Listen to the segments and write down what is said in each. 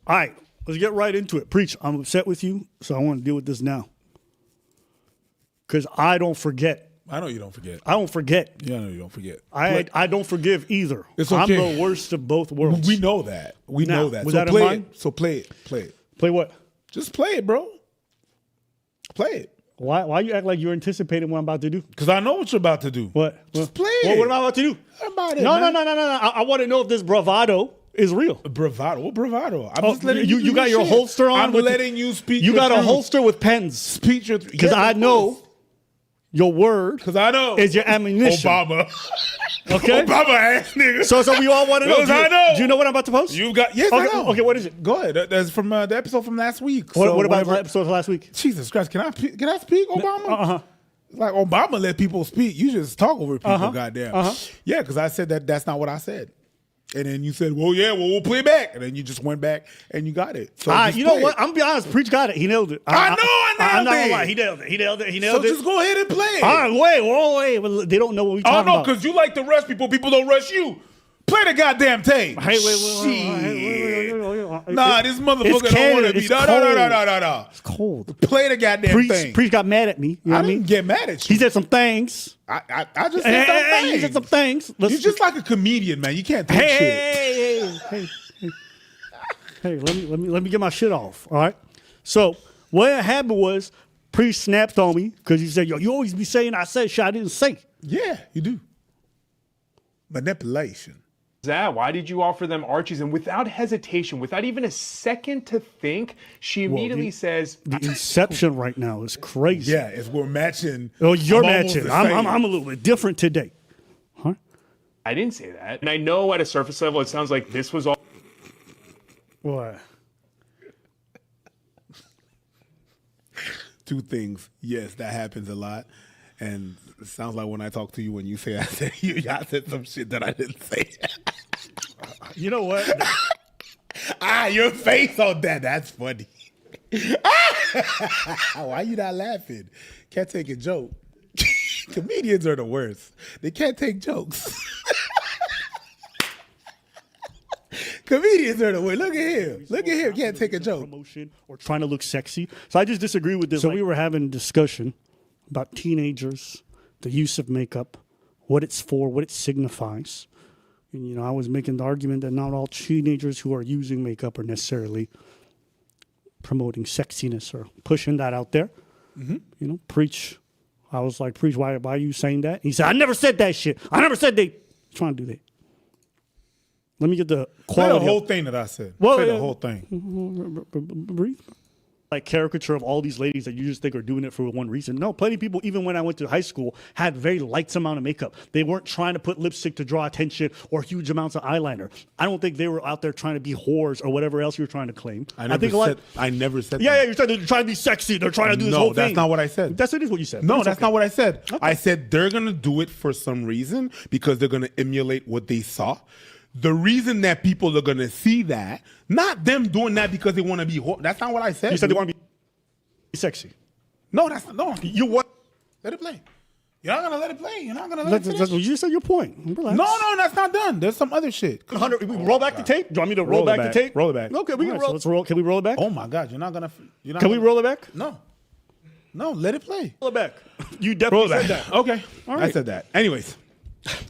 All right, let's get right into it. Preach, I'm upset with you, so I want to deal with this now. Because I don't forget. I know you don't forget. I don't forget. Yeah, I know you don't forget. I don't forgive either. It's okay. I'm the worst of both worlds. We know that. We know that. With So that play in mind, it. So play it. Play it. play what? Just play it, bro. Play it. Why you act like you're anticipating what I'm about to do? Because I know what you're about to do. What? Just play Well, it. what am I about to do? About it, No. man. I want to know if this bravado is real. Bravado. What bravado? I'm Oh, just letting you do got your shit. holster on. I'm with letting you speak. You your got a truth. holster with pens. Speak your Because I know your word Because I know. is your ammunition. Obama. Okay? Obama ass nigga. So we all want to know. Because I know. Do you know what I'm about to post? You got. Yes, Okay, I know. okay, what is it? Go ahead. That's from the episode from last week. What So about whenever- the episode of last week? Jesus Christ, can I speak, Obama? Uh-huh. Like Obama let people speak. You just talk over people, goddamn. Uh-huh. Yeah, because I said that's not what I said. And then you said, we'll play back. And then you just went back and you got it. So just You know play what? it. I'm going to be honest. Preach got it. He nailed it. I know I nailed I'm not going it. to lie. He nailed it. He nailed it. He So nailed it. just go ahead and play it. All right, wait. Well, they don't know what we talking Oh, no, about. because you like to rush people. People don't rush you. Play the goddamn tape. Hey, wait. Nah, this motherfucker don't want to be. It's No. cold. It's cold. Play the goddamn thing. Preach got mad at me. You know I what I mean? didn't get mad at He you. said some things. I just said some things. He said some things. You're just like a comedian, man. You can't take shit. Hey, let me get my shit off. All right. So what happened was Priest snapped on me because he said, "Yo, you always be saying I said shit I didn't say." Yeah, you do. Manipulation. That? Why did you offer them Archies? And without hesitation, without even a second to think, she immediately says, The inception right now is crazy. Yeah, if we're matching. Oh, you're I'm almost matching. the same. I'm a little bit different today. Huh? I didn't say that. And I know at a surface level, it sounds like this was all. What? Two things. Yes, that happens a lot. And it sounds like when I talk to you, when you say I said I said some shit that I didn't say. You know what? Your face on that. That's funny. Why you not laughing? Can't take a joke. Comedians are the worst. They can't take jokes. Comedians are the worst. Look at him. Look at him. Can't take a joke. Promotion or trying to look sexy. So I just disagree with this. So we were having a discussion about teenagers, the use of makeup, what it's for, what it signifies. And, you know, I was making the argument that not all teenagers who are using makeup are necessarily promoting sexiness or pushing that out there. Mm-hmm. You know, Preach. I was like, Preach, why are you saying that? He said, I never said that shit. I never said they trying to do that. Let me get the quality. Play the whole thing that I said. Well, Play yeah. the whole thing. Breathe. Like caricature of all these ladies that you just think are doing it for one reason. No, plenty of people, even when I went to high school, had very light amount of makeup. They weren't trying to put lipstick to draw attention or huge amounts of eyeliner. I don't think they were out there trying to be whores or whatever else you're trying to claim. I never said Yeah, that. you're trying to be sexy. They're trying to do this whole thing. No, that's not what I said. It is what you said. No, It's that's okay. not what I said. Okay. I said they're going to do it for some reason because they're going to emulate what they saw. The reason that people are going to see that, not them doing that because they want to be that's not what I said. You said they want to be sexy. No, that's not. No, You what? let it play. You're not going to let it play. You're not going to let it That's play. you said your point. Relax. No, that's not done. There's some other shit. 100, we roll back the tape? Do you want me to roll back the tape? Roll it back. Okay, we can All right, roll. so Let's roll. Can we roll it back? Oh my God, you're not going to. Can we roll it back? No, let it play. Roll it back. You definitely Roll it said back. that. Okay, All right. I said that. Anyways,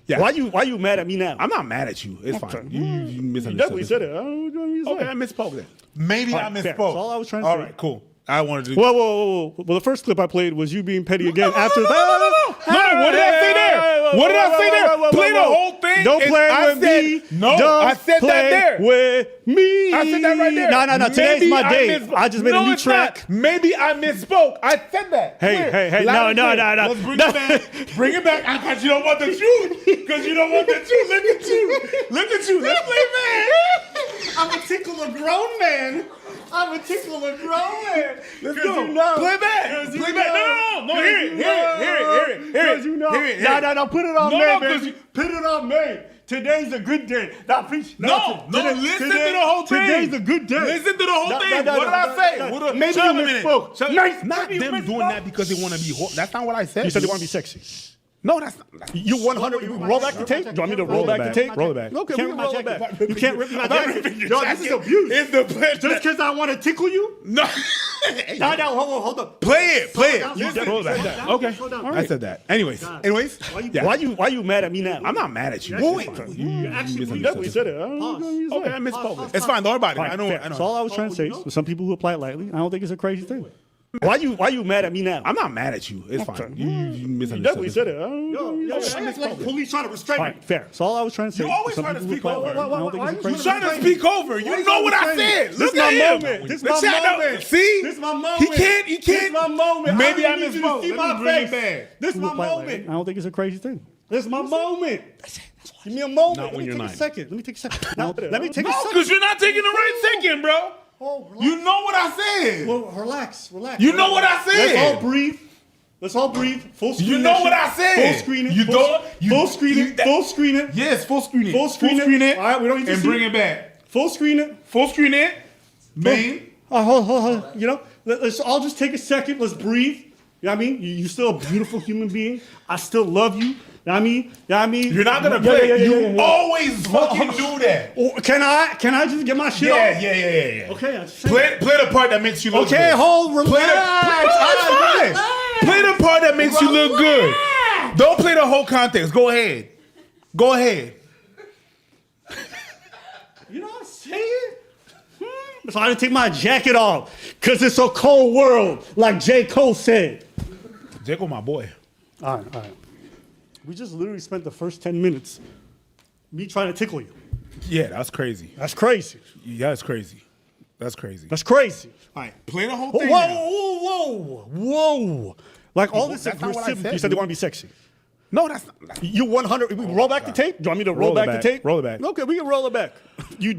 yeah. Why you mad at me now? I'm not mad at you. It's fine. You misunderstood. You definitely said it. I don't know what you Okay, said. I misspoke then. Maybe I All right, fair. misspoke. That's all I was trying to All say. right, cool. I wanted to. Whoa. Well, the first clip I played was you being petty again after that. No, what did I say there? What did I say there? Play the whole thing. Don't and play I with said, me. No, Don't I said that play there. with me. I said that right there. No. Today's Maybe my day. misspoke. I just made a new it's track. Not. Maybe I misspoke. I said that. Hey. Loud and No. clear. Let's bring it back. Bring it back. Because you don't want the truth. Because you don't want the truth. Look at you. Let's play, man. I'm a tickle a grown man. Let's go. You know. Play back. Play back. No. Hear it. Because you know. No. Put it on No, me, no, baby. Put it on me. Today's a good day. Now, preach. No, listen to the whole thing. Today's a good day. Listen to the whole thing. No, What did I say? Maybe Shut you up a minute. misspoke. Not them doing that because they want to be. That's not what I said. You said they want to be sexy. No, that's not. You 100. Roll back the tape. Do you want me to roll back the tape? Roll it back. Okay, we can roll it back. You can't rip my I'm not jacket. ripping your Yo, this is jacket. abuse. It's the pleasure. Just because I want to tickle you? No. No, hold up. Play it. Play down, it. slow Roll it down, back. slow down, Okay. slow down. I said that. Anyways. Yeah. Why you mad at me now? I'm not mad at you. Wait. You You definitely said it. Okay, I misspoke. It's fine. Don't worry about it. I know. That's all I was trying to say. For some people who apply it lightly, I don't think it's a crazy thing. Why you mad at me now? I'm not mad at you. It's fine. You You misunderstood. definitely said it. It's Like police trying to restrain me. Fair. That's all I was trying to say. You always Some try to people who speak apply it over. lightly, I don't think it's a crazy You're thing. trying to speak over. You know what I said. This Look is my at him. moment. This is The my chat don't- moment. See? This is my moment. He can't. This is my moment. Maybe I don't need you to misspoke. see Let my me bring it face. back. This is People my apply it lightly. moment. I don't think it's a crazy thing. This is my moment. Give me a moment. Not when Let you're me take nine. a second. Let me take a second. Let me take a No, second. because you're not taking the right second, bro. Oh, relax. You know what I said. Well, relax. You know what I said. Let's all breathe. Let's all breathe. Full screen. You know that what shit. I said. Full screen it. You full, don't- you- full screen you- it. Full screen it. Yes, full screen it. Full screen it. All right, we don't need to and see bring it. it back. Full screen it. Full screen it. Main. Hold. You know, let's all just take a second. Let's breathe. You know what I mean? You're still a beautiful human being. I still love you. You know what I mean? You know what I mean? You're not gonna Yeah, play. yeah, You always fucking do that. Oh, can I just get my shit off? Yeah. Okay. I'm just Play the part that makes you look Okay, good. hold, relax. Play the Play the part that makes you look good. Don't play the whole context. Go ahead. You know what I'm saying? So I didn't take my jacket off because it's a cold world, like J. Cole said. Jacob, my boy. All right. We just literally spent the first 10 minutes me trying to tickle you. Yeah, that's crazy. That's crazy. Yeah, that's crazy. That's crazy. All right, play the whole Whoa, thing. whoa. Like all this That's not what I aggressivity. said. You said they want to be sexy. No, that's not. You 100. We roll back the tape? Do you want me to roll back the tape? Roll it back. Okay, we can roll it back. You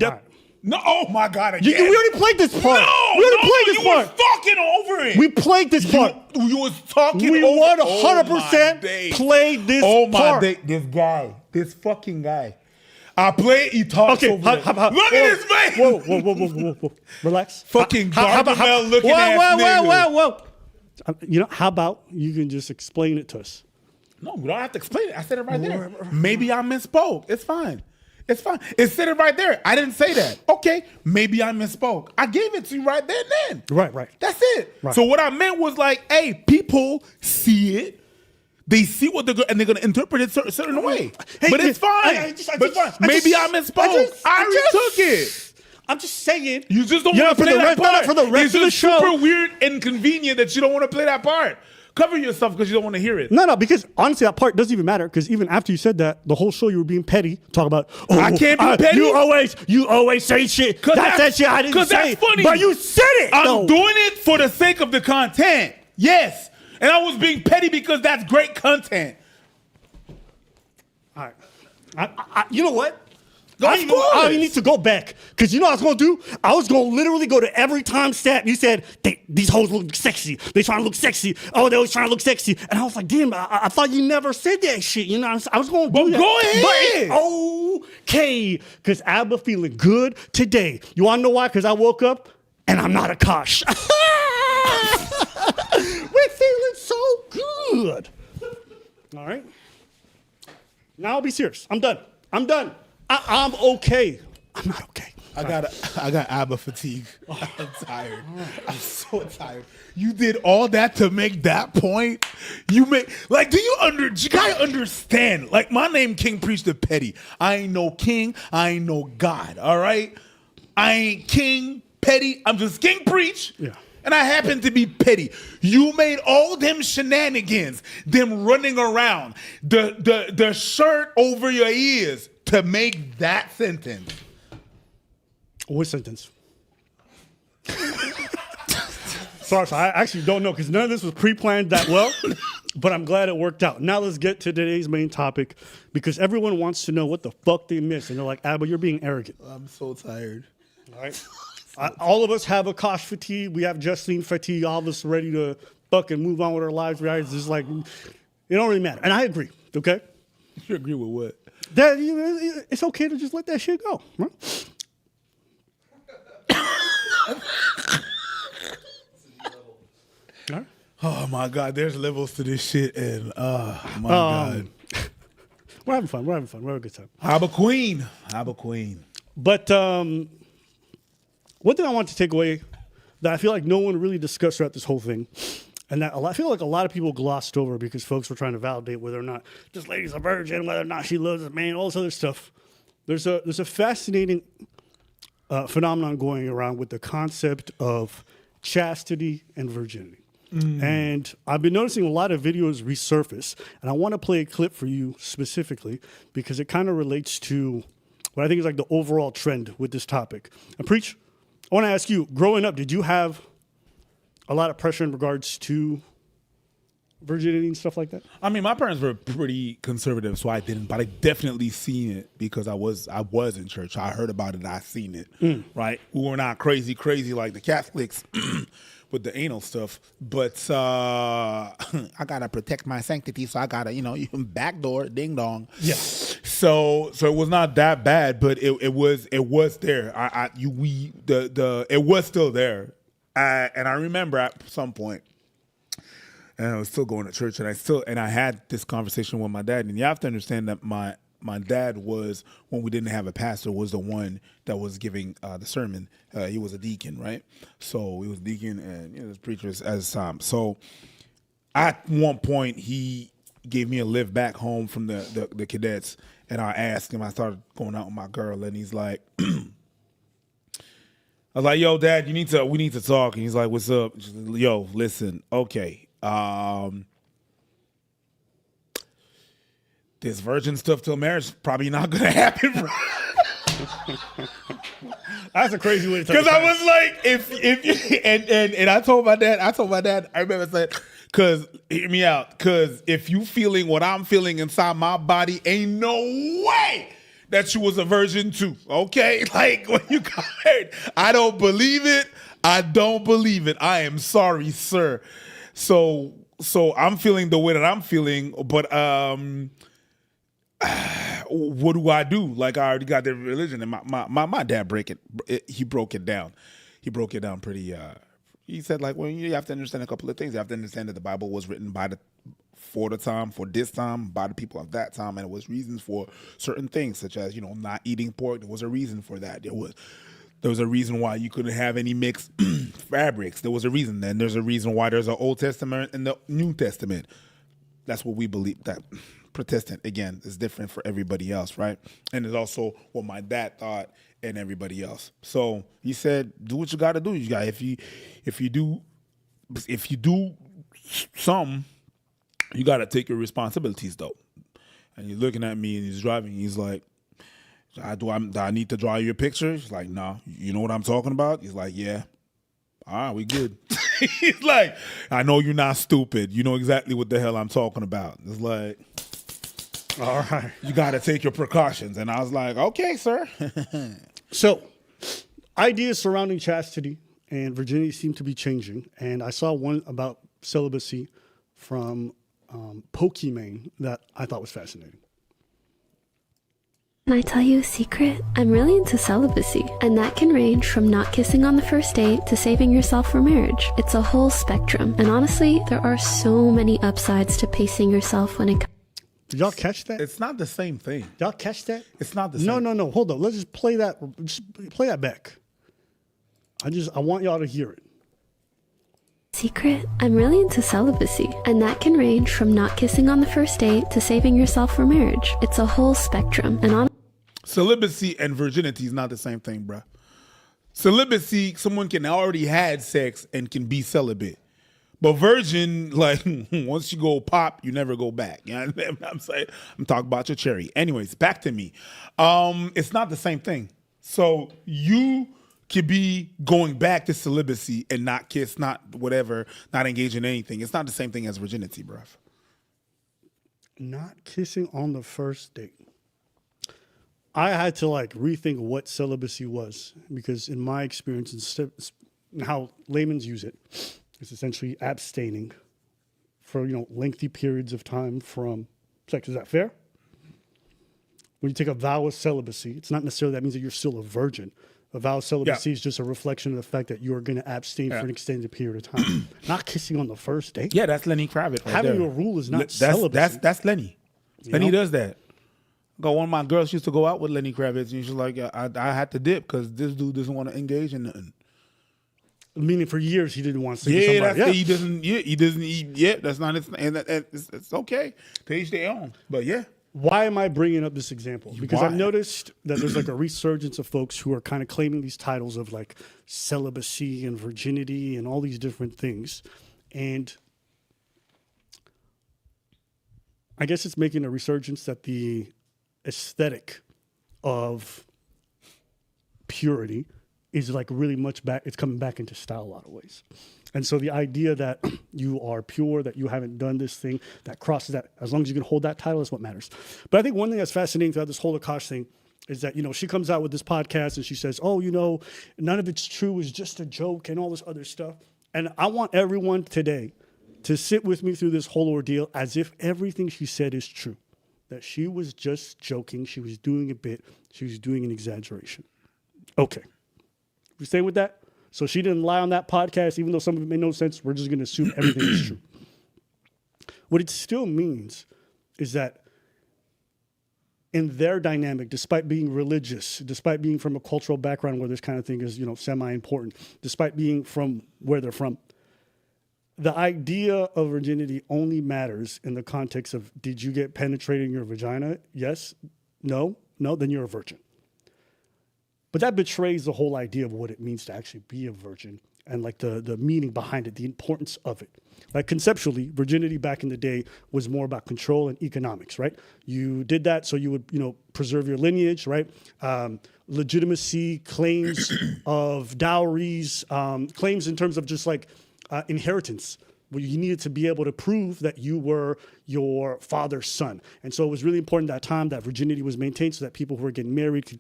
No, oh my God, we again. already played this part. We already played this you part. was talking over it. We played this part. You was talking We over 100% played this Oh my part. day. This guy. This fucking guy. I play, he talks Okay, over it. Look at his face. Whoa. Relax. Fucking Gargamel looking ass nigga. Whoa. You know, how about you can just explain it to us? No, we don't have to explain it. I said it right there. Maybe I misspoke. It's fine. It said it right there. I didn't say that. Okay, maybe I misspoke. I gave it to you right there and then. Right. That's it. Right. So what I meant was like, hey, people see it. They see what they're and they're gonna interpret it a certain way. Hey, but it's fine. Maybe I misspoke. I retook it. I'm just saying. You just don't Yeah, want to for play the that rest- part. for the rest It's of the just show. super weird and convenient that you don't want to play that part. Cover yourself because you don't want to hear it. No, because honestly, that part doesn't even matter. Because even after you said that, the whole show you were being petty, talk about. Oh, I can't be petty? You always say shit. That's that shit I didn't say. Because that's funny. But you said it. I'm though. doing it for the sake of the content. Yes. And I was being petty because that's great content. All right. You know what? Of I course. don't even need to go back. Because you know what I was going to do? I was going to literally go to every time stat. You said, these hoes look sexy. They trying to look sexy. Oh, they always trying to look sexy. And I was like, damn, I thought you never said that shit. You know what I'm saying? I was going to do that. Go ahead. But it's okay. Because Abba feeling good today. You want to know why? Because I woke up and I'm not akaash. We're feeling so good. All right. Now I'll be serious. I'm done. I'm okay. I'm not okay. I got ABBA fatigue. I'm tired. I'm so tired. You did all that to make that point. You gotta understand? Like, my name King Preach the Petty. I ain't no king. I ain't no God. All right. I ain't King Petty. I'm just King Preach. Yeah. And I happen to be petty. You made all them shenanigans, them running around, the shirt over your ears to make that sentence. What sentence? Sorry, I actually don't know because none of this was pre-planned that well, but I'm glad it worked out. Now let's get to today's main topic because everyone wants to know what the fuck they missed. And they're like, Abba, you're being arrogant. I'm so tired. All right. All of us have akaash fatigue. We have Jusleen fatigue. All of us ready to fucking move on with our lives. Right? It's just like, it don't really matter. And I agree, okay? You agree with what? That it's okay to just let that shit go. Right? Oh, Oh my God, there's levels to this shit, and my God, We're having fun. We're having a good time. I'm a queen. But one thing I want to take away that I feel like no one really discussed throughout this whole thing, and that I feel like a lot of people glossed over because folks were trying to validate whether or not this lady's a virgin, whether or not she loves a man, all this other stuff. There's a fascinating phenomenon going around with the concept of chastity and virginity. And I've been noticing a lot of videos resurface, and I want to play a clip for you specifically because it kind of relates to what I think is like the overall trend with this topic. And Preach, I want to ask you, growing up, did you have a lot of pressure in regards to virginity and stuff like that? I mean, my parents were pretty conservative, so I didn't, but I definitely seen it because I was in church. I heard about it. I seen it, right? We were not crazy like the Catholics with the anal stuff, but I gotta protect my sanctity, so I gotta, backdoor, ding dong. Yeah. So it was not that bad, but it was there. It was still there, and I remember at some point. And I was still going to church, and I had this conversation with my dad. And you have to understand that my dad was, when we didn't have a pastor, was the one that was giving the sermon. He was a deacon, right? So he was a deacon and the preachers as so at one point he gave me a lift back home from the cadets, and I asked him. I started going out with my girl, and he's like. I was like, "Yo, Dad, we need to talk." And he's like, "What's up?" Like, yo, listen, okay. This virgin stuff till marriage probably not gonna happen, bro. That's a crazy way to talk. Because I was like, if and I told my dad, I remember saying, because hear me out, because if you feeling what I'm feeling inside my body, ain't no way that you was a virgin too. Okay, like when you got married, I don't believe it. I am sorry, sir. So I'm feeling the way that I'm feeling, but what do I do? Like, I already got the religion, and my dad he broke it down. He broke it down pretty. He said, like, well, you have to understand a couple of things. You have to understand that the Bible was written for this time, by the people of that time, and it was reasons for certain things, such as not eating pork. There was a reason for that. There was a reason why you couldn't have any mixed fabrics. There was a reason. Then there's a reason why there's an Old Testament and the New Testament. That's what we believe. That Protestant, again, is different for everybody else, right? And it's also what my dad thought and everybody else. So he said, do what you got to do. You got if you do some, you got to take your responsibilities, though. And he's looking at me and he's driving. He's like, do I need to draw you a picture? He's like, no. You know what I'm talking about? He's like, yeah. All right, we good. He's like, I know you're not stupid. You know exactly what the hell I'm talking about. It's like, all right, you got to take your precautions. And I was like, okay, sir. So, ideas surrounding chastity and virginity seem to be changing. And I saw one about celibacy from Pokimane that I thought was fascinating. Can I tell you a secret? I'm really into celibacy, and that can range from not kissing on the first date to saving yourself for marriage. It's a whole spectrum, and honestly, there are so many upsides to pacing yourself when it comes. Did y'all catch that? It's not the same thing. Did y'all catch that? It's not the same. No. Hold on. Let's just play that. Just play that back. I want y'all to hear it. Secret? I'm really into celibacy, and that can range from not kissing on the first date to saving yourself for marriage. It's a whole spectrum, and celibacy and virginity is not the same thing, bruh. Celibacy, someone can already had sex and can be celibate. But virgin, like, once you go pop, you never go back. You know what I'm saying? I'm talking about your cherry. Anyways, back to me. It's not the same thing. So you could be going back to celibacy and not kiss, not whatever, not engage in anything. It's not the same thing as virginity, bruh. Not kissing on the first date. I had to rethink what celibacy was, because in my experience and how layman's use it, it's essentially abstaining for lengthy periods of time from sex. Is that fair? When you take a vow of celibacy, it's not necessarily that means that you're still a virgin. A vow of celibacy is just a reflection of the fact that you are going to abstain for an extended period of time. Not kissing on the first date. Yeah, that's Lenny Kravitz. Right Having there. a rule is not celibacy. That's Lenny. Lenny know? does that. One of my girls used to go out with Lenny Kravitz, and she's like, I had to dip because this dude doesn't want to engage in nothing. Meaning for years he didn't want to see somebody. He doesn't. That's not his. And it's okay. To each their own. But yeah. Why am I bringing up this example? Because Why? I've noticed that there's like a resurgence of folks who are kind of claiming these titles of like celibacy and virginity and all these different things. And I guess it's making a resurgence that the aesthetic of purity is like really much back. It's coming back into style a lot of ways. And so the idea that you are pure, that you haven't done this thing, that crosses that, as long as you can hold that title, is what matters. But I think one thing that's fascinating throughout this whole Akaash thing is that, she comes out with this podcast and she says, oh, none of it's true, it's just a joke and all this other stuff. And I want everyone today to sit with me through this whole ordeal as if everything she said is true, that she was just joking, she was doing a bit, she was doing an exaggeration. Okay. We stay with that? So she didn't lie on that podcast, even though some of it made no sense. We're just going to assume everything is true. What it still means is that in their dynamic, despite being religious, despite being from a cultural background where this kind of thing is, semi-important, despite being from where they're from, the idea of virginity only matters in the context of, did you get penetrated in your vagina? Yes? No? No? Then you're a virgin. But that betrays the whole idea of what it means to actually be a virgin and like the meaning behind it, the importance of it. Like conceptually, virginity back in the day was more about control and economics, right? You did that so you would, preserve your lineage, right? Legitimacy, claims of dowries, claims in terms of just like inheritance, where you needed to be able to prove that you were your father's son. And so it was really important that time that virginity was maintained so that people who were getting married could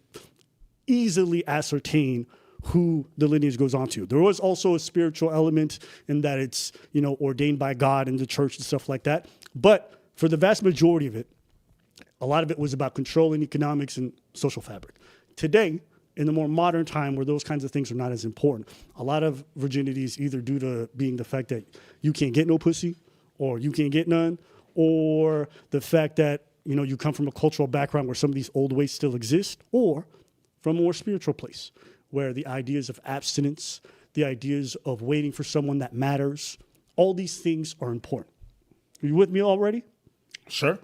easily ascertain who the lineage goes on to. There was also a spiritual element in that it's, ordained by God and the church and stuff like that. But for the vast majority of it, a lot of it was about control and economics and social fabric. Today, in the more modern time where those kinds of things are not as important, a lot of virginity is either due to being the fact that you can't get no pussy or you can't get none, or the fact that, you come from a cultural background where some of these old ways still exist, or from a more spiritual place where the ideas of abstinence, the ideas of waiting for someone that matters, all these things are important. Are you with me already? Sure.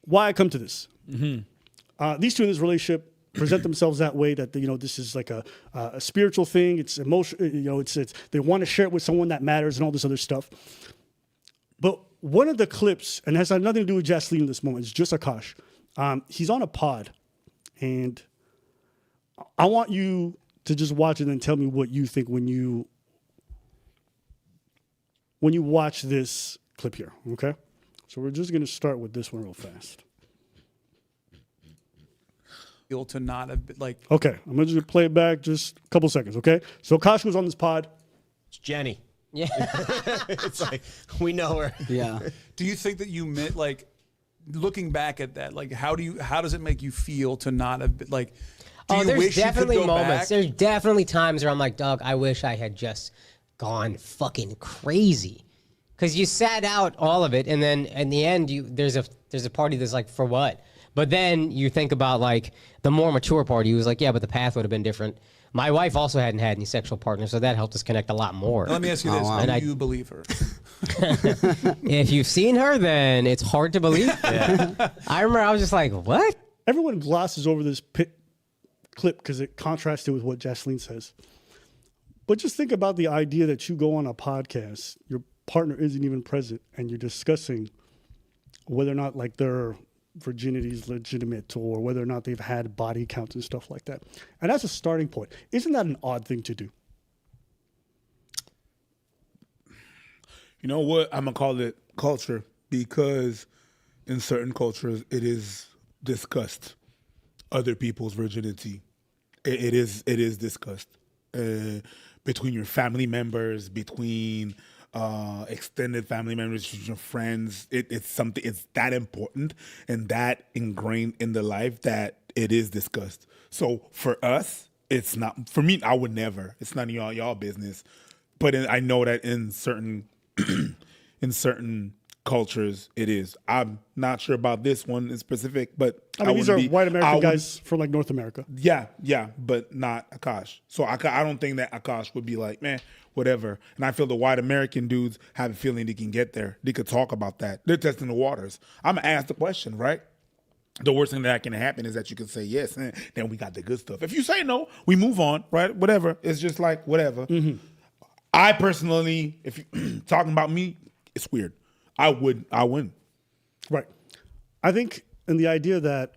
Why I come to this? Mm-hmm. These two in this relationship present themselves that way, that this is like a spiritual thing. It's emotional. It's they want to share it with someone that matters and all this other stuff. But one of the clips, and it has nothing to do with Jusleen in this moment, it's just Akaash. He's on a pod, and I want you to just watch it and tell me what you think when you watch this clip here, okay? So we're just going to start with this one real fast. To not have been, like... Okay, I'm going to just play it back just a couple seconds, okay? So Akash was on this pod. It's Jenny. Yeah. It's like, we know her. Yeah. Do you think that you meant, like, looking back at that, like, how does it make you feel to not have been, like... There's definitely moments. There's definitely times where I'm like, dog, I wish I had just gone fucking crazy. Because you sat out all of it, and then in the end, there's a party that's like, for what? But then you think about like the more mature party who's like, yeah, but the path would have been different. My wife also hadn't had any sexual partners, so that helped us connect a lot more. Now, let me ask you this: do you believe her? If you've seen her, then it's hard to believe. Yeah. I remember I was just like, what? Everyone glosses over this clip because it contrasted with what Jusleen says. But just think about the idea that you go on a podcast, your partner isn't even present, and you're discussing whether or not like their virginity is legitimate or whether or not they've had body counts and stuff like that. And that's a starting point. Isn't that an odd thing to do? You know what? I'm going to call it culture, because in certain cultures it is discussed. Other people's virginity. It is discussed between your family members, between extended family members, your friends. It's something. It's that important and that ingrained in the life that it is discussed. So for us, it's not for me. I would never. It's none of y'all business. But I know that in certain in certain cultures, it is. I'm not sure about this one in specific, but I mean, these are white American I guys from like North America. Yeah, but not Akaash. So I don't think that Akaash would be like, man, whatever. And I feel the white American dudes have a feeling they can get there. They could talk about that. They're testing the waters. I'm gonna ask the question, right? The worst thing that can happen is that you can say yes, and then we got the good stuff. If you say no, we move on, right? Whatever. It's just like whatever. Mm-hmm. I personally, if you talking about me, it's weird. I win. Right. I think in the idea that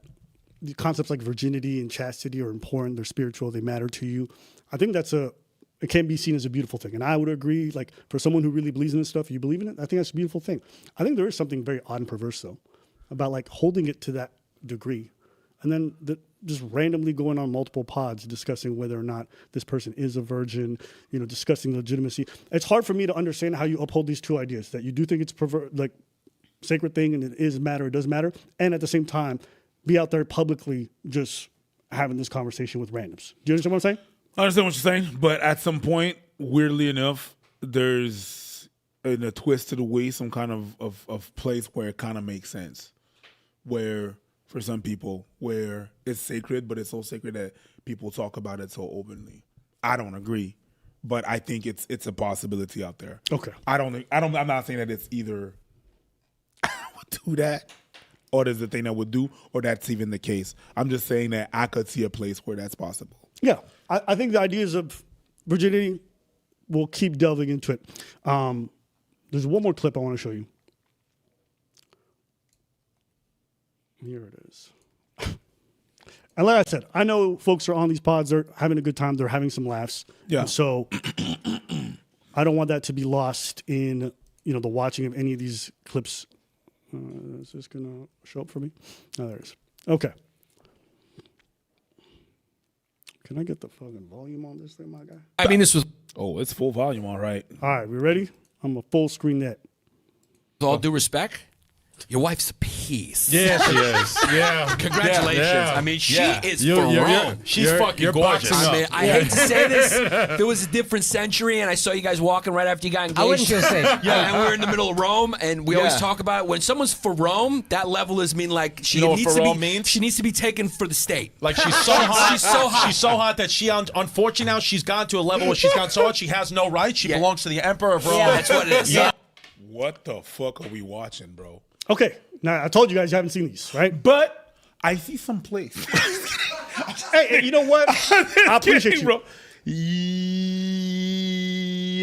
the concepts like virginity and chastity are important, they're spiritual, they matter to you. I think it can be seen as a beautiful thing. And I would agree, like for someone who really believes in this stuff, you believe in it, I think that's a beautiful thing. I think there is something very odd and perverse though, about like holding it to that degree. And then just randomly going on multiple pods discussing whether or not this person is a virgin, discussing legitimacy. It's hard for me to understand how you uphold these two ideas, that you do think it's like sacred thing and it does matter, and at the same time be out there publicly just having this conversation with randoms. Do you understand what I'm saying? I understand what you're saying, but at some point, weirdly enough, there's in a twist to the way some kind of place where it kind of makes sense, where for some people, where it's sacred, but it's so sacred that people talk about it so openly. I don't agree, but I think it's a possibility out there. Okay. I'm not saying that it's either I would do that, or there's a thing that would do, or that's even the case. I'm just saying that I could see a place where that's possible. Yeah, I think the ideas of virginity, we'll keep delving into it. There's one more clip I want to show you. Here it is. And like I said, I know folks are on these pods. They're having a good time. They're having some laughs. Yeah. And so I don't want that to be lost in, the watching of any of these clips. Is this going to show up for me? Oh, there it is. Okay. Can I get the fucking volume on this thing, my guy? I mean, this was... Oh, it's full volume, all right. All right, we ready? I'm a full screen net. With all due respect, your wife's a piece. Yeah, she is. Yeah. Congratulations. Yeah. I mean, she is Ferrone. She's fucking gorgeous. I mean, I hate to say this. There was a different century, and I saw you guys walking right after you got engaged. I wouldn't just say. Yeah, and we were in the middle of Rome, and we always talk about it. When someone's for Rome, that level is like she needs to be. Means? She needs to be taken for the state. Like she's so hot. She's so hot. She's so hot that she, unfortunately, now she's gone to a level where she's gone so hot she has no rights. She belongs to the emperor of Rome. Yeah, that's what it is. Yeah. What the fuck are we watching, bro? Okay, now I told you guys you haven't seen these, right? But I see some place. Hey, you know what? I appreciate you, bro.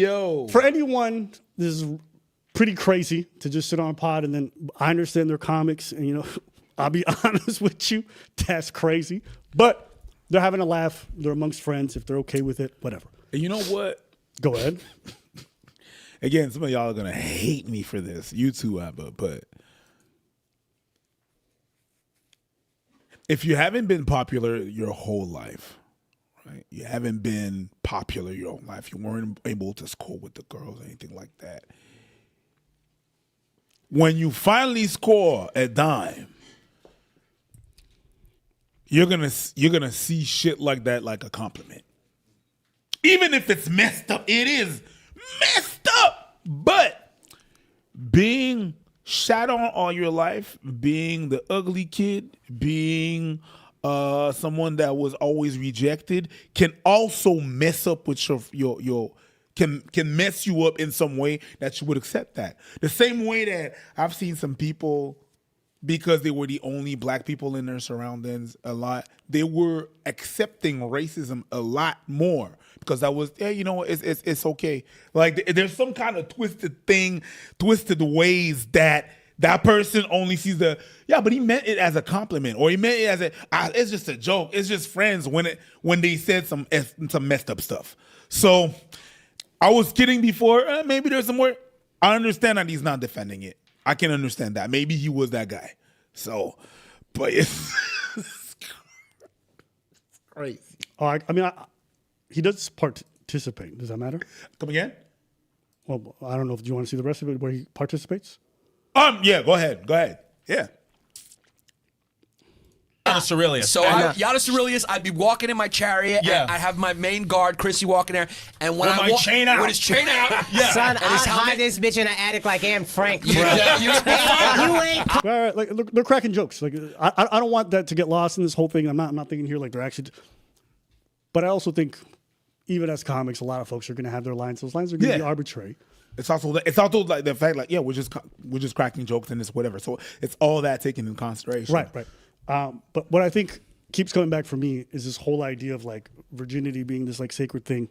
Yo. For anyone, this is pretty crazy to just sit on a pod, and then I understand their comics, and I'll be honest with you, that's crazy. But they're having a laugh. They're amongst friends. If they're okay with it, whatever. And you know what? Go ahead. Again, some of y'all are gonna hate me for this. You too, Abba, but. If you haven't been popular your whole life, right? You haven't been popular your whole life. You weren't able to score with the girls or anything like that. When you finally score a dime, you're gonna see shit like that like a compliment. Even if it's messed up, it is messed up. But being shat on all your life, being the ugly kid, being someone that was always rejected, can also mess up with your can mess you up in some way that you would accept that. The same way that I've seen some people, because they were the only black people in their surroundings a lot, they were accepting racism a lot more because that was, it's okay. Like there's some kind of twisted ways that person only sees but he meant it as a compliment, or he meant it as it's just a joke. It's just friends when they said some messed up stuff. So I was kidding before. Maybe there's some more. I understand that he's not defending it. I can understand that. Maybe he was that guy. So, but it's crazy. I mean, he does participate. Does that matter? Come again? Well, I don't know if you want to see the rest of it where he participates. Yeah, go ahead. Yeah. Giannis Aurelius. So Giannis Aurelius, I'd be walking in my chariot. Yeah. And I have my main guard, Chrissy, walking there. And when With I my chain out. with his chain out. Yeah. Son, And his I'd helmet. hide this bitch in an attic like Anne Frank, bro. You ain't. Right, like they're cracking jokes. Like I don't want that to get lost in this whole thing. I'm not thinking here like they're actually. But I also think, even as comics, a lot of folks are going to have their lines. Those lines are going to be arbitrary. It's also like the fact like we're just cracking jokes and this whatever. So it's all that taken in consideration. Right. But what I think keeps coming back for me is this whole idea of like virginity being this like sacred thing,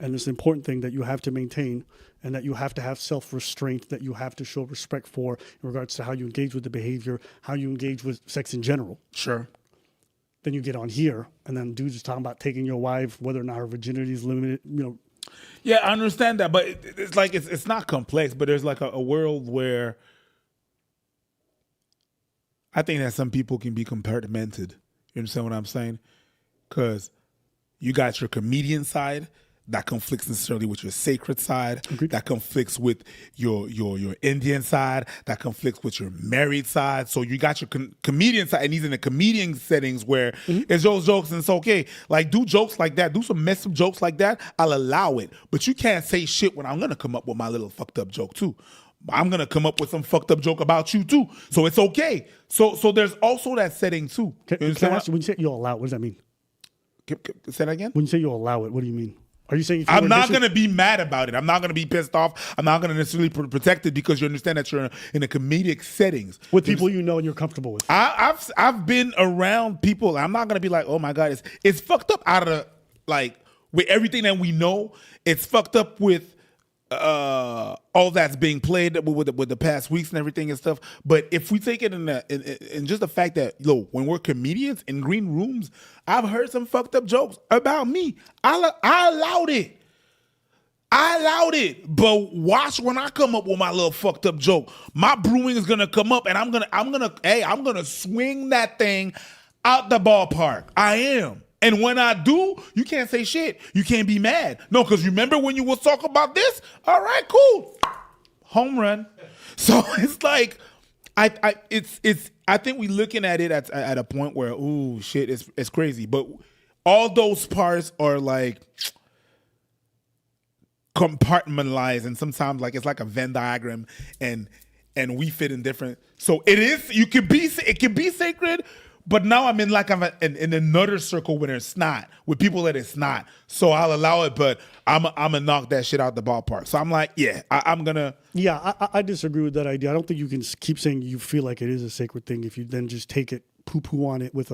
and this important thing that you have to maintain, and that you have to have self-restraint, that you have to show respect for in regards to how you engage with the behavior, how you engage with sex in general. Sure. Then you get on here, and then dudes is talking about taking your wife, whether or not her virginity is limited. Yeah, I understand that, but it's like it's not complex. But there's like a world where I think that some people can be compartmented. You understand what I'm saying? Because you got your comedian side that conflicts necessarily with your sacred side, that conflicts with your Indian side, that conflicts with your married side. So you got your comedian side, and he's in the comedian settings where it's those jokes and it's okay. Like, do jokes like that, do some messed up jokes like that, I'll allow it. But you can't say shit when I'm going to come up with my little fucked up joke too. I'm going to come up with some fucked up joke about you too. So it's okay. So there's also that setting too. Can I ask you, when you say you'll allow it, what does that mean? Say that again? When you say you'll allow it, what do you mean? Are you saying I'm not going to be mad about it? I'm not going to be pissed off. I'm not going to necessarily protect it because you understand that you're in a comedic settings with people you know and you're comfortable with. I've been around people. I'm not going to be like, oh my God, it's fucked up out of the, like, with everything that we know. It's fucked up with all that's being played with the past weeks and everything and stuff. But if we take it in just the fact that, when we're comedians in green rooms, I've heard some fucked up jokes about me. I allowed it. But watch when I come up with my little fucked up joke. My brewing is gonna come up, and I'm gonna swing that thing out the ballpark. I am. And when I do, you can't say shit. You can't be mad. No, because remember when you was talking about this? All right, cool. Home run. So it's like, I think we looking at it at a point where, ooh, shit, it's crazy. But all those parts are like compartmentalized, and sometimes like it's like a Venn diagram, and we fit in different. So it can be sacred. But now I'm in in another circle when it's not, with people that it's not. So I'll allow it, but I'm gonna knock that shit out the ballpark. So I'm like, I'm gonna. Yeah, I disagree with that idea. I don't think you can keep saying you feel like it is a sacred thing if you then just take it, poo on it with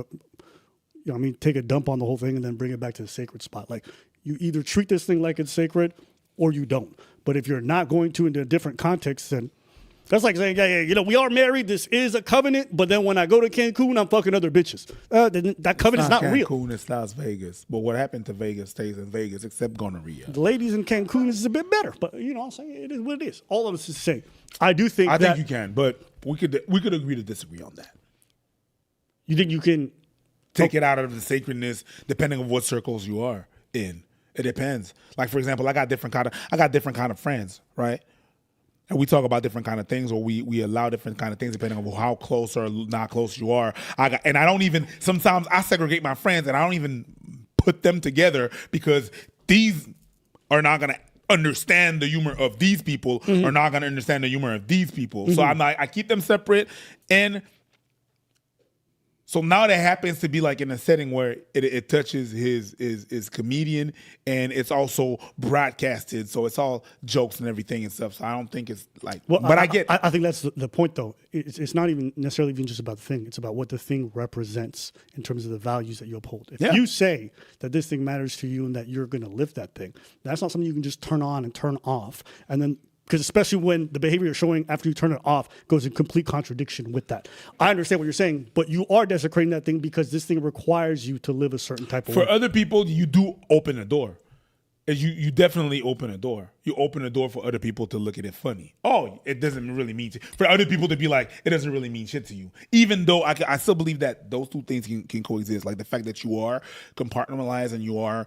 take a dump on the whole thing and then bring it back to the sacred spot. Like, you either treat this thing like it's sacred or you don't. But if you're not going to into a different context, then that's like saying, we are married. This is a covenant. But then when I go to Cancun, I'm fucking other bitches. That covenant is not real. Cancun is Las Vegas. But what happened to Vegas stays in Vegas, except gonorrhea. The ladies in Cancun is a bit better. But, I'm saying it is what it is. All of us is the same. I think you can. But we could agree to disagree on that. You think you can take it out of the sacredness depending on what circles you are in? It depends. Like, for example, I got different kind of friends, right? And we talk about different kind of things, or we allow different kind of things depending on how close or not close you are. Sometimes I segregate my friends and I don't even put them together because these are not going to understand the humor of these people, or not going to understand the humor of these people. So I keep them separate. And so now that happens to be like in a setting where it touches his comedian, and it's also broadcasted, so it's all jokes and everything and stuff. So I don't think it's like. Well, but I think that's the point, though. It's not even necessarily even just about the thing. It's about what the thing represents in terms of the values that you uphold. If you say that this thing matters to you and that you're going to live that thing, that's not something you can just turn on and turn off, and then. Because especially when the behavior you're showing after you turn it off goes in complete contradiction with that. I understand what you're saying, but you are desecrating that thing because this thing requires you to live a certain type of way. For other people, you do open a door. You definitely open a door. You open a door for other people to look at it funny. Oh, it doesn't really mean shit. For other people to be like, it doesn't really mean shit to you. Even though I still believe that those two things can coexist. Like the fact that you are compartmentalized and you are,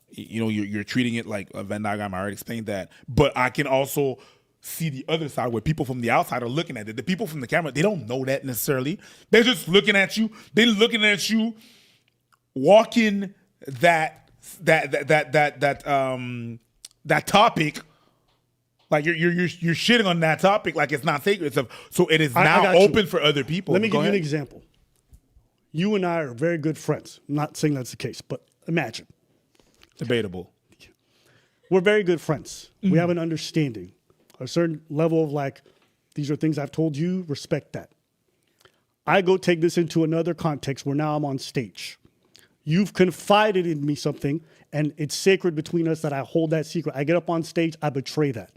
you're treating it like a Venn diagram. I already explained that. But I can also see the other side where people from the outside are looking at it. The people from the camera, they don't know that necessarily. They're just looking at you. They're looking at you walking that topic. Like you're shitting on that topic like it's not sacred. So it is now open for other people. Let me give you an example. You and I are very good friends. I'm not saying that's the case, but imagine. Debatable. We're very good friends. We have an understanding, a certain level of like, these are things I've told you, respect that. I go take this into another context where now I'm on stage. You've confided in me something, and it's sacred between us that I hold that secret. I get up on stage, I betray that.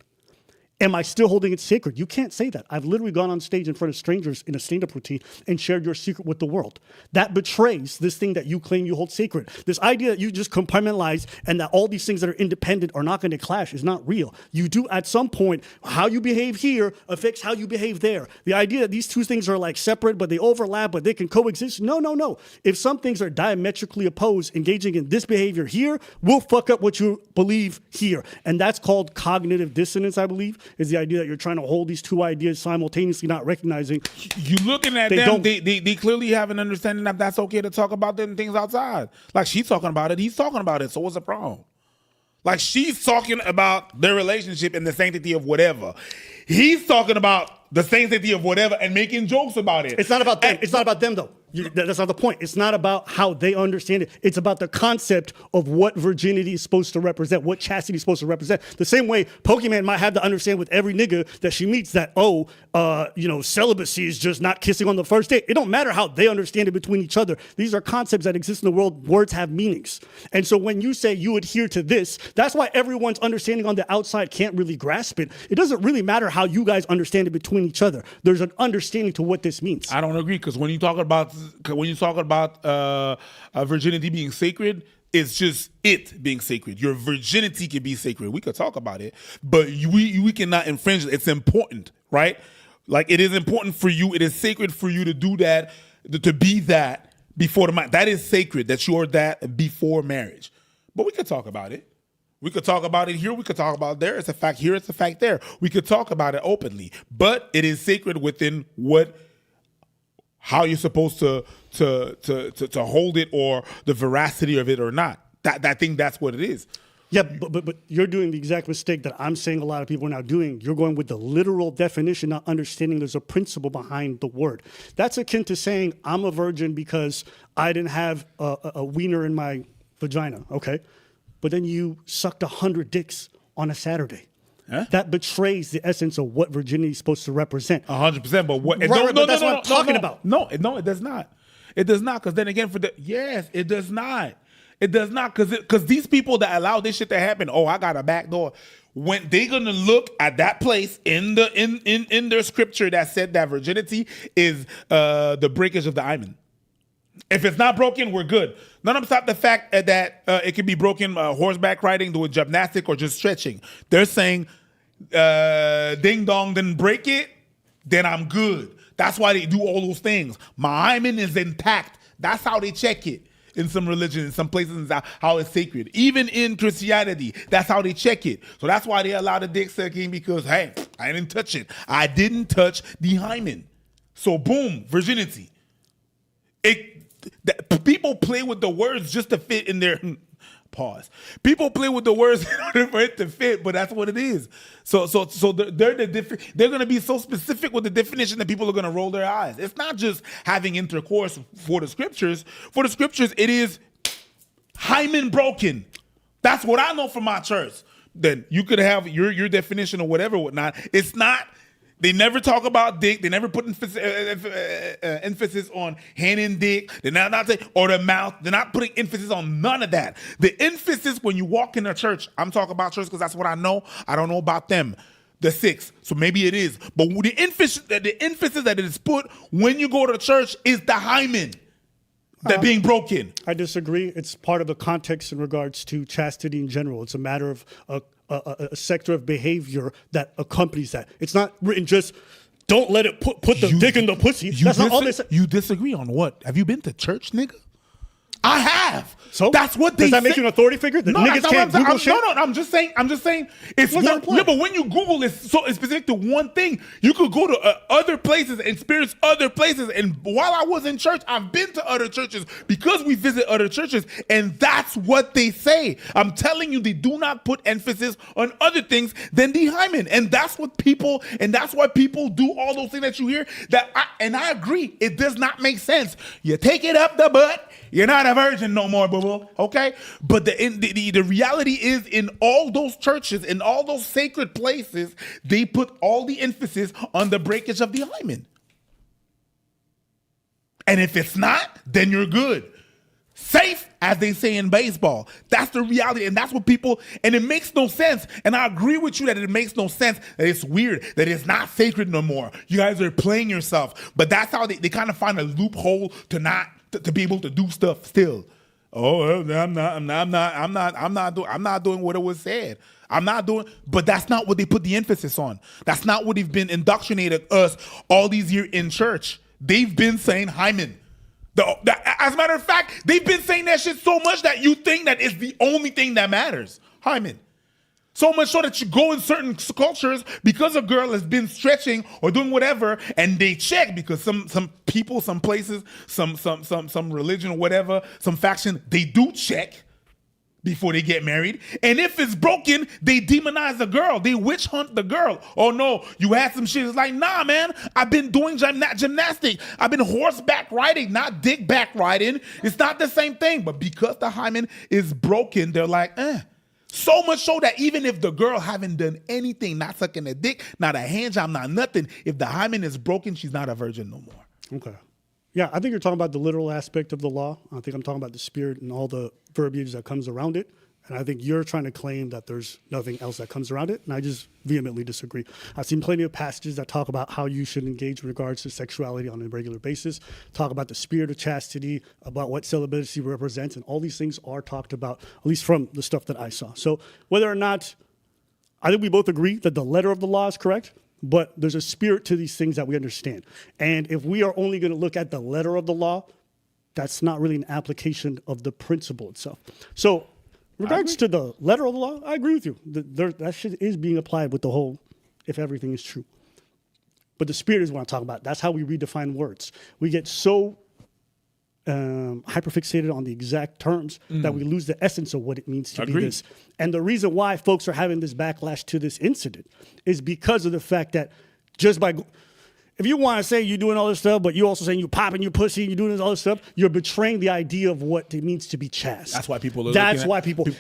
Am I still holding it sacred? You can't say that. I've literally gone on stage in front of strangers in a stand-up routine and shared your secret with the world. That betrays this thing that you claim you hold sacred. This idea that you just compartmentalize and that all these things that are independent are not going to clash is not real. You do at some point, how you behave here affects how you behave there. The idea that these two things are like separate, but they overlap, but they can coexist. No. If some things are diametrically opposed, engaging in this behavior here will fuck up what you believe here. And that's called cognitive dissonance, I believe. Is the idea that you're trying to hold these two ideas simultaneously, not recognizing you looking at them. They clearly have an understanding that that's okay to talk about them things outside. Like she's talking about it, he's talking about it. So what's the problem? Like she's talking about their relationship and the sanctity of whatever. He's talking about the sanctity of whatever and making jokes about it. It's not about them. It's not about them though. That's not the point. It's not about how they understand it. It's about the concept of what virginity is supposed to represent, what chastity is supposed to represent. The same way Pokimane might have to understand with every nigga that she meets that, celibacy is just not kissing on the first date. It don't matter how they understand it between each other. These are concepts that exist in the world. Words have meanings. And so when you say you adhere to this, that's why everyone's understanding on the outside can't really grasp it. It doesn't really matter how you guys understand it between each other. There's an understanding to what this means. I don't agree, because when you talk about virginity being sacred, it's just it being sacred. Your virginity can be sacred. We could talk about it, but we cannot infringe it. It's important, right? Like it is important for you. It is sacred for you to do that, to be that before the marriage. That is sacred, that you are that before marriage. But we could talk about it. We could talk about it here. We could talk about it there. It's a fact here. It's a fact there. We could talk about it openly, but it is sacred within how you're supposed to hold it, or the veracity of it or not. That thing, that's what it is. Yeah, but you're doing the exact mistake that I'm saying a lot of people are now doing. You're going with the literal definition, not understanding there's a principle behind the word. That's akin to saying I'm a virgin because I didn't have a wiener in my vagina, okay? But then you sucked 100 dicks on a Saturday. Huh? That betrays the essence of what virginity is supposed to represent. 100%, but what? That's what I'm talking about. No, it does not. It does not, because then again, yes, it does not. It does not, because these people that allow this shit to happen, I got a back door. When they're gonna look at that place in their scripture that said that virginity is the breakage of the hymen. If it's not broken, we're good. None of them stop the fact that it can be broken horseback riding, doing gymnastic, or just stretching. They're saying, ding dong didn't break it, then I'm good. That's why they do all those things. My hymen is intact. That's how they check it in some religions, in some places, how it's sacred. Even in Christianity, that's how they check it. So that's why they allow the dick sucking, because, hey, I didn't touch it. I didn't touch the hymen. So boom, virginity. People play with the words just to fit in their pause. People play with the words in order for it to fit, but that's what it is. So they're going to be so specific with the definition that people are going to roll their eyes. It's not just having intercourse for the scriptures. For the scriptures, it is hymen broken. That's what I know from my church. Then you could have your definition or whatever, whatnot. It's not. They never talk about dick. They never put emphasis on hand and dick. They're not saying, or the mouth. They're not putting emphasis on none of that. The emphasis when you walk in a church, I'm talking about church because that's what I know. I don't know about them. The 6, so maybe it is. But the emphasis that it is put when you go to church is the hymen that being broken. I disagree. It's part of the context in regards to chastity in general. It's a matter of a sector of behavior that accompanies that. It's not written just, don't let it put the dick in the pussy. That's not all they say. You disagree on what? Have you been to church, nigga? I have. So that's what they does that say. make you an authority figure? The niggas can't Google shit? No, I'm just saying. It's What's that apply? yeah, but when you Google, it's specific to one thing. You could go to other places, experience other places. And while I was in church, I've been to other churches because we visit other churches, and that's what they say. I'm telling you, they do not put emphasis on other things than the hymen, and that's why people do all those things that you hear. And I agree, it does not make sense. You take it up the butt. You're not a virgin no more, boo-boo, okay? But the reality is, in all those churches, in all those sacred places, they put all the emphasis on the breakage of the hymen. And if it's not, then you're good. Safe, as they say in baseball. That's the reality, and that's what people, and it makes no sense. And I agree with you that it makes no sense, that it's weird, that it's not sacred no more. You guys are playing yourself. But that's how they kind of find a loophole to be able to do stuff still. Oh, I'm not doing what it was said. I'm not doing, but that's not what they put the emphasis on. That's not what they've been indoctrinated us all these years in church. They've been saying hymen. As a matter of fact, they've been saying that shit so much that you think that it's the only thing that matters. Hymen. So much so that you go in certain cultures because a girl has been stretching or doing whatever, and they check because some people, some places, some religion or whatever, some faction, they do check before they get married. And if it's broken, they demonize the girl. They witch hunt the girl. Oh no, you had some shit. It's like, nah, man, I've been doing gymnastics. I've been horseback riding, not dick-back riding. It's not the same thing. But because the hymen is broken, they're like, So much so that even if the girl haven't done anything, not sucking a dick, not a hand job, not nothing, if the hymen is broken, she's not a virgin no more. Okay. Yeah, I think you're talking about the literal aspect of the law. I think I'm talking about the spirit and all the verbiage that comes around it. And I think you're trying to claim that there's nothing else that comes around it. And I just vehemently disagree. I've seen plenty of passages that talk about how you should engage with regards to sexuality on a regular basis, talk about the spirit of chastity, about what celibacy represents. And all these things are talked about, at least from the stuff that I saw. So whether or not, I think we both agree that the letter of the law is correct, but there's a spirit to these things that we understand. And if we are only going to look at the letter of the law, that's not really an application of the principle itself. So in regards to the letter of the law, I agree with you. That shit is being applied with the whole, if everything is true. But the spirit is what I'm talking about. That's how we redefine words. We get so hyperfixated on the exact terms that we lose the essence of what it means to be this. And the reason why folks are having this backlash to this incident is because of the fact that just by, if you want to say you're doing all this stuff, but you're also saying you're popping your pussy and you're doing all this stuff, you're betraying the idea of what it means to be chaste. That's why people are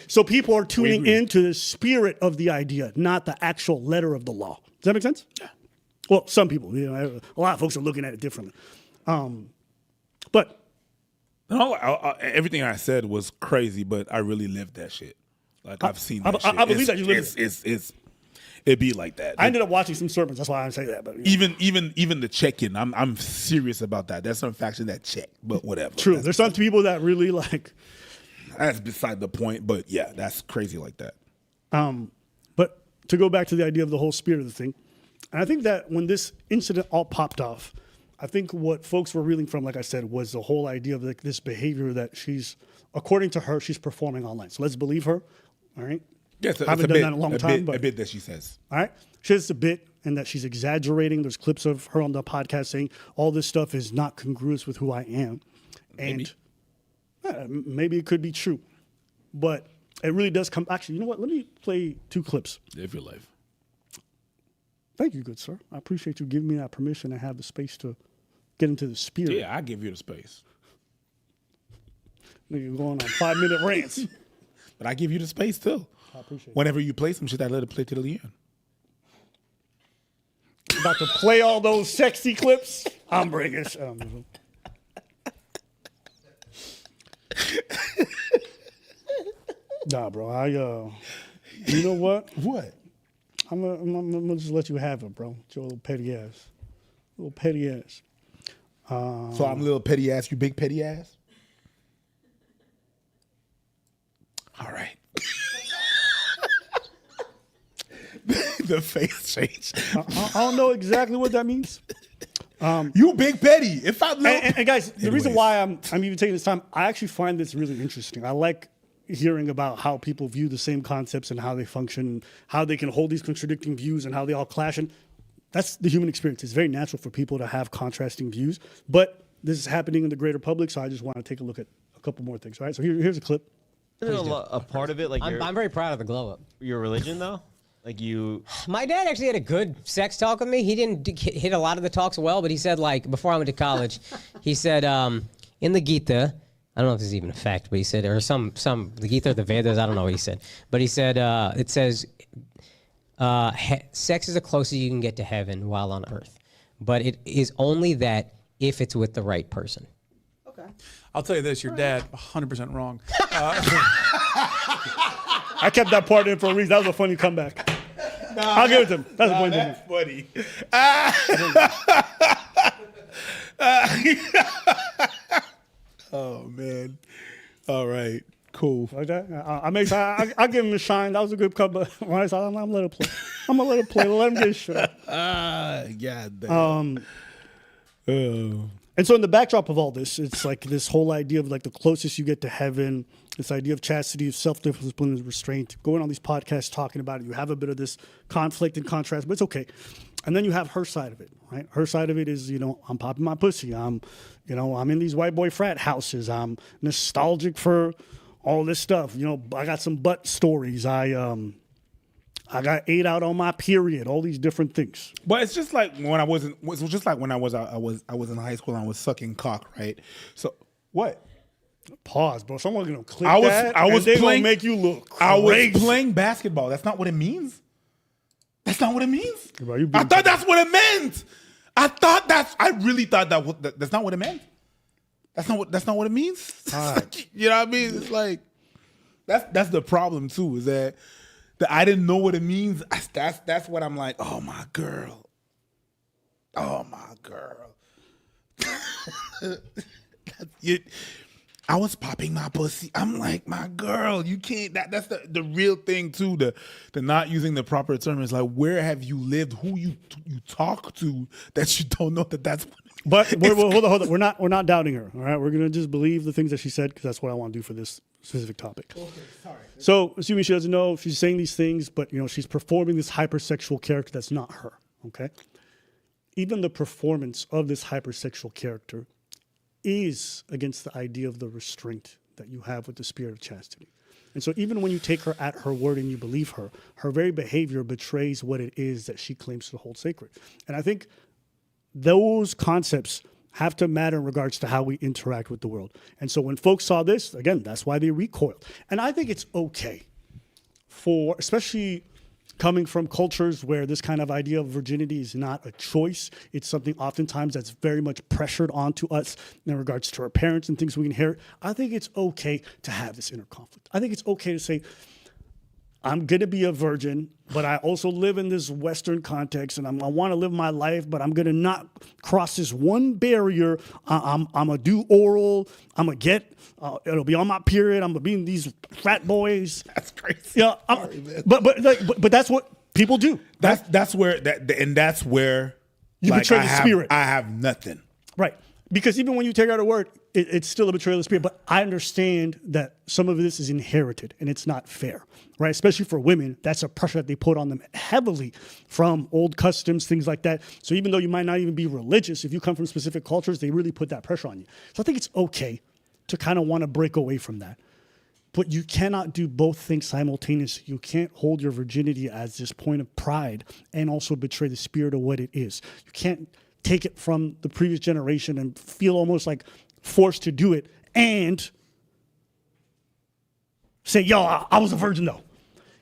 so people are tuning into the spirit of the idea, not the actual letter of the law. Does that make sense? Yeah. Well, some people, a lot of folks are looking at it differently. But no, everything I said was crazy, but I really lived that shit. Like I've seen that shit. I believe that you lived it. It'd be like that. I ended up watching some sermons. That's why I say that. But even the check-in, I'm serious about that. There's some faction that check, but whatever. True. There's some people that really like. That's beside the point, but yeah, that's crazy like that. But to go back to the idea of the whole spirit of the thing, and I think that when this incident all popped off, I think what folks were reeling from, like I said, was the whole idea of like this behavior that she's, according to her, she's performing online. So let's believe her. All right. Yes, I haven't done that in a long time. A bit that she says. All right. She has a bit and that she's exaggerating. There's clips of her on the podcast saying all this stuff is not congruous with who I am. And maybe it could be true. But it really does come. Actually, you know what? Let me play 2 clips. Live your life. Thank you, good sir. I appreciate you giving me that permission to have the space to get into the spirit. Yeah, I give you the space. Nigga going on 5-minute rants. But I give you the space too. I appreciate it. Whenever you play some shit, I let it play till the end. About to play all those sexy clips. I'm bringing some. Nah, bro. You know what? What? I'm gonna just let you have it, bro. With your little petty ass. Little petty ass. So I'm a little petty ass, you big petty ass? All right. The face change. I don't know exactly what that means. You big petty. If I know, and guys, the reason why I'm even taking this time, I actually find this really interesting. I like hearing about how people view the same concepts and how they function, how they can hold these contradicting views and how they all clash. And that's the human experience. It's very natural for people to have contrasting views, but this is happening in the greater public, so I just want to take a look at a couple more things. All right, so here's a clip. A part of it, like I'm very proud of the glow up. your religion, though. Like you, My dad actually had a good sex talk with me. He didn't hit a lot of the talks well, but he said, like, before I went to college, he said, in the Gita, I don't know if this is even a fact, but he said, or the Gita or the Vedas, I don't know what he said, but he said, it says, sex is the closest you can get to heaven while on earth, but it is only that if it's with the right person. Okay. I'll tell you this, your dad, 100% wrong. I kept that part in for a reason. That was a funny comeback. I'll give it to him. That's a point. That's funny. Oh man. All right. Cool. Like that. I give him a shine. That was a good comeback. I'm gonna let him play. I'm gonna let him play. Let him get shit. God damn. And so in the backdrop of all this, it's like this whole idea of like the closest you get to heaven, this idea of chastity, of self-discipline, and restraint, going on these podcasts talking about it. You have a bit of this conflict and contrast, but it's okay. And then you have her side of it, right? Her side of it is, I'm popping my pussy. I'm in these white boy frat houses. I'm nostalgic for all this stuff. I got some butt stories. I got ate out on my period. All these different things. But it's just like when I wasn't. It was just like when I was in high school and I was sucking cock, right? So what? Pause, bro. Someone's gonna clip I and was they playing. gonna make you look crazy. I was playing basketball. That's not what it means. That's not what it means. Bro, I thought that's what it meant. I really thought that's not what it meant. That's not what it means. Right. You know what I mean? It's like that's the problem too. Is that I didn't know what it means. That's what I'm like. Oh my girl. I was popping my pussy. I'm like, my girl, you can't. That's the real thing too. The not using the proper term is like, where have you lived? Who you talk to that you don't know that's. But hold on. We're not doubting her. All right, we're gonna just believe the things that she said because that's what I want to do for this specific topic. Okay, sorry. So assuming she doesn't know, she's saying these things, but she's performing this hypersexual character that's not her. Okay, even the performance of this hypersexual character is against the idea of the restraint that you have with the spirit of chastity. And so even when you take her at her word and you believe her, her very behavior betrays what it is that she claims to hold sacred. And I think those concepts have to matter in regards to how we interact with the world. And so when folks saw this, again, that's why they recoiled. And I think it's okay for, especially coming from cultures where this kind of idea of virginity is not a choice. It's something oftentimes that's very much pressured onto us in regards to our parents and things we inherit. I think it's okay to have this inner conflict. I think it's okay to say, I'm going to be a virgin, but I also live in this Western context and I want to live my life, but I'm going to not cross this one barrier. I'm going to do oral. I'm going to get, it'll be on my period. I'm going to be in these frat boys. That's crazy. Yeah. Sorry, man. But that's what people do. That's where you betray the spirit. I have nothing. Right. Because even when you take out a word, it's still a betrayal of the spirit. But I understand that some of this is inherited and it's not fair, right? Especially for women, that's a pressure that they put on them heavily from old customs, things like that. So even though you might not even be religious, if you come from specific cultures, they really put that pressure on you. So I think it's okay to kind of want to break away from that. But you cannot do both things simultaneously. You can't hold your virginity as this point of pride and also betray the spirit of what it is. You can't take it from the previous generation and feel almost like forced to do it and say, yo, I was a virgin though.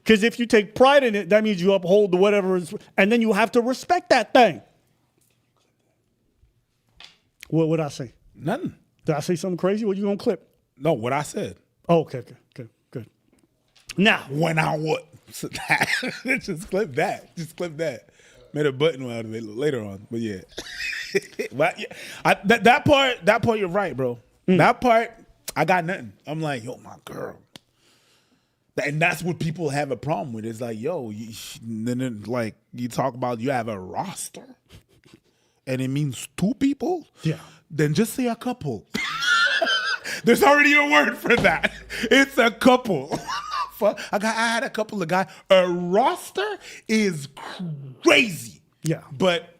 Because if you take pride in it, that means you uphold the whatever is, and then you have to respect that thing. What would I say? Nothing. Did I say something crazy? What you gonna clip? No, what I said. Oh, okay, good. Now, when I what? So just clip that. Just clip that. Made a button out of it later on, but yeah. But yeah, that part, you're right, bro. That part, I got nothing. I'm like, yo, my girl. And that's what people have a problem with. It's like, yo, then like you talk about you have a roster. and it means two people, Yeah. then just say a couple. There's already a word for that. It's a couple. I had a couple of guys. A roster is crazy. Yeah. But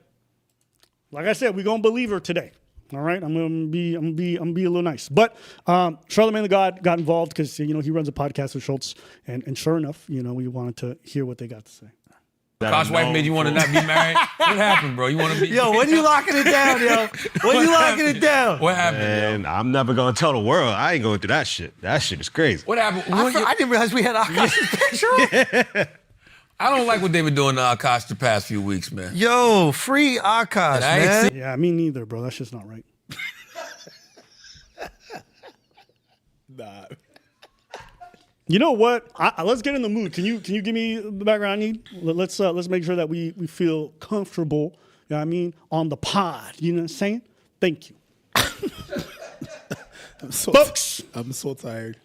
like I said, we're gonna believe her today. All right, I'm gonna be a little nice. But Charlamagne the God got involved because he runs a podcast with Schultz, and sure enough, we wanted to hear what they got to say. Akaash wife made you want to not be married? What happened, bro? You want to be? Yo, when you locking it down, yo? When you locking it down? What happened? And I'm never gonna tell the world. I ain't going through that shit. That shit is crazy. What happened? I didn't realize we had Akaash's picture up. I don't like what they've been doing to Akaash the past few weeks, man. Yo, free Akaash, man. Yeah, me neither, bro. That's just not right. nah. You know what? Let's get in the mood. Can you give me the background I need? Let's make sure that we feel comfortable. You know what I mean? On the pod. You know what I'm saying? Thank you. Folks, I'm so tired.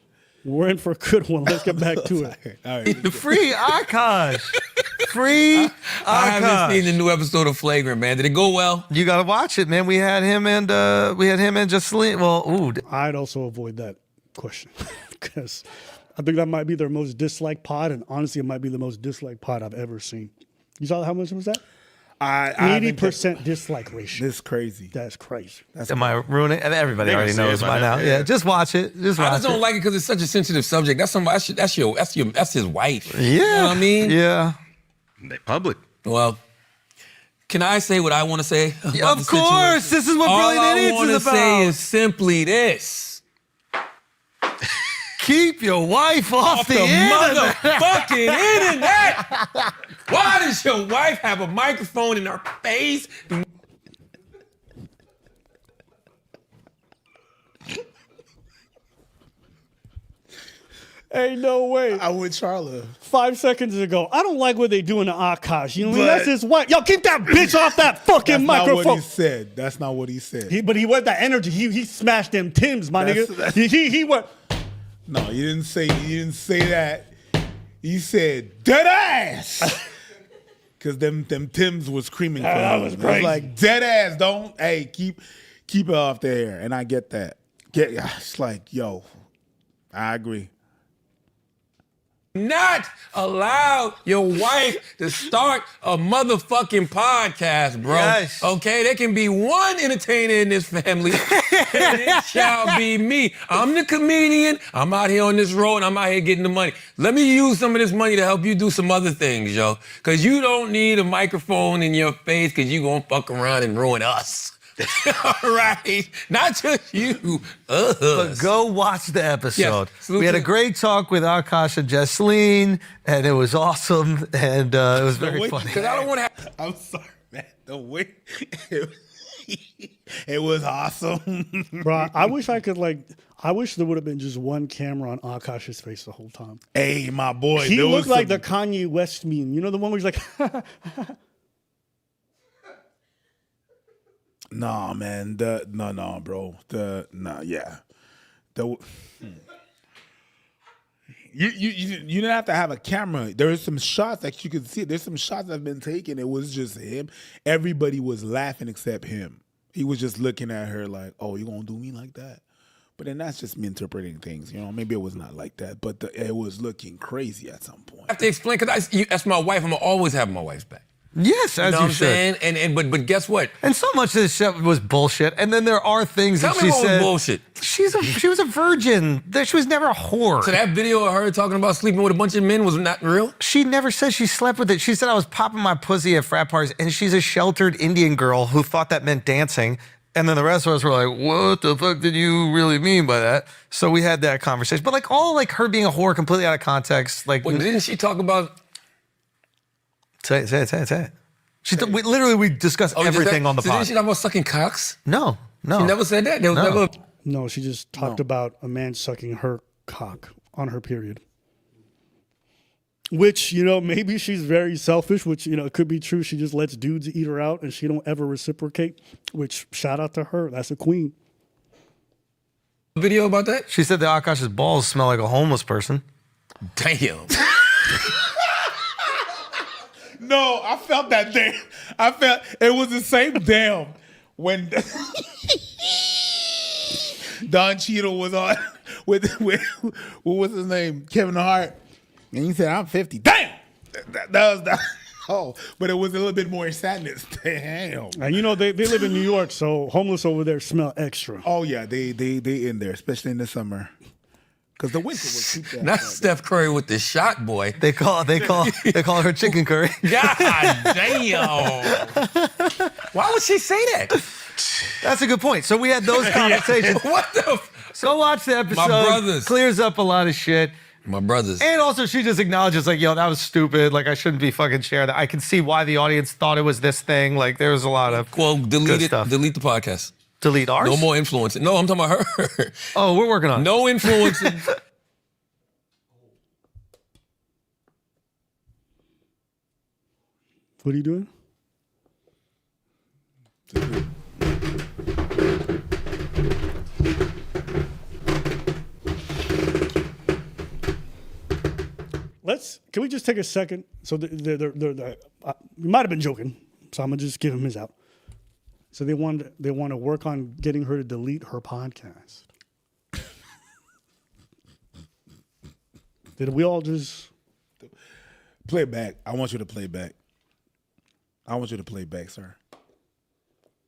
We're in for a good one. Let's get back to it. All right. Free Akaash. Free Akaash. I haven't seen the new episode of Flagrant, man. Did it go well? You gotta watch it, man. We had him and Jusleen. Well, ooh. I'd also avoid that question because I think that might be their most disliked pod, and honestly, it might be the most disliked pod I've ever seen. You saw how much was that? 80% dislike ratio. This is crazy. That's crazy. Am I ruining it? Everybody already knows by now. Yeah, just watch it. I just don't like it because it's such a sensitive subject. That's somebody. That's his wife. Yeah. You know what I mean? Yeah. They public. Well, can I say what I want to say? Of course. This is what Brilliant Idiots is about. All I want to say is simply this. Keep your wife off the internet. Motherfucking internet. Why does your wife have a microphone in her face? Ain't no way. I would Charla. 5 seconds ago, I don't like what they doing to Akaash. You know what I mean? That's his wife. Yo, keep that bitch off that fucking microphone. That's not what he said. That's not what he said. But he went that energy. He smashed them Timbs, my nigga. He went. No, you didn't say that. You said dead ass. Cause them Timbs was screaming for that him. was It crazy. like dead ass. Don't keep it off the air. And I get that. It's like, yo, I agree. Not allow your wife to start a motherfucking podcast, bro. Yes. Okay, there can be one entertainer in this family, and it shall be me. I'm the comedian. I'm out here on this road, and I'm out here getting the money. Let me use some of this money to help you do some other things, yo. Because you don't need a microphone in your face because you going to fuck around and ruin us. All right, not just you. But go watch the episode. Yeah. We had a great talk with Akaash and Jusleen, and it was awesome, and it was very funny. Because I don't want to. I'm sorry, man. The way it was awesome, Bro, I wish I could I wish there would have been just one camera on Akaash's face the whole time. Hey, my boy. He looked like the Kanye West meme. You know the one where he's like, Nah, man. No, bro. Yeah. You didn't have to have a camera. There is some shots that you could see. There's some shots that have been taken. It was just him. Everybody was laughing except him. He was just looking at her like, "Oh, you gonna do me like that?" But then that's just me interpreting things. Maybe it was not like that, but it was looking crazy at some point. I have to explain because that's my wife. I'm gonna always have my wife's back. Yes, as you should. But guess what? And so much of this shit was bullshit. And then there are things that she said. Bullshit. She was a virgin. She was never a whore. So that video of her talking about sleeping with a bunch of men was not real? She never said she slept with it. She said I was popping my pussy at frat parties, and she's a sheltered Indian girl who thought that meant dancing. And then the rest of us were like, what the fuck did you really mean by that? So we had that conversation. But all her being a whore completely out of context. Didn't she talk about... Say it. We discussed everything on the pod. Didn't she talk about sucking cocks? No. She never said that? No, she just talked about a man sucking her cock on her period. Which, maybe she's very selfish, which, it could be true. She just lets dudes eat her out and she don't ever reciprocate, which shout out to her. That's a queen. Video about that? She said that Akaash's balls smell like a homeless person. Damn. No, I felt that day. I felt it was the same damn when Don Cheadle was on with what was his name? Kevin Hart. And he said, I'm 50. Damn! That was that. Oh, but it was a little bit more sadness. Damn. And you know, they live in New York, so homeless over there smell extra. Oh, yeah. They in there, especially in the summer. Because the winter was too bad. Not Steph Curry with the shot boy. They call her chicken curry. God damn. Why would she say that? That's a good point. So we had those conversations. What the? Go watch the episode. My brothers. Clears up a lot of shit. My brothers. And also she just acknowledges like, yo, that was stupid. Like I shouldn't be fucking sharing that. I can see why the audience thought it was this thing. Like there was a lot of delete good stuff. Delete the podcast. Delete ours? No more influencing. No, I'm talking about her. Oh, we're working on it. No influencing. What are you doing? Can we just take a second? So we might have been joking, so I'm gonna just give him his out. So they want to work on getting her to delete her podcast. Did we all just play it back? I want you to play it back. I want you to play it back, sir.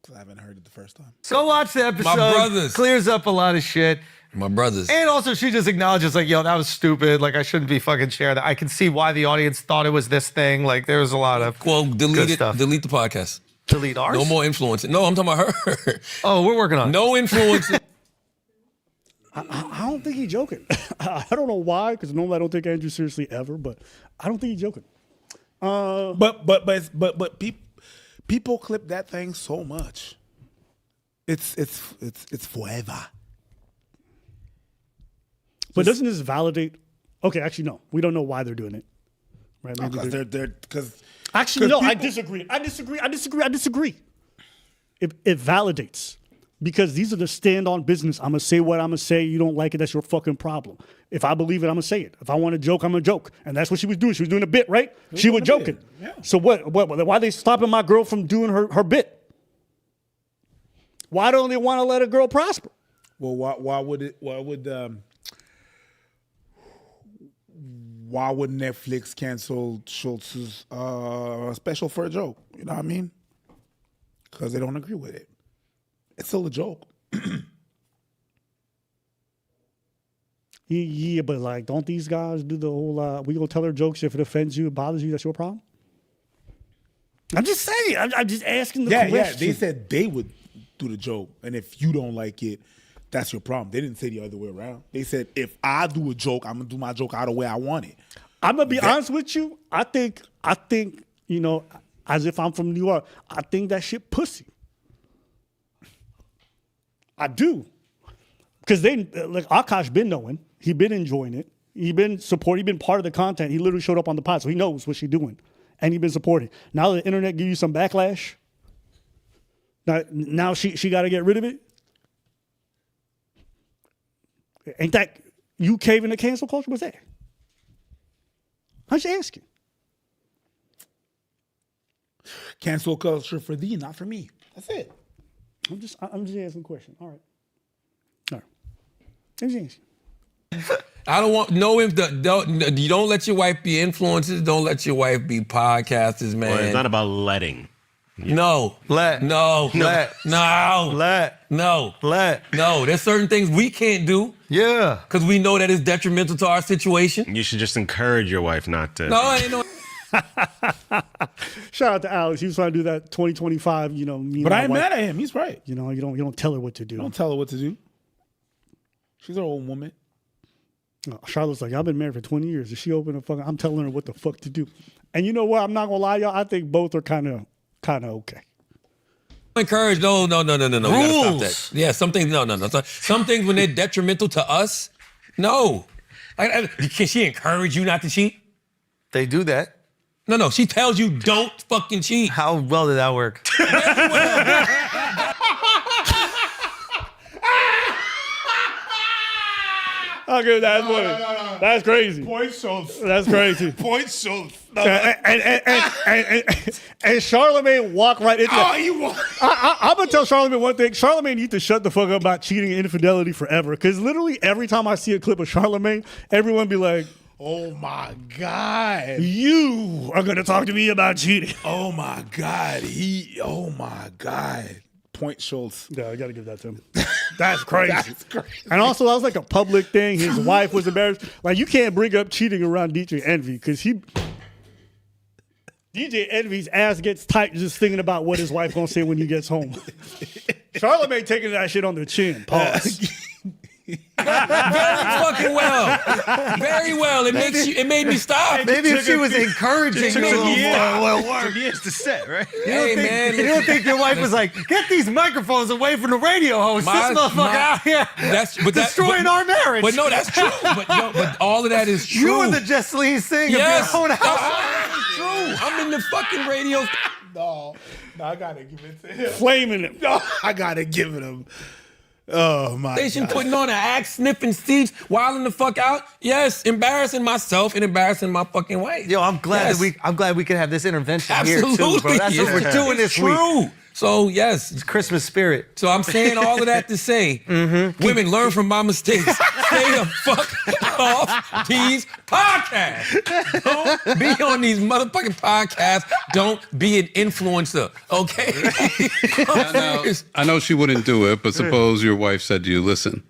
Because I haven't heard it the first time. Go watch the episode. My brothers. Clears up a lot of shit. My brothers. And also she just acknowledges like, yo, that was stupid. Like I shouldn't be fucking sharing that. I can see why the audience thought it was this thing. Like there was a lot of delete it. Stuff. Delete the podcast. Delete ours? No more influencing. No, I'm talking about her. Oh, we're working on it. No influencing. I don't think he's joking. I don't know why, because normally I don't take Andrew seriously ever, but I don't think he's joking. But people clip that thing so much. It's forever. But doesn't this validate? Okay, actually, no. We don't know why they're doing it. Right? Because actually, no. I disagree. I disagree. It validates. Because these are the stand on business. I'm going to say what I'm going to say. You don't like it, that's your fucking problem. If I believe it, I'm going to say it. If I want to joke, I'm going to joke. And that's what she was doing. She was doing a bit, right? She was joking. Yeah. So what? Why are they stopping my girl from doing her bit? Why don't they want to let a girl prosper? Well, why would Netflix cancel Schultz's special for a joke? You know what I mean? Because they don't agree with it. It's still a joke. Yeah, but like, don't these guys do the whole, we gonna tell her jokes if it offends you, it bothers you, that's your problem? I'm just saying, I'm just asking the question. Yeah, they said they would do the joke, and if you don't like it, that's your problem. They didn't say the other way around. They said, if I do a joke, I'm gonna do my joke out the way I want it. I'm gonna be honest with you, I think, you know, as if I'm from New York, I think that shit pussy. I do. Because Akaash been knowing. He been enjoying it. He been supporting. He been part of the content. He literally showed up on the pod, so he knows what she's doing. And he been supporting. Now the internet give you some backlash. Now she got to get rid of it. Ain't that you caving to cancel culture? What's that? I'm just asking. Cancel culture for thee, not for me. That's it. I'm just asking a question. All right. I'm just asking. I don't want you don't let your wife be influencers. Don't let your wife be podcasters, man. Well, it's not about letting. No. Let. No. Let. No. Let. No. Let. No. There's certain things we can't do. Yeah. Because we know that it's detrimental to our situation. You should just encourage your wife not to. No, I ain't no. Shout out to Alex. He was trying to do that 2025, you know. But I ain't mad at him. He's right. You know, you don't tell her what to do. Don't tell her what to do. She's an old woman. Charlotte's like, I've been married for 20 years. Is she open a fucking? I'm telling her what the fuck to do. And you know what? I'm not gonna lie, y'all. I think both are kind of okay. Encourage? No. We gotta stop that. Yeah, some things. No. Some things when they're detrimental to us. No. Can she encourage you not to cheat? They do that. No. She tells you don't fucking cheat. How well did that work? Very well. Okay, that's funny. That's crazy. Point Schultz. That's crazy. Point Schultz. And Charlemagne walked right into Oh, he walked. I'm going to tell Charlemagne one thing. Charlemagne needs to shut the fuck up about cheating and infidelity forever. Because literally every time I see a clip of Charlemagne, everyone be like, oh my God. you are going to talk to me about cheating. Oh my God. Oh my God. Point Schultz. Yeah, I got to give that to him. That's crazy. That's crazy. And also, that was like a public thing. His wife was embarrassed. Like, you can't bring up cheating around DJ Envy because DJ Envy's ass gets tight just thinking about what his wife gonna say when he gets home. Charlemagne taking that shit on the chin. Pause. Very fucking well. Very well. It made me stop. Maybe if she was encouraging you a little more, it would work. Years to set, right? Hey, man. You don't think your wife was like, get these microphones away from the radio host. This motherfucker out here destroying our marriage. But no, that's true. But all of that is true. You were the Jusleen Singh of your own house. It's true. I'm in the fucking radio. No, I gotta give it to him. Flaming him. No, I gotta give it him. Oh my Station God. putting on an axe, sniffing Steve's, wilding the fuck out. Yes, embarrassing myself and embarrassing my fucking wife. Yo, I'm glad we could have this intervention here too, bro. That's what we're doing this week. True. So yes, it's Christmas spirit. So I'm saying all of that to say, women, learn from my mistakes. Stay the fuck off these podcasts. Don't be on these motherfucking podcasts. Don't be an influencer, okay? I know she wouldn't do it, but suppose your wife said to you, listen,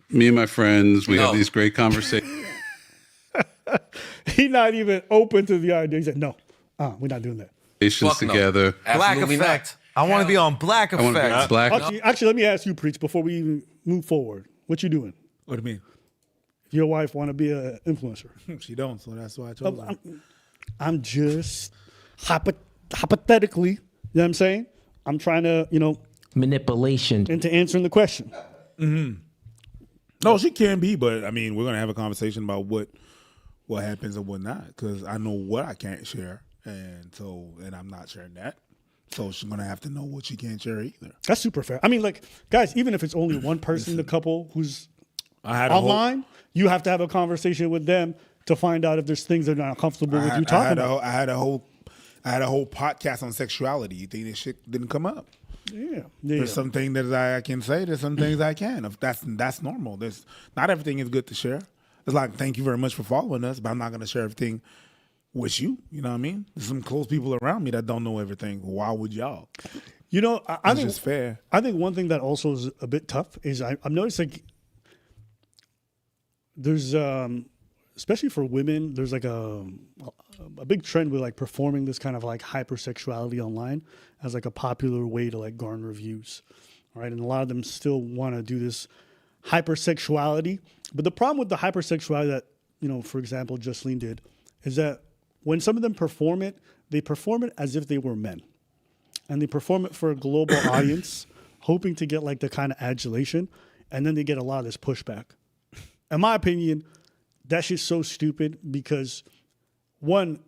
me and my friends, we have these great conversations. He's not even open to the idea. He said, no, we're not doing that. Together. Black Effect. I want to be on Black Effect. Actually, let me ask you, Preach, before we even move forward. What you doing? What do you mean? Your wife want to be an influencer? She don't, so that's why I told her. I'm just hypothetically, you know what I'm saying? I'm trying to, manipulation into answering the question. Mm-hmm. No, she can be, but I mean, we're gonna have a conversation about what happens and what not, because I know what I can't share, and I'm not sharing that. So she's gonna have to know what she can't share either. That's super fair. I mean, like, guys, even if it's only one person in the couple who's online, you have to have a conversation with them to find out if there's things they're not comfortable with you talking about. I had a whole podcast on sexuality. You think this shit didn't come up? Yeah. There's some things that I can say. There's some things I can. If that's normal. There's not everything is good to share. It's like, thank you very much for following us, but I'm not gonna share everything with you. You know what I mean? There's some close people around me that don't know everything. Why would y'all? I think it's fair. I think one thing that also is a bit tough is I've noticed, like, there's especially for women, there's like a big trend with like performing this kind of like hypersexuality online as like a popular way to like garner views, right? And a lot of them still want to do this hypersexuality. But the problem with the hypersexuality that, for example, Jusleen did, is that when some of them perform it, they perform it as if they were men. And they perform it for a global audience, hoping to get like the kind of adulation, and then they get a lot of this pushback. In my opinion, that shit's so stupid because, one,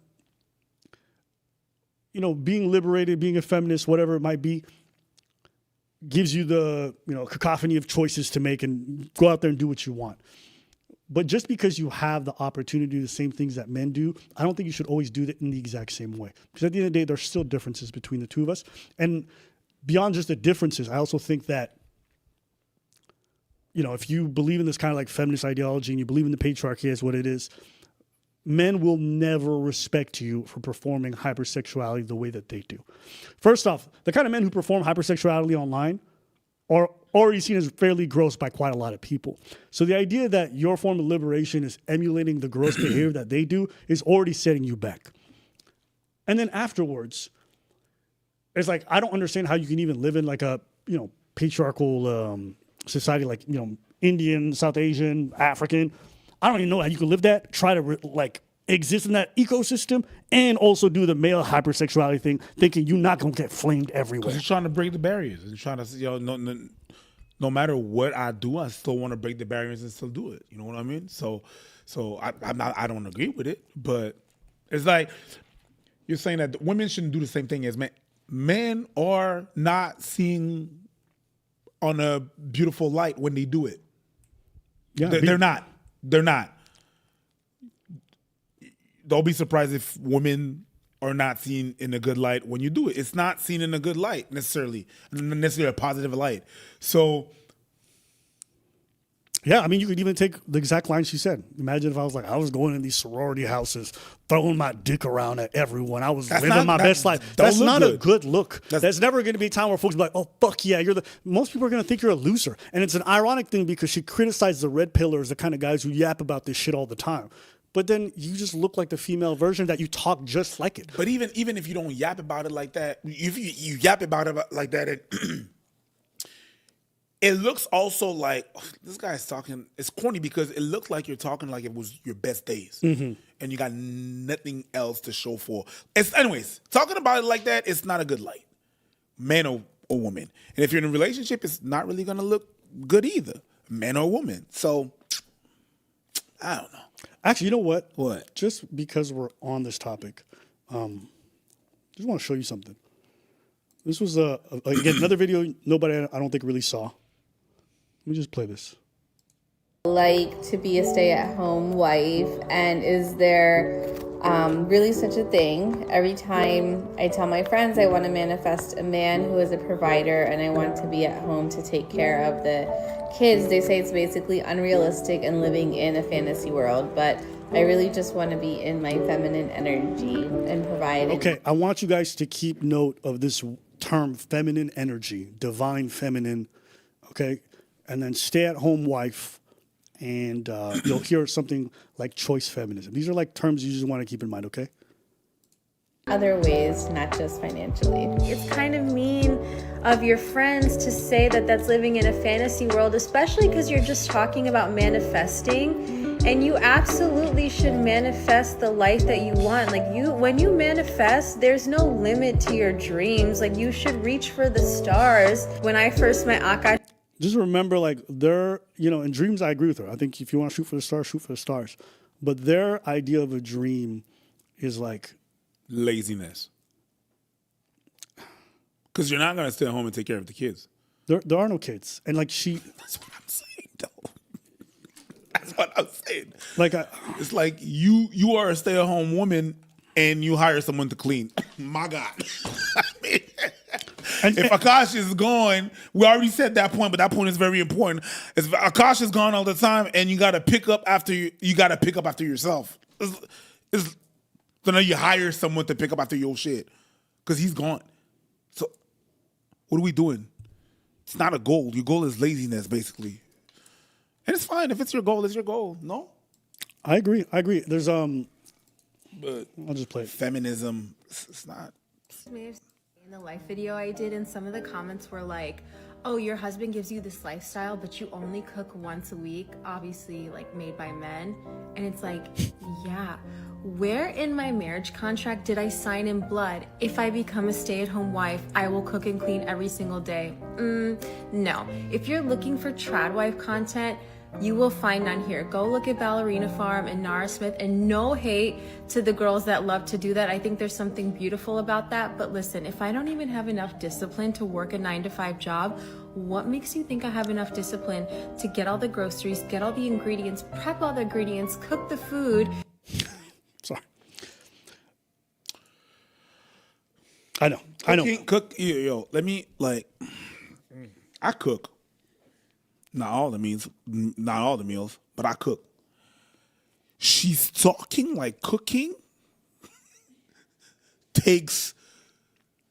being liberated, being a feminist, whatever it might be, gives you the cacophony of choices to make and go out there and do what you want. But just because you have the opportunity to do the same things that men do, I don't think you should always do that in the exact same way. Because at the end of the day, there's still differences between the two of us. And beyond just the differences, I also think that, if you believe in this kind of like feminist ideology and you believe in the patriarchy as what it is, men will never respect you for performing hypersexuality the way that they do. First off, the kind of men who perform hypersexuality online are already seen as fairly gross by quite a lot of people. So the idea that your form of liberation is emulating the gross behavior that they do is already setting you back. And then afterwards, it's like, I don't understand how you can even live in like a, patriarchal society, like, Indian, South Asian, African. I don't even know how you can live that, try to exist in that ecosystem and also do the male hypersexuality thing, thinking you're not going to get flamed everywhere. Because he's trying to break the barriers. He's trying to, no matter what I do, I still want to break the barriers and still do it. You know what I mean? So I don't agree with it, but it's like you're saying that women shouldn't do the same thing as men. Men are not seeing on a beautiful light when they do it. Yeah, they're not. They're not. Don't be surprised if women are not seen in a good light when you do it. It's not seen in a good light necessarily a positive light. So, yeah, I mean, you could even take the exact line she said. Imagine if I was like, I was going in these sorority houses, throwing my dick around at everyone. I was living my best life. That's not a good look. There's never going to be a time where folks be like, oh, fuck yeah, most people are going to think you're a loser. And it's an ironic thing because she criticized the red pillars, the kind of guys who yap about this shit all the time. But then you just look like the female version that you talk just like it. But even if you don't yap about it like that, if you yap about it like that, it looks also like this guy's talking. It's corny because it looks like you're talking like it was your best days, and you got nothing else to show for. Anyways, talking about it like that, it's not a good light, man or woman. And if you're in a relationship, it's not really gonna look good either, man or woman. So I don't know. Actually, you know what? What? Just because we're on this topic, just want to show you something. This was again another video nobody I don't think really saw. Let me just play this. Like to be a stay-at-home wife, and is there really such a thing? Every time I tell my friends I want to manifest a man who is a provider and I want to be at home to take care of the kids, they say it's basically unrealistic and living in a fantasy world, but I really just want to be in my feminine energy and provide. Okay, I want you guys to keep note of this term, feminine energy, divine feminine, okay? And then stay-at-home wife, and you'll hear something like choice feminism. These are like terms you just want to keep in mind, okay? Other ways, not just financially. It's kind of mean of your friends to say that that's living in a fantasy world, especially because you're just talking about manifesting, and you absolutely should manifest the life that you want. Like when you manifest, there's no limit to your dreams. Like you should reach for the stars. When I first met Akaash, just remember, like, in dreams, I agree with her. I think if you want to shoot for the stars, shoot for the stars. But their idea of a dream is like laziness. Because you're not going to stay at home and take care of the kids. There are no kids. And, like, That's what I'm saying, though. That's what I'm saying. Like, it's like you are a stay-at-home woman and you hire someone to clean. My God. I mean, if Akaash is gone, we already said that point, but that point is very important. If Akaash is gone all the time, and you got to pick up after you got to pick up after yourself. So now you hire someone to pick up after your shit because he's gone. So what are we doing? It's not a goal. Your goal is laziness, basically, and it's fine if it's your goal. It's your goal. No, I agree. There's but I'll just play it. Feminism. It's not. in the life video I did, and some of the comments were like, oh, your husband gives you this lifestyle, but you only cook once a week, obviously like made by men. And it's like, yeah, where in my marriage contract did I sign in blood, if I become a stay-at-home wife, I will cook and clean every single day? No. If you're looking for trad wife content, you will find none here. Go look at Ballerina Farm and Nara Smith, and no hate to the girls that love to do that. I think there's something beautiful about that. But listen, if I don't even have enough discipline to work a 9-to-5 job, what makes you think I have enough discipline to get all the groceries, get all the ingredients, prep all the ingredients, cook the food? Sorry. I know. Cook, yo, let me, I cook. Not all the meals, but I cook. She's talking like cooking takes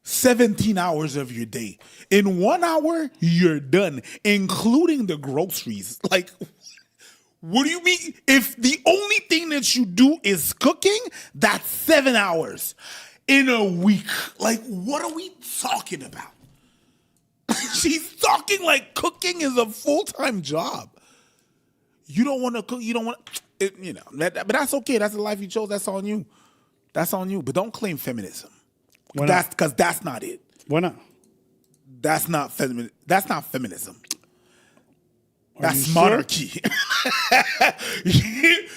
17 hours of your day. In 1 hour, you're done, including the groceries. Like, what do you mean? If the only thing that you do is cooking, that's 7 hours in a week. Like, what are we talking about? She's talking like cooking is a full-time job. You don't want to cook. You don't want to, but that's okay. That's the life you chose. That's on you. That's on you. But don't claim feminism. Because that's not it. Why not? That's not feminism. That's not feminism. That's sure? monarchy.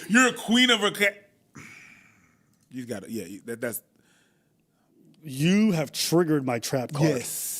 You're a queen of a. You got it. That's. You have triggered my trap card. Yes.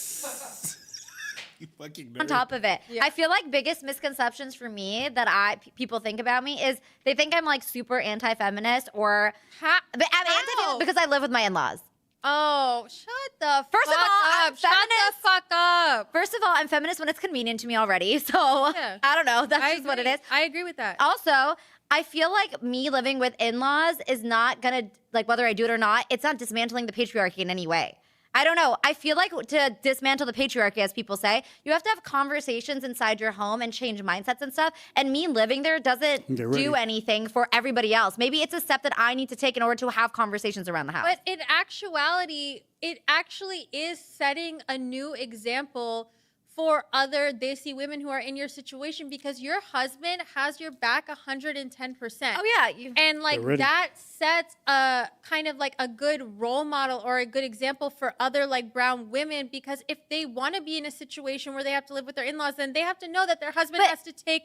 on top of it. I feel like biggest misconceptions for me that people think about me is they think I'm like super anti-feminist or I'm anti-feminist because I live with my in-laws. Oh, shut the First of all, I'm Shut the fuck up. First of all, I'm feminist when it's convenient to me already. So I don't know. That's just what it is. I agree with that. Also, I feel like me living with in-laws is not gonna, like, whether I do it or not, it's not dismantling the patriarchy in any way. I don't know. I feel like to dismantle the patriarchy, as people say, you have to have conversations inside your home and change mindsets and stuff. And me living there doesn't do anything for everybody else. Maybe it's a step that I need to take in order to have conversations around the house. But in actuality, it actually is setting a new example for other Desi women who are in your situation because your husband has your back 110%. Oh, yeah. And like that sets a kind of like a good role model or a good example for other like brown women because if they want to be in a situation where they have to live with their in-laws, then they have to know that their husband has to take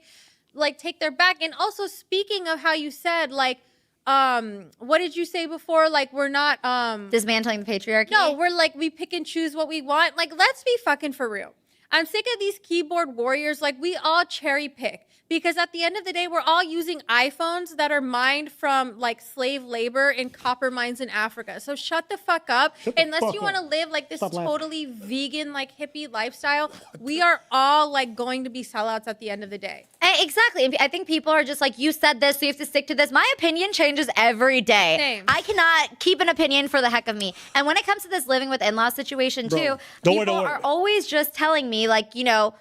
their back. And also speaking of how you said like, what did you say before? Like we're not dismantling the patriarchy? No, we're like we pick and choose what we want. Like let's be fucking for real. I'm sick of these keyboard warriors. Like we all cherry pick because at the end of the day, we're all using iPhones that are mined from like slave labor in copper mines in Africa. So shut the fuck up. Unless you want to live like this totally vegan, like hippie lifestyle, we are all like going to be sellouts at the end of the day. Exactly. I think people are just like, you said this, so you have to stick to this. My opinion changes every day. Same. I cannot keep an opinion for the heck of me. And when it comes to this living with in-laws situation too, people are always just telling me like, you know,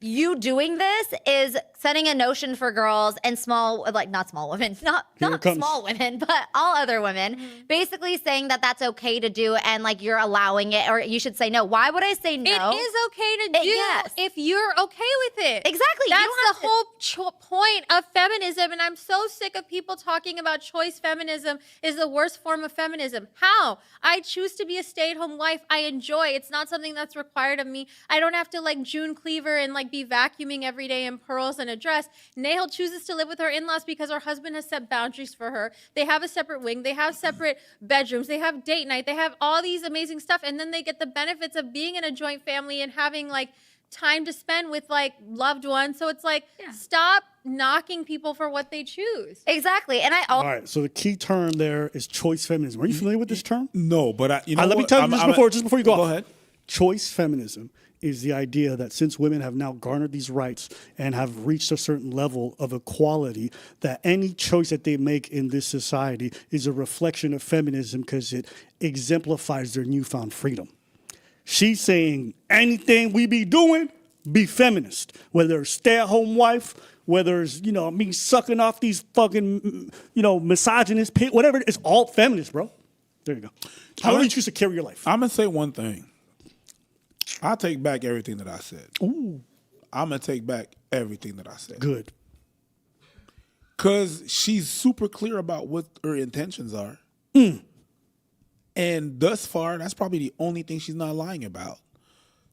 you doing this is setting a notion for girls and not small women, not small women, but all other women, basically saying that that's okay to do and like you're allowing it, or you should say no. Why would I say no? It is okay to do if you're okay with it. Exactly. That's the whole point of feminism, and I'm so sick of people talking about choice feminism is the worst form of feminism. How? I choose to be a stay-at-home wife. I enjoy. It's not something that's required of me. I don't have to like June Cleaver and like be vacuuming every day in pearls and a dress. Nahal chooses to live with her in-laws because her husband has set boundaries for her. They have a separate wing. They have separate bedrooms. They have date night. They have all these amazing stuff. And then they get the benefits of being in a joint family and having like time to spend with like loved ones. So it's like, stop knocking people for what they choose. Exactly. And all right. So the key term there is choice feminism. Are you familiar with this term? No, but let me tell you just before you go off. Go ahead. Choice feminism is the idea that since women have now garnered these rights and have reached a certain level of equality, that any choice that they make in this society is a reflection of feminism because it exemplifies their newfound freedom. She's saying anything we be doing, be feminist. Whether it's stay-at-home wife, whether it's, me sucking off these fucking, misogynist, whatever, it's all feminist, bro. There you go. How do you choose to carry your life? I'm going to say one thing. I take back everything that I said. Ooh. I'm going to take back everything that I said. Good. Because she's super clear about what her intentions are. And thus far, that's probably the only thing she's not lying about.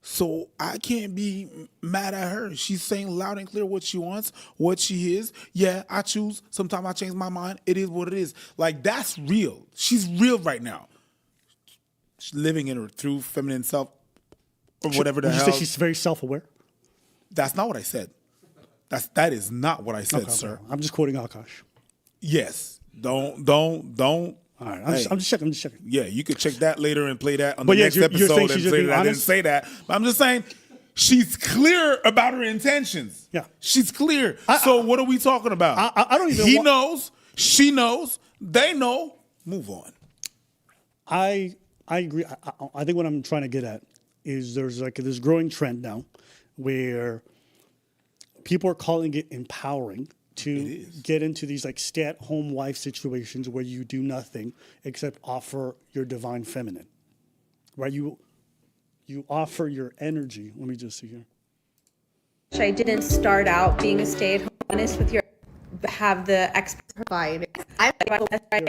So I can't be mad at her. She's saying loud and clear what she wants, what she is. Yeah, I choose. Sometimes I change my mind. It is what it is. Like, that's real. She's real right now. She's living in her true feminine self. Or whatever the hell. You say she's very self-aware? That's not what I said. That is not what I said, sir. Okay. I'm just quoting Akaash. Yes. Don't. All right. I'm just checking. Yeah, you could check that later and play that on the next episode and say that I didn't say that. But I'm just saying she's clear about her intentions. Yeah. She's clear. So what are we talking about? I don't even. He knows. She knows. They know. Move on. I agree. I think what I'm trying to get at is there's like this growing trend now where people are calling it empowering to get into these like stay-at-home wife situations where you do nothing except offer your divine feminine, right? You offer your energy. Let me just see here. I didn't start out being a stay-at-home have the expert provider. I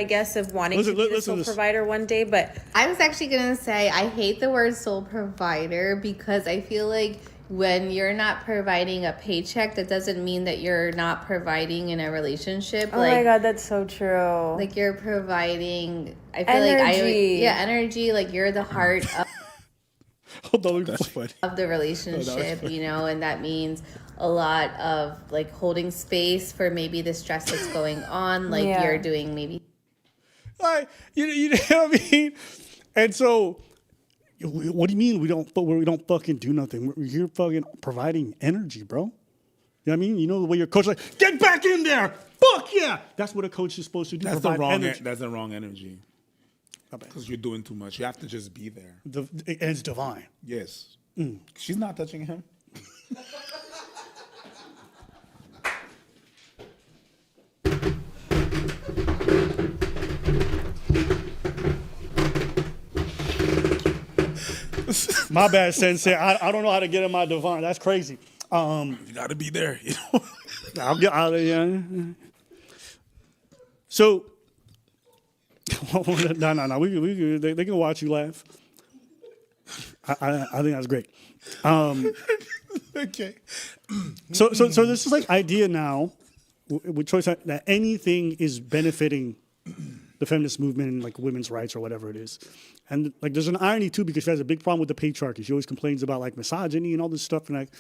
guess of wanting to be the sole provider one day, but I was actually gonna say I hate the word sole provider because I feel like when you're not providing a paycheck, that doesn't mean that you're not providing in a relationship. Oh my God, that's so true. Like you're providing, I feel energy. energy. Like you're the heart of. That's funny. Of the relationship, you know, and that means a lot of like holding space for maybe the stress that's going on, like you're doing maybe. Like, you know what I mean? And so, what do you mean we don't fucking do nothing? We're here fucking providing energy, bro. You know what I mean? You know the way your coach like, get back in there. Fuck yeah. That's what a coach is supposed to do. That's energy. That's the wrong energy. Because you're doing too much. You have to just be there. And it's divine. Yes. She's not touching him. My bad, Sensei. I don't know how to get in my divine. That's crazy. You got to be there. You know? I'll get out of here. So, no. They can watch you laugh. I think that's great. Okay. So this is like idea now with choice that anything is benefiting the feminist movement and like women's rights or whatever it is. And like there's an irony too because she has a big problem with the patriarchy. She always complains about like misogyny and all this stuff and like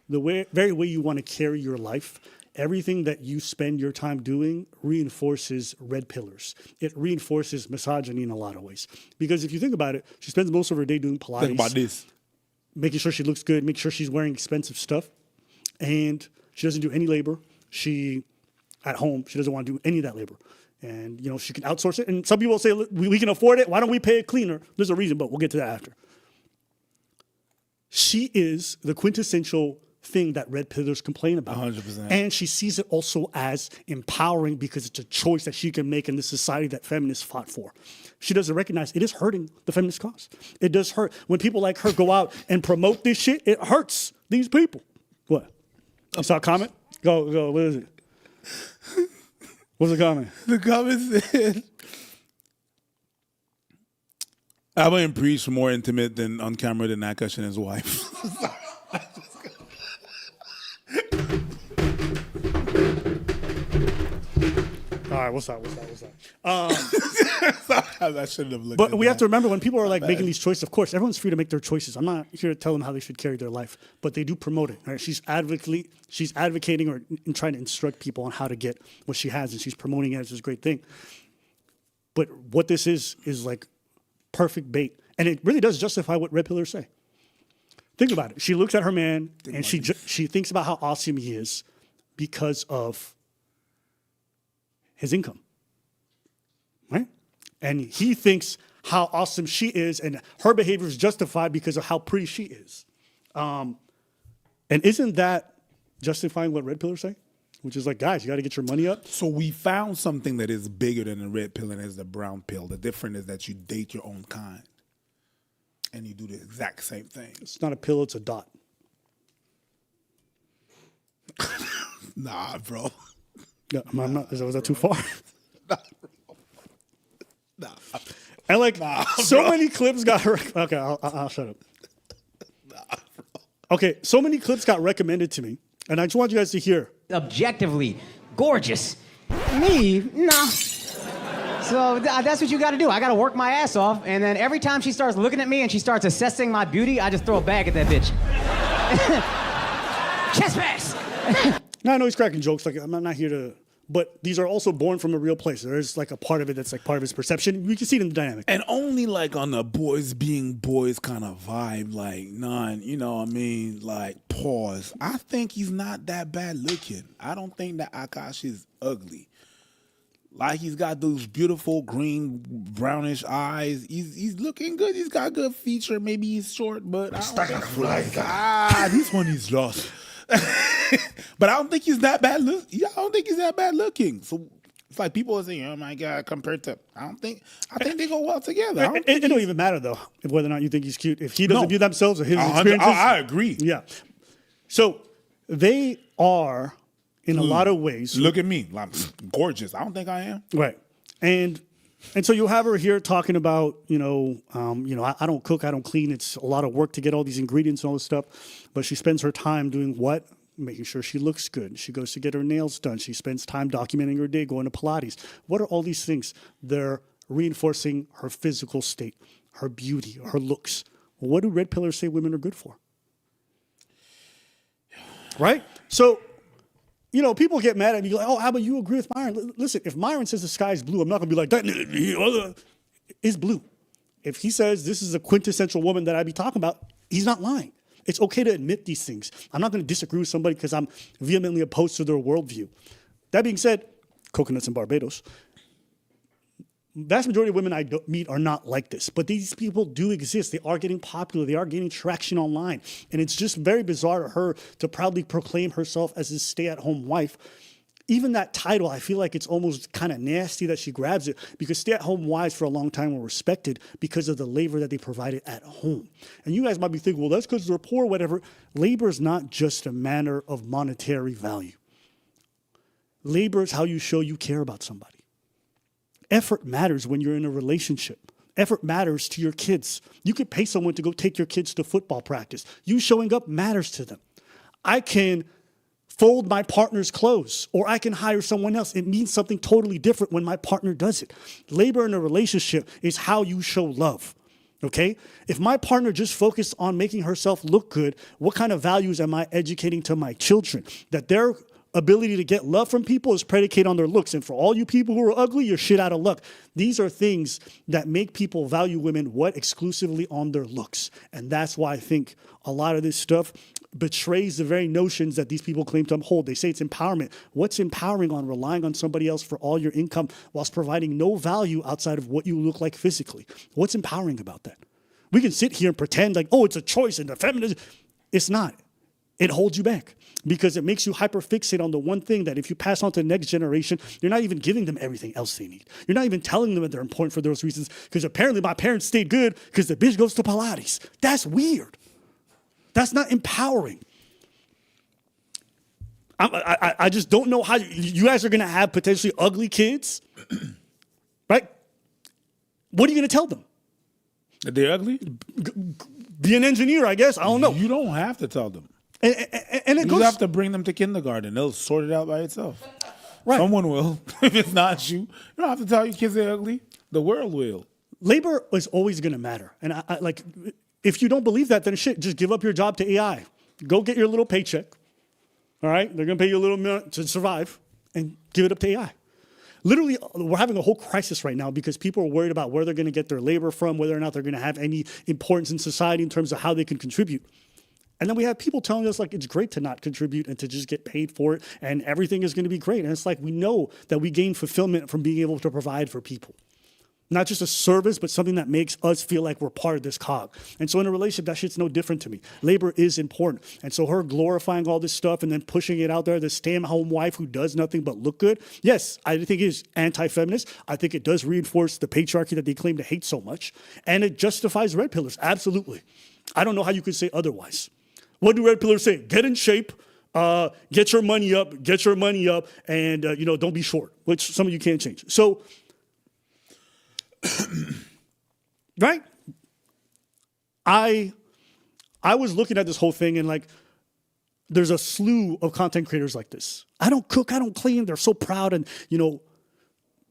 the very way you want to carry your life. Everything that you spend your time doing reinforces red pillars. It reinforces misogyny in a lot of ways. Because if you think about it, she spends most of her day doing Pilates. Think about this. Making sure she looks good, making sure she's wearing expensive stuff. And she doesn't do any labor. At home, she doesn't want to do any of that labor. And, you know, she can outsource it. And some people say, we can afford it. Why don't we pay a cleaner? There's a reason, but we'll get to that after. She is the quintessential thing that red pillars complain about. 100%. And she sees it also as empowering because it's a choice that she can make in the society that feminists fought for. She doesn't recognize it is hurting the feminist cause. It does hurt. When people like her go out and promote this shit, it hurts these people. What? You saw a comment? Go. What is it? What's the comment? The comment said, Abba and Priest were more intimate than on camera than Akaash and his wife. All right, what's up? I shouldn't have looked But at we that. have to remember when people are like making these choices, of course, everyone's free to make their choices. I'm not here to tell them how they should carry their life, but they do promote it. Right? She's advocating or trying to instruct people on how to get what she has, and she's promoting it as this great thing. But what this is like perfect bait. And it really does justify what red pillars say. Think about it. She looks at her man, and she thinks about how awesome he is because of his income, right? And he thinks how awesome she is, and her behavior is justified because of how pretty she is. And isn't that justifying what red pillars say? Which is like, guys, you got to get your money up. So we found something that is bigger than the red pill and is the brown pill. The difference is that you date your own kind, and you do the exact same thing. It's not a pill; it's a dot. Nah, bro. Yeah, I'm not. Was that too far? Nah. And like, so many clips got. Okay, I'll shut up. Okay, so many clips got recommended to me, and I just want you guys to hear. Objectively gorgeous. Me? No. So that's what you got to do. I got to work my ass off, and then every time she starts looking at me and she starts assessing my beauty, I just throw a bag at that bitch. Chest pass. No, I know he's cracking jokes. Like, I'm not here to. But these are also born from a real place. There is like a part of it that's like part of his perception. You can see it in the dynamic. And only like on the boys being boys kind of vibe, like none, you know what I mean? Like, pause. I think he's not that bad looking. I don't think that Akaash is ugly. Like, he's got those beautiful green, brownish eyes. He's looking good. He's got good feature. Maybe he's short, but this one is lost. But I don't think he's that bad looking. So it's like people are saying, "Oh my God," compared to I think they go well together. It don't even matter though whether or not you think he's cute. If he doesn't view themselves or his experiences, I agree. Yeah. So they are in a lot of ways. Look at me, I'm gorgeous. I don't think I am. Right. And so you'll have her here talking about, I don't cook, I don't clean. It's a lot of work to get all these ingredients and all this stuff. But she spends her time doing what? Making sure she looks good. She goes to get her nails done. She spends time documenting her day, going to Pilates. What are all these things? They're reinforcing her physical state, her beauty, her looks. What do red pillars say women are good for? Right? So, people get mad at me like, oh, how about you agree with Myron? Listen, if Myron says the sky is blue, I'm not going to be like, that is blue. If he says this is a quintessential woman that I be talking about, he's not lying. It's okay to admit these things. I'm not going to disagree with somebody because I'm vehemently opposed to their worldview. That being said, coconuts in Barbados, vast majority of women I meet are not like this, but these people do exist. They are getting popular. They are gaining traction online. And it's just very bizarre to her to proudly proclaim herself as a stay-at-home wife. Even that title, I feel like it's almost kind of nasty that she grabs it, because stay-at-home wives for a long time were respected because of the labor that they provided at home. And you guys might be thinking, well, that's because they're poor, whatever. Labor is not just a matter of monetary value. Labor is how you show you care about somebody. Effort matters when you're in a relationship. Effort matters to your kids. You could pay someone to go take your kids to football practice. You showing up matters to them. I can fold my partner's clothes, or I can hire someone else. It means something totally different when my partner does it. Labor in a relationship is how you show love. Okay? If my partner just focused on making herself look good, what kind of values am I educating to my children? That their ability to get love from people is predicated on their looks. And for all you people who are ugly, you're shit out of luck. These are things that make people value women exclusively on their looks. And that's why I think a lot of this stuff betrays the very notions that these people claim to uphold. They say it's empowerment. What's empowering on relying on somebody else for all your income whilst providing no value outside of what you look like physically? What's empowering about that? We can sit here and pretend like, oh, it's a choice and the feminism. It's not. It holds you back because it makes you hyperfixate on the one thing that if you pass on to the next generation, you're not even giving them everything else they need. You're not even telling them that they're important for those reasons, because apparently my parents stayed good because the bitch goes to Pilates. That's weird. That's not empowering. I just don't know how you guys are going to have potentially ugly kids, right? What are you going to tell them? That they're ugly? Be an engineer, I guess. I don't know. You don't have to tell them. And it you have to bring them to kindergarten. They'll sort it out by itself. Right. Someone will. If it's not you, you don't have to tell your kids they're ugly. The world will. Labor is always going to matter. And I like, if you don't believe that, then shit, just give up your job to AI. Go get your little paycheck. All right? They're going to pay you a little bit to survive, and give it up to AI. Literally, we're having a whole crisis right now because people are worried about where they're going to get their labor from, whether or not they're going to have any importance in society in terms of how they can contribute. And then we have people telling us like it's great to not contribute and to just get paid for it and everything is going to be great. And it's like we know that we gain fulfillment from being able to provide for people. Not just a service, but something that makes us feel like we're part of this cog. And so in a relationship, that shit's no different to me. Labor is important. And so her glorifying all this stuff and then pushing it out there, the stay-at-home wife who does nothing but look good, yes, I think it is anti-feminist. I think it does reinforce the patriarchy that they claim to hate so much. And it justifies red pillars, absolutely. I don't know how you could say otherwise. What do red pillars say? Get in shape, get your money up, and don't be short, which some of you can't change. So, right? I was looking at this whole thing and like, there's a slew of content creators like this. I don't cook, I don't clean. They're so proud and, but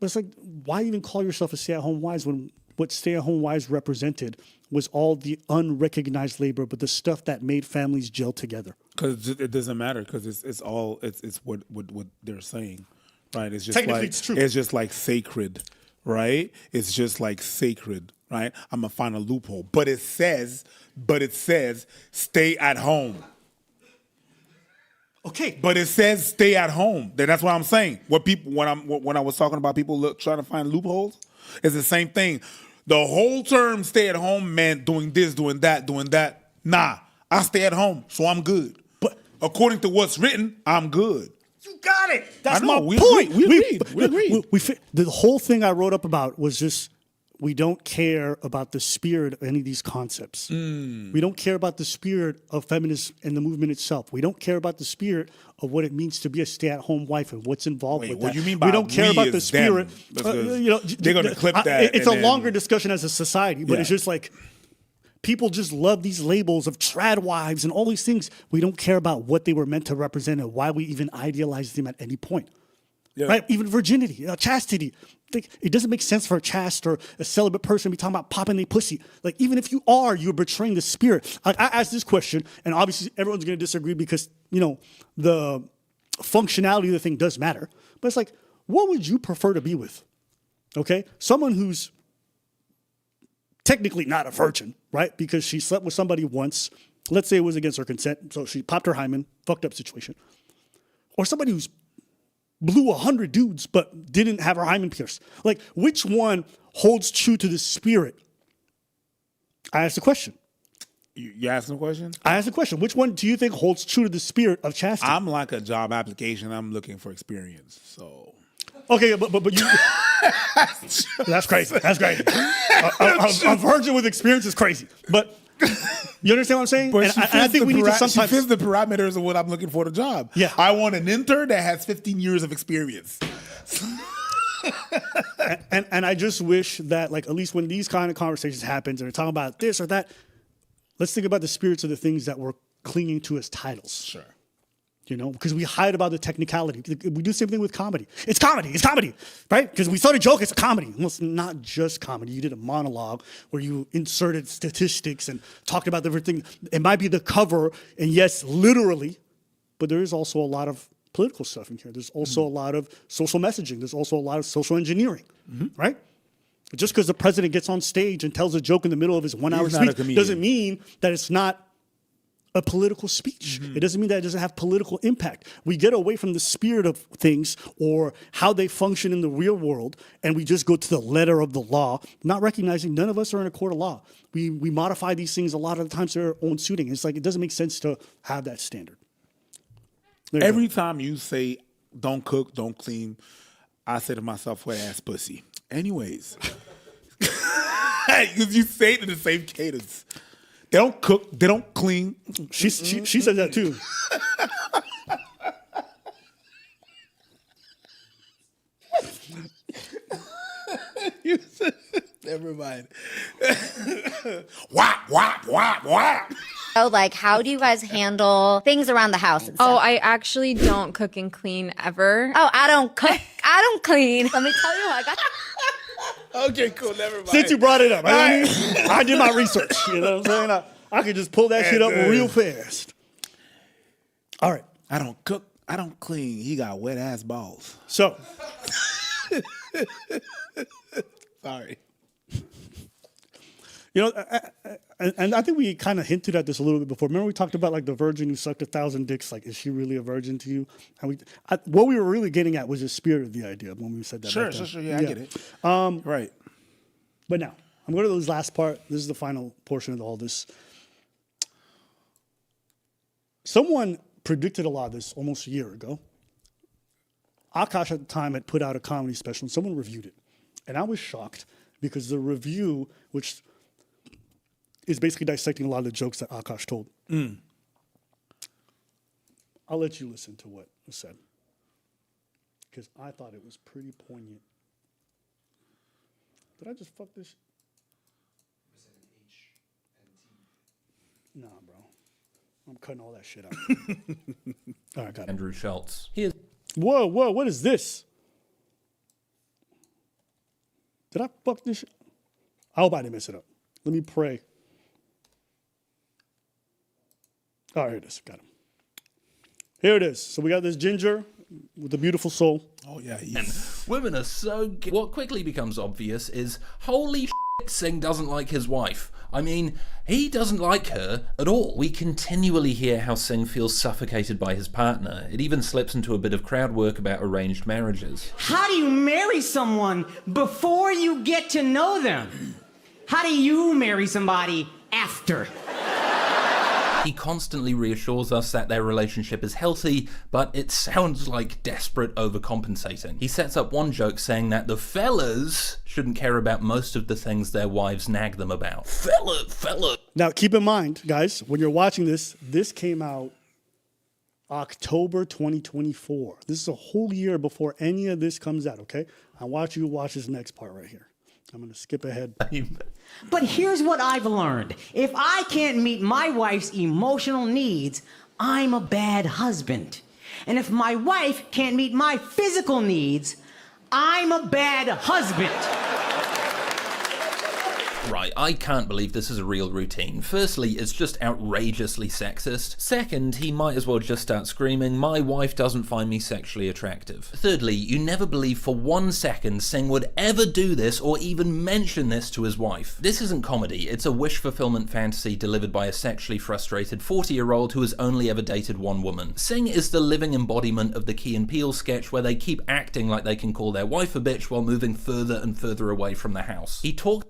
it's like, why even call yourself a stay-at-home wives when what stay-at-home wives represented was all the unrecognized labor, but the stuff that made families gel together. Because it doesn't matter, because it's what they're saying, right? It's just technically like it's true. It's just like sacred, right? It's just like sacred, right? I'm gonna find a loophole, but it says stay at home. Okay, but it says stay at home. Then that's what I'm saying. When I was talking about people trying to find loopholes, it's the same thing. The whole term stay at home meant doing this, doing that. Nah, I stay at home, so I'm good. But according to what's written, I'm good. You got it. That's my point. We agreed. The whole thing I wrote up about was just we don't care about the spirit of any of these concepts. We don't care about the spirit of feminism and the movement itself. We don't care about the spirit of what it means to be a stay-at-home wife and what's involved with that. What do you mean by we don't care about the spirit? They're going to clip that. It's a longer discussion as a society, but it's just like people just love these labels of trad wives and all these things. We don't care about what they were meant to represent and why we even idealize them at any point. Yeah. Right? Even virginity, chastity. it doesn't make sense for a chaste or a celibate person to be talking about popping their pussy. Like, even if you are, you're betraying the spirit. I asked this question, and obviously everyone's going to disagree because, the functionality of the thing does matter. But it's like, what would you prefer to be with? Okay? Someone who's technically not a virgin, right? Because she slept with somebody once. Let's say it was against her consent. So she popped her hymen, fucked up situation. Or somebody who's blew 100 dudes but didn't have her hymen pierced. Like, which one holds true to the spirit? I asked the question. You asking a question? I asked the question. Which one do you think holds true to the spirit of chastity? I'm like a job application. I'm looking for experience. So. Okay, but you. That's crazy. That's crazy. A virgin with experience is crazy. But you understand what I'm saying? But and I think we need to sometimes. She fits the parameters of what I'm looking for the job. Yeah. I want an intern that has 15 years of experience. and I just wish that, like, at least when these kind of conversations happen and they're talking about this or that, let's think about the spirits of the things that we're clinging to as titles. Sure. Because we hide about the technicality. We do the same thing with comedy. It's comedy, right? Because we thought a joke, it's a comedy. Well, it's not just comedy. You did a monologue where you inserted statistics and talked about different things. It might be the cover, and yes, literally, but there is also a lot of political stuff in here. There's also a lot of social messaging. There's also a lot of social engineering, right? Just because the president gets on stage and tells a joke in the middle of his 1 hour speech doesn't mean that it's not a political speech. It doesn't mean that it doesn't have political impact. We get away from the spirit of things or how they function in the real world, and we just go to the letter of the law, not recognizing none of us are in a court of law. We modify these things a lot of the times to their own suiting. It's like it doesn't make sense to have that standard. Every time you say don't cook, don't clean, I say to myself, wet ass pussy. Anyways. Because you say it in the same cadence. They don't cook. They don't clean. She said that too. Never mind. Whap, whap, whap, whap. So, like, how do you guys handle things around the house and stuff? Oh, I actually don't cook and clean ever. Oh, I don't cook. I don't clean. Let me tell you, I got. Okay, cool. Never mind. Since you brought it up, I did my research. You know what I'm saying? I could just pull that shit up real fast. All right. I don't cook. I don't clean. He got wet ass balls. So. Sorry. And I think we kind of hinted at this a little bit before. Remember we talked about like the virgin who sucked 1,000 dicks. Like, is she really a virgin to you? And what we were really getting at was the spirit of the idea when we said that. Sure. Yeah, I get it. Right. But now, I'm going to this last part. This is the final portion of all this. Someone predicted a lot of this almost a year ago. Akaash at the time had put out a comedy special, and someone reviewed it. And I was shocked because the review, which is basically dissecting a lot of the jokes that Akaash told. I'll let you listen to what was said because I thought it was pretty poignant. Did I just fuck this? Nah, bro. I'm cutting all that shit out. All right, got it. Andrew Schultz. Whoa, what is this? Did I fuck this shit? I hope I didn't mess it up. Let me pray. Oh, here it is. Got him. Here it is. So we got this ginger with a beautiful soul. Oh, yeah. Women are so good. What quickly becomes obvious is, holy shit, Singh doesn't like his wife. I mean, he doesn't like her at all. We continually hear how Singh feels suffocated by his partner. It even slips into a bit of crowd work about arranged marriages. How do you marry someone before you get to know them? How do you marry somebody after? He constantly reassures us that their relationship is healthy, but it sounds like desperate overcompensating. He sets up one joke saying that the fellas shouldn't care about most of the things their wives nag them about. Fella. Now, keep in mind, guys, when you're watching this, this came out October 2024. This is a whole year before any of this comes out, okay? I want you to watch this next part right here. I'm going to skip ahead. But here's what I've learned. If I can't meet my wife's emotional needs, I'm a bad husband. And if my wife can't meet my physical needs, I'm a bad husband. Right, I can't believe this is a real routine. Firstly, it's just outrageously sexist. Second, he might as well just start screaming, "My wife doesn't find me sexually attractive." Thirdly, you never believe for 1 second Singh would ever do this or even mention this to his wife. This isn't comedy, it's a wish fulfillment fantasy delivered by a sexually frustrated 40-year-old who has only ever dated one woman. Singh is the living embodiment of the Key and Peele sketch where they keep acting like they can call their wife a bitch while moving further and further away from the house. He talked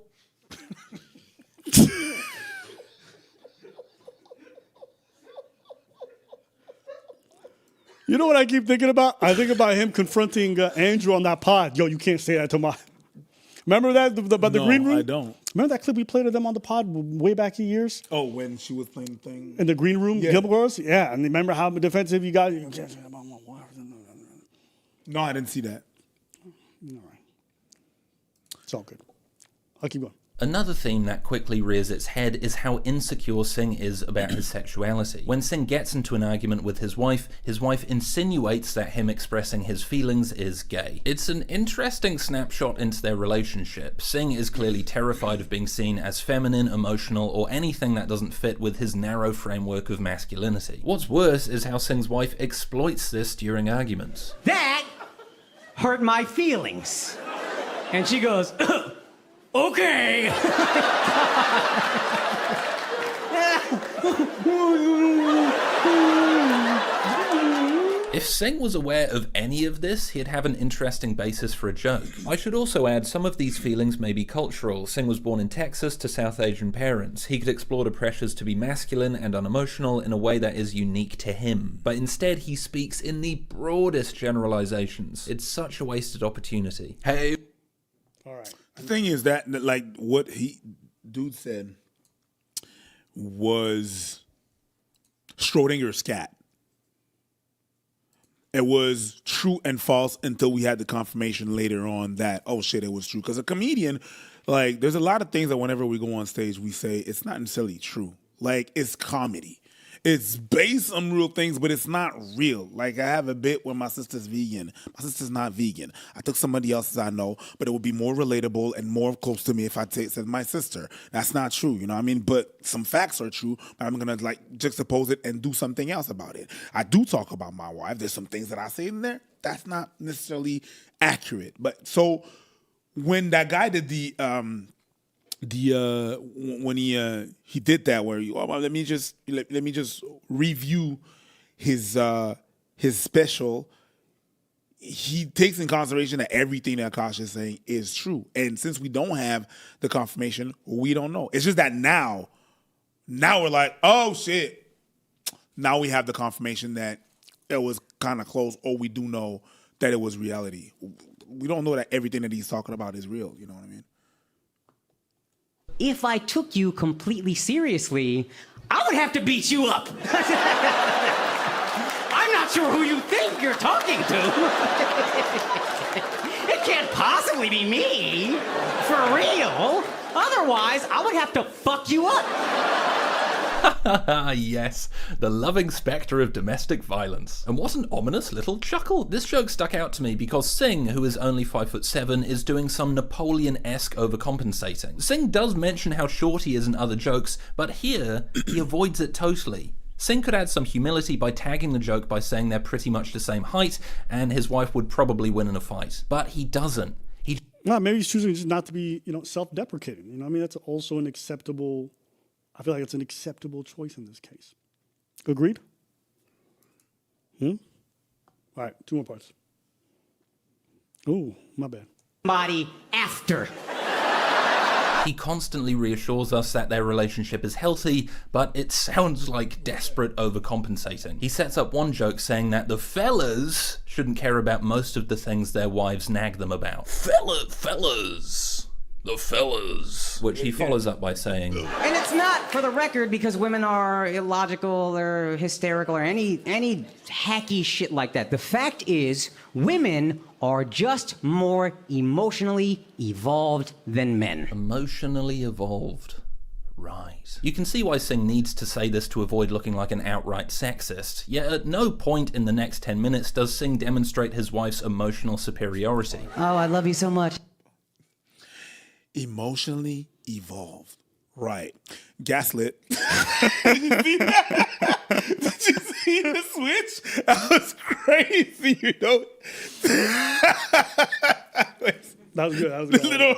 You know what I keep thinking about? I think about him confronting Andrew on that pod. Yo, you can't say that to my... Remember that about the green room? I don't. Remember that clip we played of them on the pod way back in years? Oh, when she was playing the thing? In the green room, Yeah. Gilmore Girls? Yeah, and remember how defensive you got? No, I didn't see that. All right. It's all good. I'll keep going. Another theme that quickly rears its head is how insecure Singh is about his sexuality. When Singh gets into an argument with his wife insinuates that him expressing his feelings is gay. It's an interesting snapshot into their relationship. Singh is clearly terrified of being seen as feminine, emotional, or anything that doesn't fit with his narrow framework of masculinity. What's worse is how Singh's wife exploits this during arguments. That hurt my feelings. And she goes, okay. If Singh was aware of any of this, he'd have an interesting basis for a joke. I should also add, some of these feelings may be cultural. Singh was born in Texas to South Asian parents. He could explore the pressures to be masculine and unemotional in a way that is unique to him. But instead, he speaks in the broadest generalizations. It's such a wasted opportunity. Hey. All right. The thing is that like what dude said was Schrodinger's cat. It was true and false until we had the confirmation later on that, oh shit, it was true. Because a comedian, like, there's a lot of things that whenever we go on stage, we say it's not necessarily true. Like, it's comedy. It's based on real things, but it's not real. Like, I have a bit where my sister's vegan. My sister's not vegan. I took somebody else's I know, but it would be more relatable and more close to me if I said my sister. That's not true, you know what I mean? But some facts are true, but I'm going to, like, juxtapose it and do something else about it. I do talk about my wife. There's some things that I say in there that's not necessarily accurate. But so when that guy did when he did that where let me just review his special, he takes in consideration that everything that Akaash is saying is true, and since we don't have the confirmation, we don't know. It's just that now we're like, oh shit, now we have the confirmation that it was kind of close, or we do know that it was reality. We don't know that everything that he's talking about is real, you know what I mean? If I took you completely seriously, I would have to beat you up. I'm not sure who you think you're talking to. It can't possibly be me. For real. Otherwise, I would have to fuck you up. Yes, the loving spectre of domestic violence. And what an ominous little chuckle. This joke stuck out to me because Singh, who is only 5'7", is doing some Napoleon-esque overcompensating. Singh does mention how short he is in other jokes, but here, he avoids it totally. Singh could add some humility by tagging the joke by saying they're pretty much the same height, and his wife would probably win in a fight. But he doesn't. No, maybe he's choosing just not to be, self-deprecating. You know what I mean? That's also an acceptable... I feel like it's an acceptable choice in this case. Agreed? All right, 2 more parts. Ooh, my bad. Body after. He constantly reassures us that their relationship is healthy, but it sounds like desperate overcompensating. He sets up one joke saying that the fellas shouldn't care about most of the things their wives nag them about. Fellas. The fellas. Which he follows up by saying... And it's not for the record because women are illogical or hysterical or any hacky shit like that. The fact is, women are just more emotionally evolved than men. Emotionally evolved. Right. Right. You can see why Singh needs to say this to avoid looking like an outright sexist. Yet at no point in the next 10 minutes does Singh demonstrate his wife's emotional superiority. Oh, I love you so much. Emotionally evolved. Right. Gaslit. Did you see that? Did you see the switch? That was crazy, you know? That was good. That was good.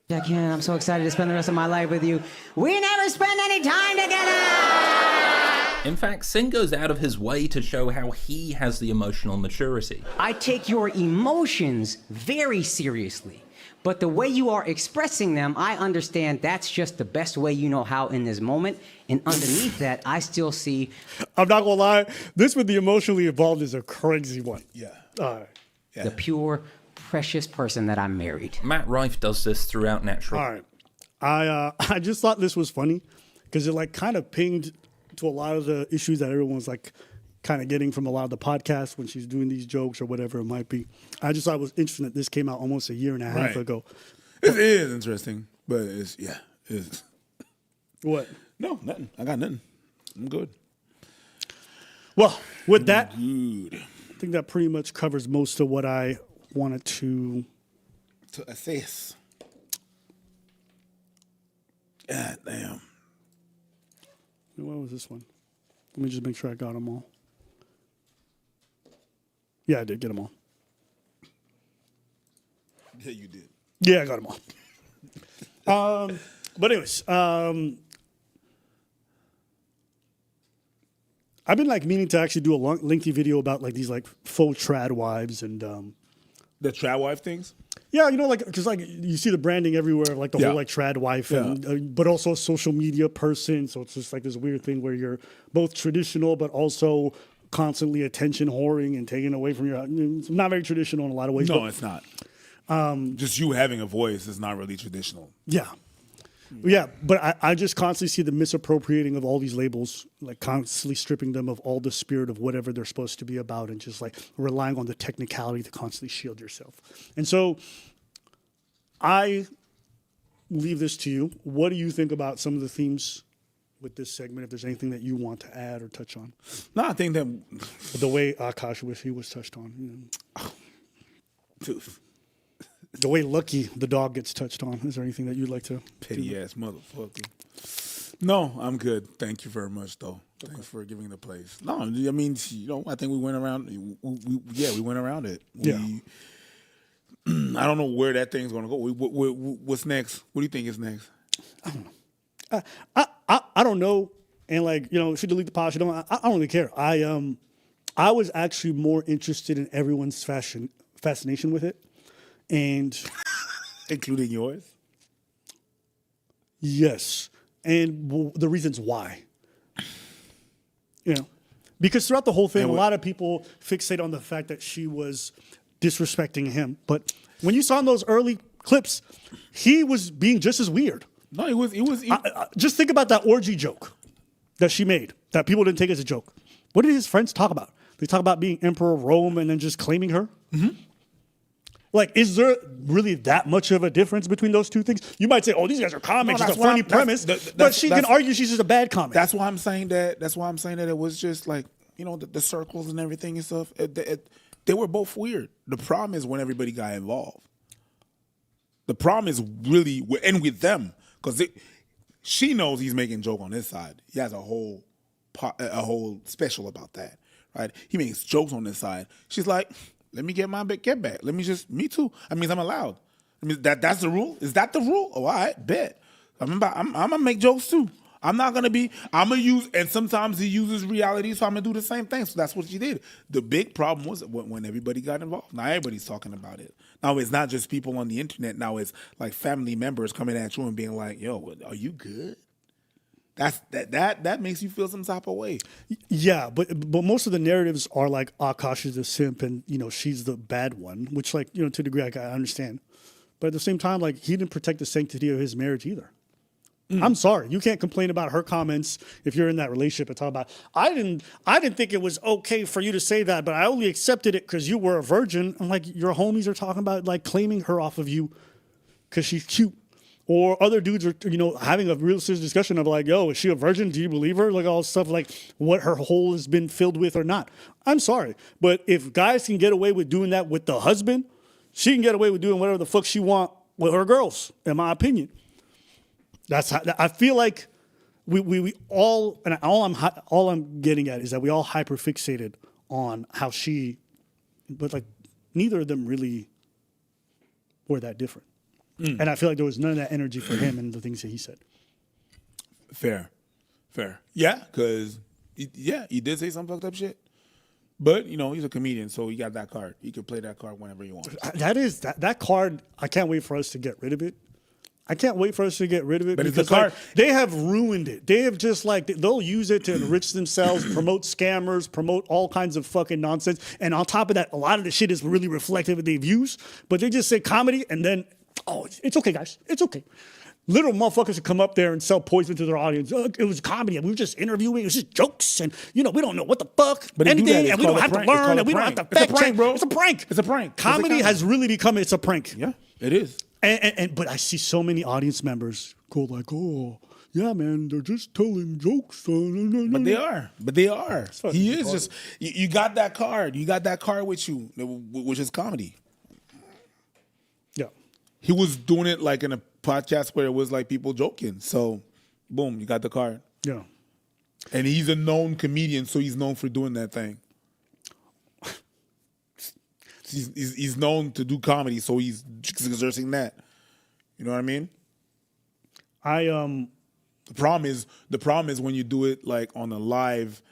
Yeah, Ken, I'm so excited to spend the rest of my life with you. We never spend any time together! In fact, Singh goes out of his way to show how he has the emotional maturity. I take your emotions very seriously. But the way you are expressing them, I understand that's just the best way you know how in this moment. And underneath that, I still see... I'm not gonna lie, this with the emotionally evolved is a crazy one. Yeah. All right. Yeah. The pure, precious person that I married. Matt Rife does this throughout Natural. All right. I just thought this was funny because it like kind of pinged to a lot of the issues that everyone's like kind of getting from a lot of the podcasts when she's doing these jokes or whatever it might be. I just thought it was interesting that this came out almost a year and a half ago. It is interesting, but it is. What? No, nothing. I got nothing. I'm good. Well, with that, I think that pretty much covers most of what I wanted to assess. God damn. What was this one? Let me just make sure I got them all. Yeah, I did get them all. Yeah, you did. Yeah, I got them all. But anyways, I've been like meaning to actually do a lengthy video about like these like faux trad wives and the trad wife things. Yeah, you know, like because like you see the branding everywhere, like the whole like trad wife, and, but also a social media person. So it's just like this weird thing where you're both traditional, but also constantly attention whoring and taking away from your. It's not very traditional in a lot of ways. No, but, it's not. Just you having a voice is not really traditional. Yeah. Yeah, but I just constantly see the misappropriating of all these labels, like constantly stripping them of all the spirit of whatever they're supposed to be about and just like relying on the technicality to constantly shield yourself. And so I leave this to you. What do you think about some of the themes with this segment, if there's anything that you want to add or touch on? No, I think that... The way Akaash wish he was touched on. You know. Dude. The way Lucky, the dog, gets touched on. Is there anything that you'd like to... Petty-ass motherfucker. No, I'm good. Thank you very much, though. Okay. Thanks for giving the place. No, I mean, you know, I think we went around... we went around it. I don't know where that thing's going to go. What's next? What do you think is next? I don't know. I don't know. And, like, you know, if you delete the pod, you don't... I don't really care. I was actually more interested in everyone's fascination with it. And including yours? Yes. And the reasons why. You know, because throughout the whole thing, a lot of people fixate on the fact that she was disrespecting him. But when you saw in those early clips, he was being just as weird. No, he was. Just think about that orgy joke that she made that people didn't take as a joke. What did his friends talk about? They talk about being Emperor of Rome and then just claiming her? Mm-hmm. Like, is there really that much of a difference between those two things? You might say, oh, these guys are comics, it's a funny premise. But she can argue she's just a bad comic. That's why I'm saying that. That's why I'm saying that it was just like, you know, the circles and everything and stuff. They were both weird. The problem is when everybody got involved. The problem is really, and with them, because she knows he's making a joke on his side. He has a whole special about that, right? He makes jokes on his side. She's like... Let me get my get back. Me too. I mean, I'm allowed. I mean, that's the rule. Is that the rule? Oh, all right, bet. I'm gonna make jokes too. I'm gonna use, and sometimes he uses reality, so I'm gonna do the same thing. So that's what she did. The big problem was when everybody got involved. Now everybody's talking about it. Now it's not just people on the internet. Now it's like family members coming at you and being like, "Yo, are you good?" That makes you feel some type of way. Yeah, but most of the narratives are like Akaash is a simp and, you know, she's the bad one, which, like, you know, to a degree I understand. But at the same time, like, he didn't protect the sanctity of his marriage either. I'm sorry, you can't complain about her comments if you're in that relationship and talk about, I didn't think it was okay for you to say that, but I only accepted it because you were a virgin. I'm like, your homies are talking about like claiming her off of you because she's cute. Or other dudes are, having a real serious discussion of like, yo, is she a virgin? Do you believe her? Like all stuff like what her hole has been filled with or not. I'm sorry. But if guys can get away with doing that with the husband, she can get away with doing whatever the fuck she want with her girls, in my opinion. That's how, I feel like we all, and all I'm getting at is that we all hyperfixated on how but like neither of them really were that different. And I feel like there was none of that energy for him and the things that he said. Fair. Yeah, because, he did say some fucked up shit. But, he's a comedian, so he got that card. He can play that card whenever he wants. That card, I can't wait for us to get rid of it. But it's because a card. They have ruined it. They have just they'll use it to enrich themselves, promote scammers, promote all kinds of fucking nonsense. And on top of that, a lot of the shit is really reflective of their views. But they just say comedy and then, it's okay, guys. It's okay. Little motherfuckers would come up there and sell poison to their audience. It was comedy. We were just interviewing. It was just jokes. And, we don't know what the fuck. But anything. And we don't have to learn. And we don't have to fact check. Bro. It's a prank. It's a prank. Comedy has really become, it's a prank. Yeah, it is. But I see so many audience members go like, oh, yeah, man, they're just telling jokes. But they are. He is just, you got that card. You got that card with you, which is comedy. Yeah. He was doing it like in a podcast where it was like people joking. So, boom, you got the card. Yeah. And he's a known comedian, so he's known for doing that thing. He's known to do comedy, so he's exerting that. You know what I mean? The problem is when you do it like on a live.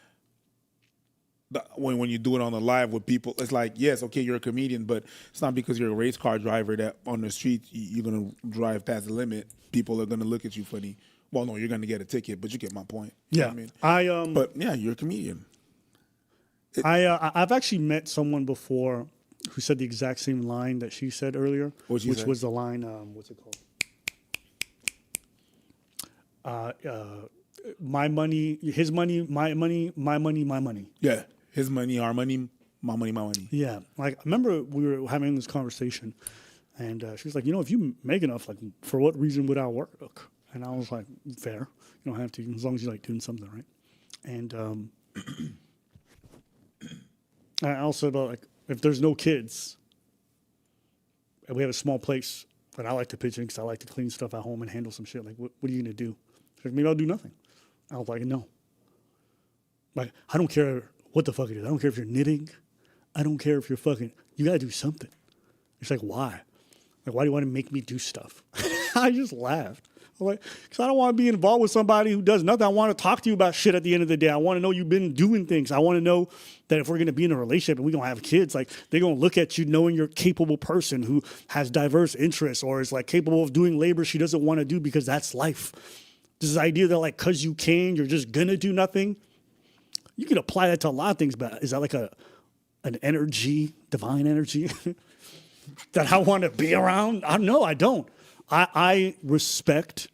When you do it on the live with people, it's like, yes, okay, you're a comedian, but it's not because you're a race car driver that on the street you're gonna drive past the limit. People are gonna look at you funny. Well, no, you're gonna get a ticket, but you get my point. You know what I mean? But yeah, you're a comedian. I've actually met someone before who said the exact same line that she said earlier, which was the line, what's it called? My money, his money, my money, my money, my money. Yeah, his money, our money, my money, my money. Yeah, like I remember we were having this conversation, and she was like, if you make enough, like, for what reason would I work? And I was like, fair, you don't have to, as long as you like doing something, right? And I also about like, if there's no kids, and we have a small place, and I like to pitch in because I like to clean stuff at home and handle some shit. Like, what are you gonna do? She's like, maybe I'll do nothing. I was like, no. Like, I don't care what the fuck it is. I don't care if you're knitting. I don't care if you're fucking. You gotta do something. It's like, why? Like, why do you want to make me do stuff? I just laughed. I'm like, because I don't want to be involved with somebody who does nothing. I want to talk to you about shit at the end of the day. I want to know you've been doing things. I want to know that if we're going to be in a relationship and we're going to have kids, like, they're going to look at you knowing you're a capable person who has diverse interests or is like capable of doing labor she doesn't want to do because that's life. This idea that like, cause you can, you're just going to do nothing. You can apply that to a lot of things, but is that like an energy, divine energy that I want to be around? No, I don't. I respect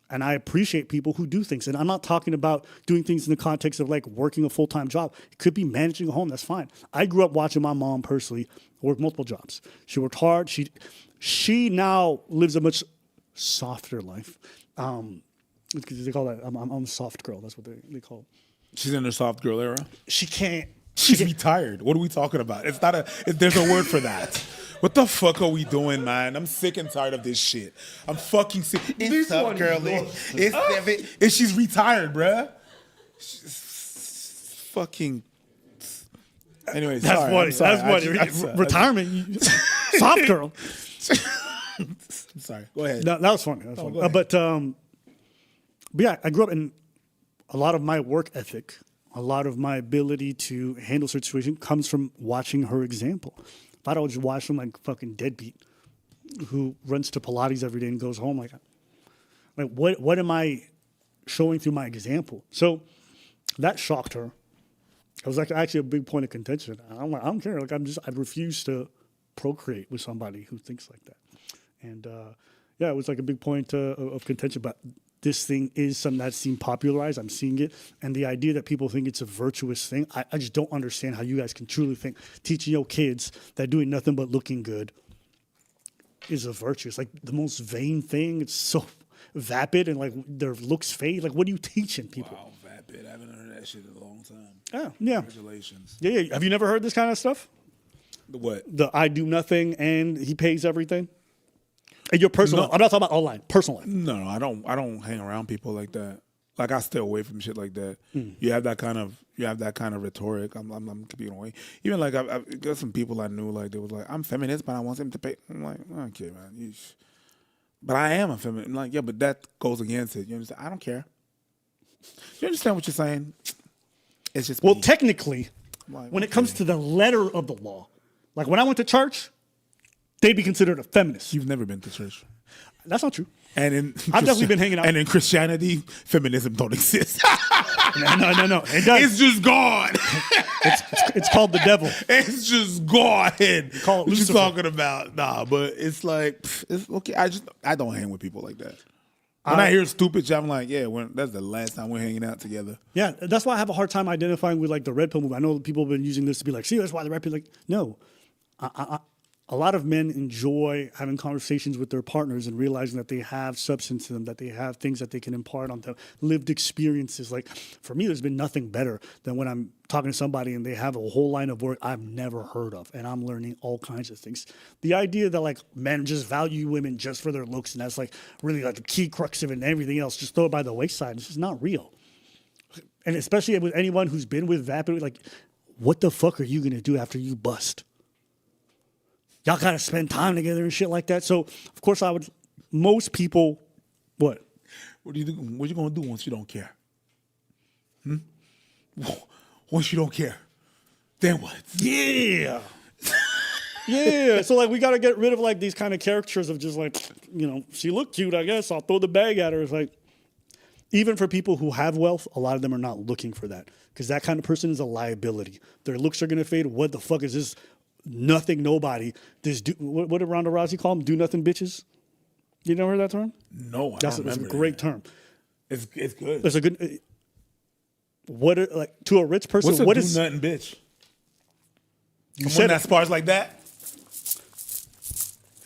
and I appreciate people who do things. And I'm not talking about doing things in the context of like working a full-time job. It could be managing a home. That's fine. I grew up watching my mom personally work multiple jobs. She worked hard. She now lives a much softer life. They call that, I'm a soft girl. That's what they call it. She's in her soft girl era? She can't. She's retired. What are we talking about? There's a word for that. What the fuck are we doing, man? I'm sick and tired of this shit. I'm fucking sick. It's tough, girly. It's she's retired, bruh. She's fucking. Anyways, that's sorry. Funny. That's funny. Retirement. Soft girl. I'm sorry. Go ahead. No, that was funny. But yeah, I grew up in a lot of my work ethic, a lot of my ability to handle situations comes from watching her example. If I don't just watch some like fucking deadbeat who runs to Pilates every day and goes home like what am I showing through my example? So that shocked her. It was like actually a big point of contention. I'm like, I don't care. Like I refuse to procreate with somebody who thinks like that. And yeah, it was like a big point of contention. But this thing is something that's seen popularized. I'm seeing it. And the idea that people think it's a virtuous thing, I just don't understand how you guys can truly think teaching your kids that doing nothing but looking good is a virtue. It's like the most vain thing. It's so vapid and like their looks fade. Like, what are you teaching people? Wow, vapid. I haven't heard that shit in a long time. Oh, yeah. Congratulations. Yeah. Have you never heard this kind of stuff? The what? The I do nothing and he pays everything? In your personal life. I'm not talking about online. Personal life. No, I don't hang around people like that. Like, I stay away from shit like that. You have that kind of rhetoric. I'm keeping away. Even like I've got some people I knew, like they was like, I'm feminist, but I want them to pay. I'm like, okay, man. But I am a feminist. I'm like, yeah, but that goes against it. You understand? I don't care. You understand what you're saying? It's just well, technically, when it comes to the letter of the law, like when I went to church, they'd be considered a feminist. You've never been to church. That's not true. And I've definitely been hanging out. And in Christianity, feminism don't exist. No. It does. It's just gone. It's called the devil. It's just gone. Call it what you Lucifer. talking about? Nah, but it's like, it's okay. I don't hang with people like that. When I hear stupid shit, I'm like, yeah, that's the last time we're hanging out together. Yeah, that's why I have a hard time identifying with like the red pill movement. I know people have been using this to be like, see, that's why the red pill. Like, no, a lot of men enjoy having conversations with their partners and realizing that they have substance in them, that they have things that they can impart on them, lived experiences. Like for me, there's been nothing better than when I'm talking to somebody and they have a whole line of work I've never heard of, and I'm learning all kinds of things. The idea that like men just value women just for their looks and that's like really like the key crux of it and everything else, just throw it by the wayside. It's just not real. And especially with anyone who's been with vapid, like what the fuck are you going to do after you bust? Y'all got to spend time together and shit like that. So, of course, most people, what? What are you going to do once you don't care? Once you don't care, then what? Yeah. Yeah. So, like, we got to get rid of, like, these kind of caricatures of just, like, she looked cute, I guess. I'll throw the bag at her. It's like, even for people who have wealth, a lot of them are not looking for that because that kind of person is a liability. Their looks are going to fade. What the fuck is this? Nothing, nobody. What did Ronda Rousey call them? Do nothing bitches? You never heard that term? No, That's a great term. It's good. It's a good. To a rich person? What's a do nothing bitch? You said that spars like that.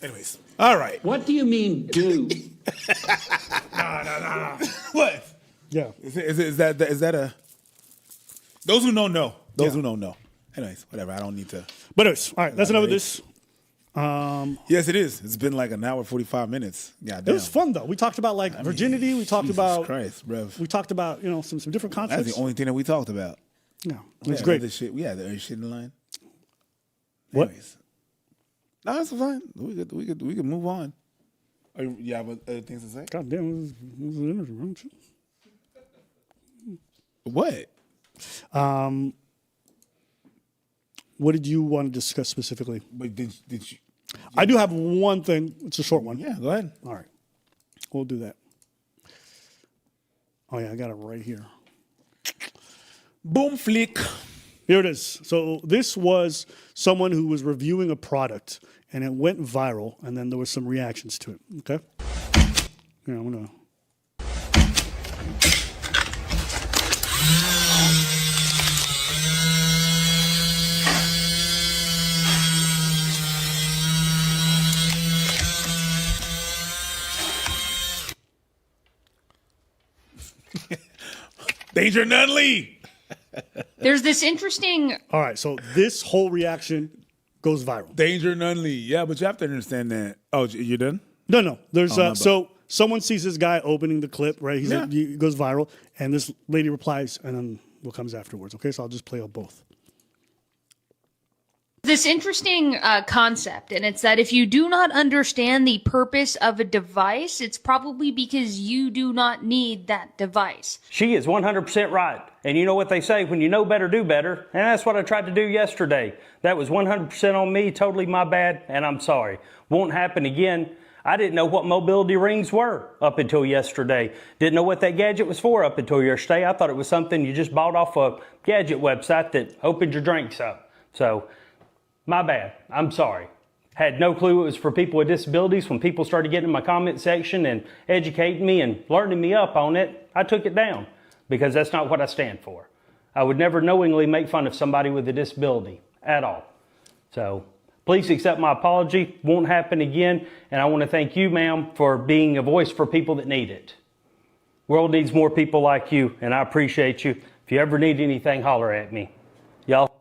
Anyways, all right. What do you mean do? Nah. What? Yeah. Is that a? Those who know. Those who don't know. Anyways, whatever. I don't need to. But anyways, all right. That's enough of this. Yes, it is. It's been like an hour 45 minutes. Yeah, it was fun though. We talked about virginity. We talked about Christ, bruv. We talked about some different concepts. That's the only thing that we talked about. Yeah, it's great. We had the other shit in line. What? Anyways. No, that's fine. We could move on. You have other things to say? God damn, it was an interview. What? What did you want to discuss specifically? But did you? I do have one thing. It's a short one. Yeah, go ahead. All right. We'll do that. Oh, yeah, I got it right here. Boom flick. Here it is. So this was someone who was reviewing a product, and it went viral, and then there was some reactions to it. Okay? Yeah, I'm going to... Danger Nunley. There's this interesting. All right, so this whole reaction goes viral. Danger Nunley. Yeah, but you have to understand that. Oh, you done? No. There's so someone sees this guy opening the clip, right? He goes viral, and this lady replies, and then what comes afterwards. Okay, so I'll just play out both. This interesting concept, and it's that if you do not understand the purpose of a device, it's probably because you do not need that device. She is 100% right. And you know what they say, when you know better, do better. And that's what I tried to do yesterday. That was 100% on me, totally my bad, and I'm sorry. Won't happen again. I didn't know what mobility rings were up until yesterday. Didn't know what that gadget was for up until yesterday. I thought it was something you just bought off a gadget website that opened your drinks up. So, my bad. I'm sorry. Had no clue it was for people with disabilities. When people started getting in my comment section and educating me and learning me up on it, I took it down because that's not what I stand for. I would never knowingly make fun of somebody with a disability at all. So Please accept my apology. Won't happen again. And I want to thank you, ma'am, for being a voice for people that need it. World needs more people like you, and I appreciate you. If you ever need anything, holler at me. Y'all.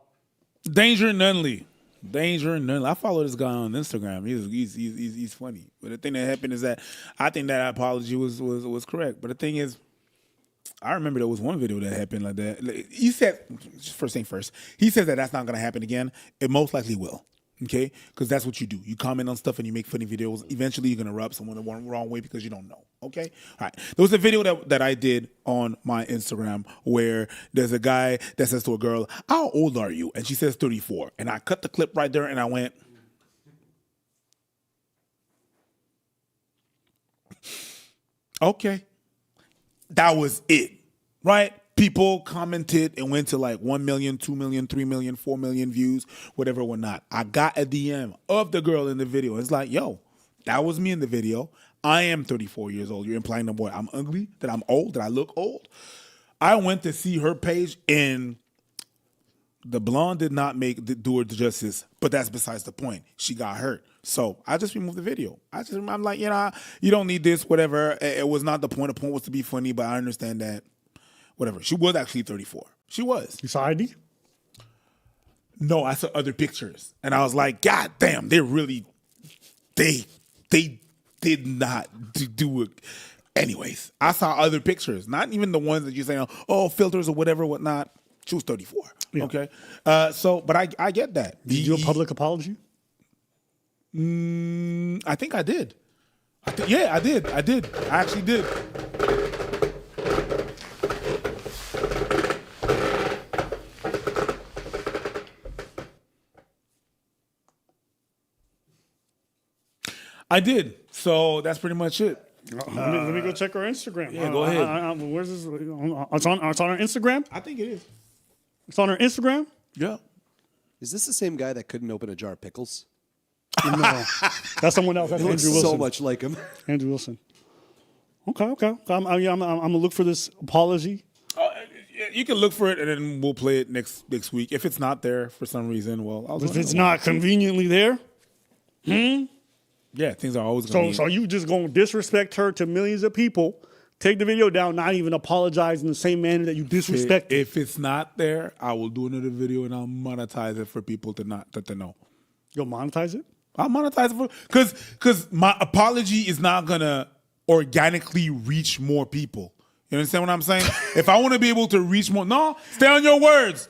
Danger Nunley. I follow this guy on Instagram. He's funny. But the thing that happened is that I think that apology was correct. But the thing is, I remember there was one video that happened like that. He said, first thing first, he says that that's not going to happen again. It most likely will. Okay? Because that's what you do. You comment on stuff and you make funny videos. Eventually, you're going to rub someone the wrong way because you don't know. Okay? All right. There was a video that I did on my Instagram where there's a guy that says to a girl, how old are you? And she says 34. And I cut the clip right there and I went, okay. That was it. Right? People commented and went to like 1 million, 2 million, 3 million, 4 million views, whatever, whatnot. I got a DM of the girl in the video. It's like, yo, that was me in the video. I am 34 years old. You're implying that I'm ugly, that I'm old, that I look old. I went to see her page and the blonde did not do her justice, but that's besides the point. She got hurt. So I just removed the video. I'm like, you don't need this, whatever. It was not the point. The point was to be funny, but I understand that. Whatever. She was actually 34. She was. You saw ID? No, I saw other pictures. And I was like, God damn, they did not do it. Anyways, I saw other pictures. Not even the ones that you're saying, oh, filters or whatever, whatnot. She was 34. Yeah. Okay. But I get that. Did you do a public apology? I think I did. Yeah, I did. I actually did. I did. So that's pretty much it. Let me go check our Instagram. Yeah, go ahead. Where's this? It's on our Instagram? I think it is. It's on our Instagram? Yeah. Is this the same guy that couldn't open a jar of pickles? No. That's someone else. That's It Andrew looks Wilson. so much like him. Andrew Wilson. Okay. I'm going to look for this apology. You can look for it, and then we'll play it next week. If it's not there for some reason, well, if it's not conveniently there, yeah, things are always going to be. So you just going to disrespect her to millions of people, take the video down, not even apologize in the same manner that you disrespect. If it's not there, I will do another video, and I'll monetize it for people to know. You'll monetize it? I'll monetize it because my apology is not going to organically reach more people. You understand what I'm saying? If I want to be able to reach more, no, stay on your words.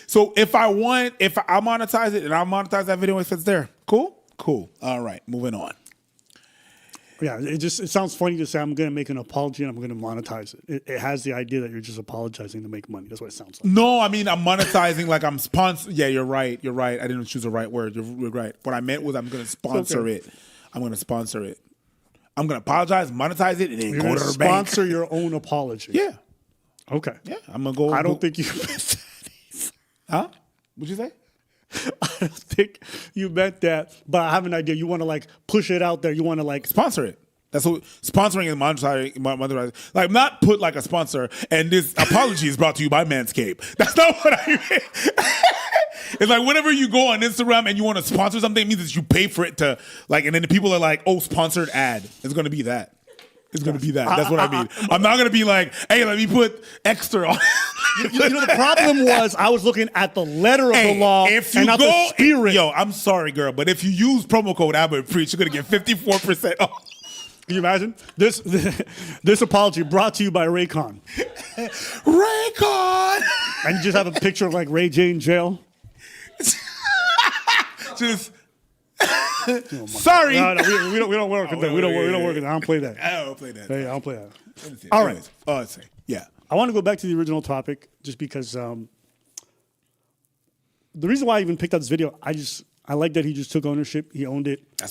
So if I monetize it, and I'll monetize that video if it's there. Cool. All right, moving on. Yeah, it sounds funny to say I'm going to make an apology and I'm going to monetize it. It has the idea that you're just apologizing to make money. That's what it sounds like. No, I mean, I'm monetizing like I'm sponsor. Yeah, you're right. I didn't choose the right word. You're right. What I meant was I'm going to sponsor it. I'm going to sponsor it. I'm going to apologize, monetize it, and then go to her bank. Sponsor your own apology. Yeah. Okay. Yeah, I'm going to go. I don't think you meant that. Huh? What'd you say? I don't think you meant that, but I have an idea. You want to like push it out there. You want to like sponsor it. That's what sponsoring and monetizing. Like not put like a sponsor. And this apology is brought to you by Manscaped. That's not what I mean. It's like whenever you go on Instagram and you want to sponsor something, it means that you pay for it to like, and then the people are like, oh, sponsored ad. It's going to be that. It's going to be that. That's what I mean. I'm not going to be like, hey, let me put extra on. You know, the problem was I was looking at the letter of the law and not the spirit. Yo, I'm sorry, girl, but if you use promo code Albert Preach, you're going to get 54% off. Can you imagine? This apology brought to you by Raycon. Raycon! And you just have a picture of like Ray J in jail. Just... Sorry. No, we don't work with that. We don't work with that. I don't play that. I don't play that. Hey, I don't play that. All right. Oh, let's see. Yeah. I want to go back to the original topic just because the reason why I even picked out this video, I like that he just took ownership. He owned it. He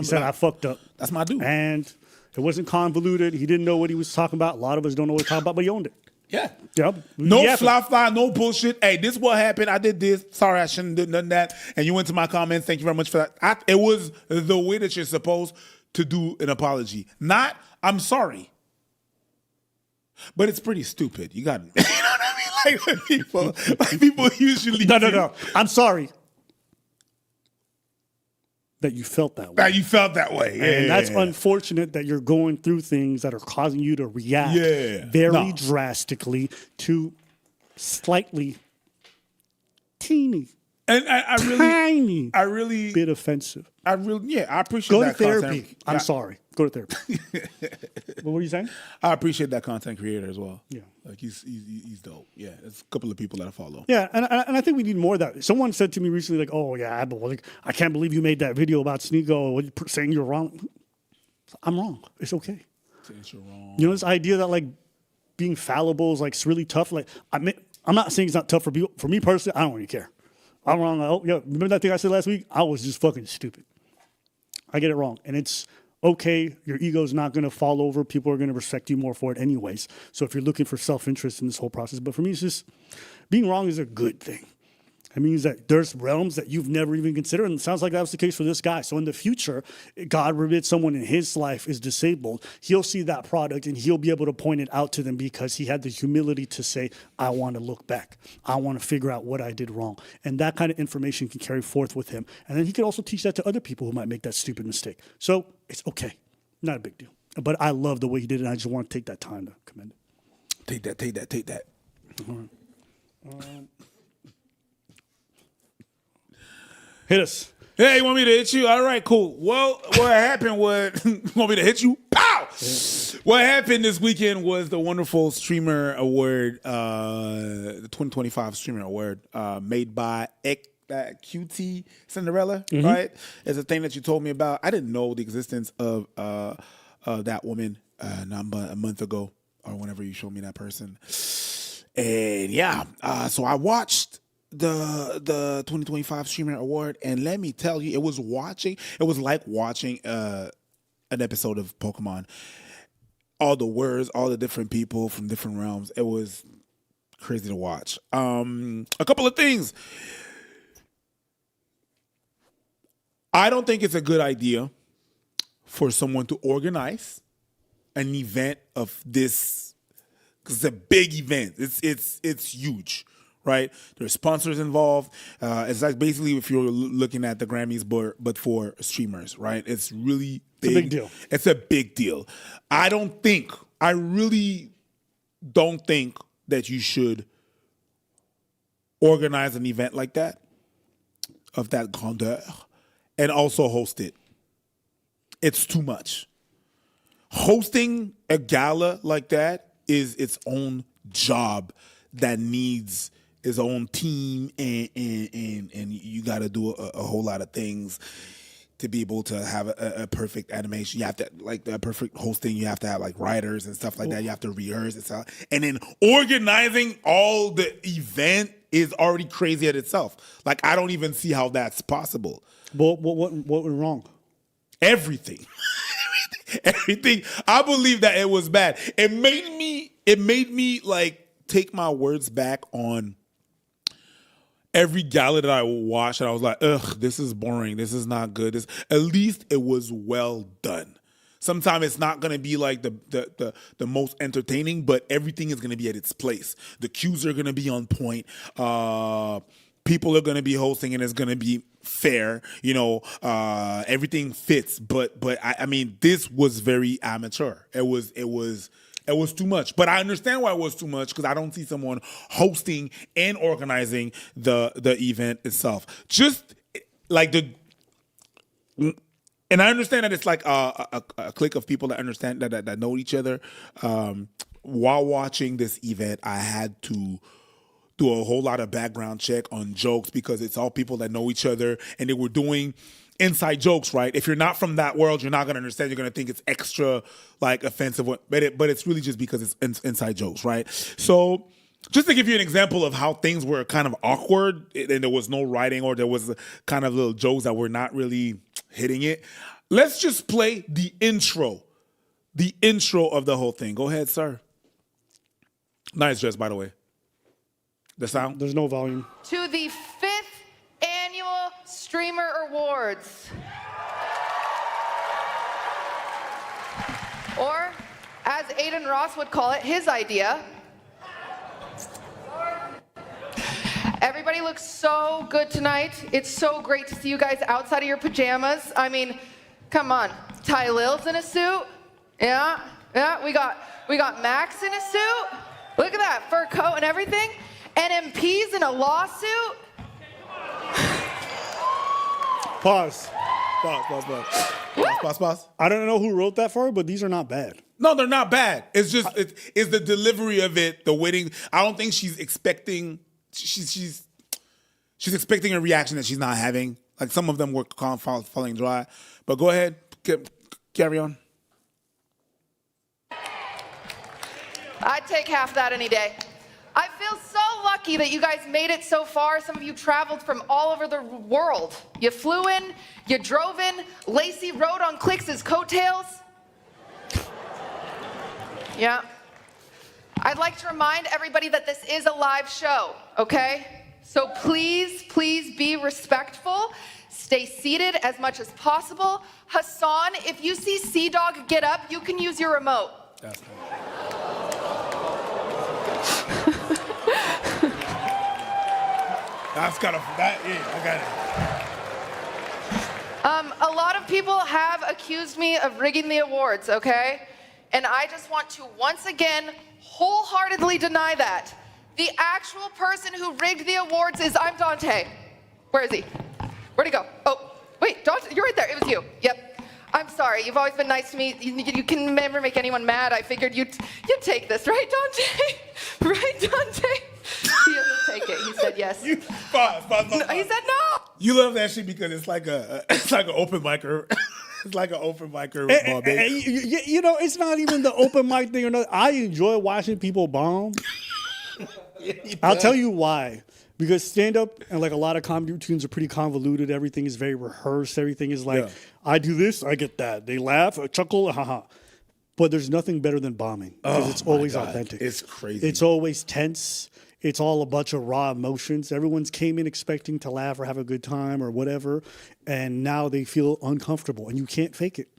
said, I fucked up. That's my dude. And it wasn't convoluted. He didn't know what he was talking about. A lot of us don't know what he's talking about, but he owned it. Yeah. Yep. No fly, no bullshit. Hey, this is what happened. I did this. Sorry, I shouldn't have done that. And you went to my comments. Thank you very much for that. It was the way that you're supposed to do an apology. Not, I'm sorry. But it's pretty stupid. You got, you know what I mean? Like people usually No. I'm sorry. that you felt that way. That you felt that way. Yeah, and that's unfortunate that you're going through things that are causing you to react very drastically to slightly teeny. And I really bit offensive. I appreciate Go that to therapy. content. I'm sorry. Go to therapy. What were you saying? I appreciate that content creator as well. Yeah. Like he's dope. Yeah. There's a couple of people that I follow. Yeah, and I think we need more of that. Someone said to me recently, like, oh, yeah, like, I can't believe you made that video about Sneeko saying you're wrong. I'm wrong. It's okay. You're wrong. You know, this idea that, like, being fallible is, like, it's really tough. Like, I'm not saying it's not tough for people. For me personally, I don't really care. I'm wrong. Remember that thing I said last week? I was just fucking stupid. I get it wrong. And it's okay. Your ego's not going to fall over. People are going to respect you more for it anyways. So if you're looking for self-interest in this whole process. But for me, it's just being wrong is a good thing. It means that there's realms that you've never even considered. And it sounds like that was the case for this guy. So in the future, God forbid someone in his life is disabled, he'll see that product and he'll be able to point it out to them because he had the humility to say, I want to look back. I want to figure out what I did wrong. And that kind of information can carry forth with him. And then he could also teach that to other people who might make that stupid mistake. So it's okay. Not a big deal. But I love the way he did it. And I just want to take that time to commend it. Take that. All right. Hit us. Hey, you want me to hit you? All right, cool. Well, what happened was, want me to hit you? Pow! Yeah. What happened this weekend was the wonderful Streamer Award, the 2025 Streamer Award, made by QT Cinderella, right? It's a thing that you told me about. I didn't know the existence of that woman a month ago or whenever you showed me that person. And yeah, so I watched the 2025 Streamer Award, and let me tell you, it was like watching an episode of Pokemon. All the words, all the different people from different realms. It was crazy to watch. A couple of things. I don't think it's a good idea for someone to organize an event of this, because it's a big event. It's huge. Right, there's sponsors involved. It's like basically if you're looking at the Grammys, but for streamers, right? It's really big. It's a big deal. It's a big deal. I really don't think that you should organize an event like that, of that grandeur, and also host it. It's too much. Hosting a gala like that is its own job that needs his own team, and you got to do a whole lot of things to be able to have a perfect animation. You have to, like, the perfect hosting, you have to have like writers and stuff like that. You have to rehearse and stuff. And then organizing all the event is already crazy at itself. Like, I don't even see how that's possible. What went wrong? Everything. Everything. I believe that it was bad. It made me like take my words back on every gala that I watched, and I was like, ugh, this is boring. This is not good. At least it was well done. Sometimes it's not going to be like the most entertaining, but everything is going to be at its place. The cues are going to be on point. People are going to be hosting, and it's going to be fair. You know, everything fits. But I mean, this was very amateur. It was too much. But I understand why it was too much, because I don't see someone hosting and organizing the event itself. Just like and I understand that it's like a clique of people that understand that know each other. While watching this event, I had to do a whole lot of background check on jokes, because it's all people that know each other, and they were doing inside jokes, right? If you're not from that world, you're not going to understand. You're going to think it's extra, like, offensive, but it's really just because it's inside jokes, right? So just to give you an example of how things were kind of awkward, and there was no writing, or there was kind of little jokes that were not really hitting it, let's just play the intro of the whole thing. Go ahead, sir. Nice dress, by the way. The sound? There's no volume. To the 5th Annual Streamer Awards. Or, as Aiden Ross would call it, his idea. Everybody looks so good tonight. It's so great to see you guys outside of your pajamas. I mean, come on. Ty Lil's in a suit. Yeah. We got Max in a suit. Look at that fur coat and everything. NMP's in a lawsuit. Pause. I don't know who wrote that for her, but these are not bad. No, they're not bad. It's just it's the delivery of it, the waiting. I don't think she's expecting. She's expecting a reaction that she's not having. Like some of them were falling dry. But go ahead, carry on. I'd take half that any day. I feel so lucky that you guys made it so far. Some of you traveled from all over the world. You flew in, you drove in, Lacey rode on Clix's coattails. Yeah. I'd like to remind everybody that this is a live show, okay? So please be respectful. Stay seated as much as possible. Hassan, if you see Sea-Dog get up, you can use your remote. That's fine. I got it. A lot of people have accused me of rigging the awards, okay? And I just want to once again wholeheartedly deny that. The actual person who rigged the awards is I'm Dante. Where is he? Where'd he go? Oh, wait, Dante, you're right there. It was you. Yep. I'm sorry. You've always been nice to me. You can never make anyone mad. I figured you'd take this, right, Dante? Right, Dante? He'll take it. He said yes. Pause. No, he said no. You love that shit because it's like an open micer. It's like an open micer. You know, it's not even the open mic thing or nothing. I enjoy watching people bomb. I'll tell you why. Because stand-up and like a lot of comedy routines are pretty convoluted. Everything is very rehearsed. Everything is like, I do this, I get that. They laugh, chuckle, haha. But there's nothing better than bombing because it's always authentic. It's crazy. It's always tense. It's all a bunch of raw emotions. Everyone's came in expecting to laugh or have a good time or whatever, and now they feel uncomfortable, and you can't fake it.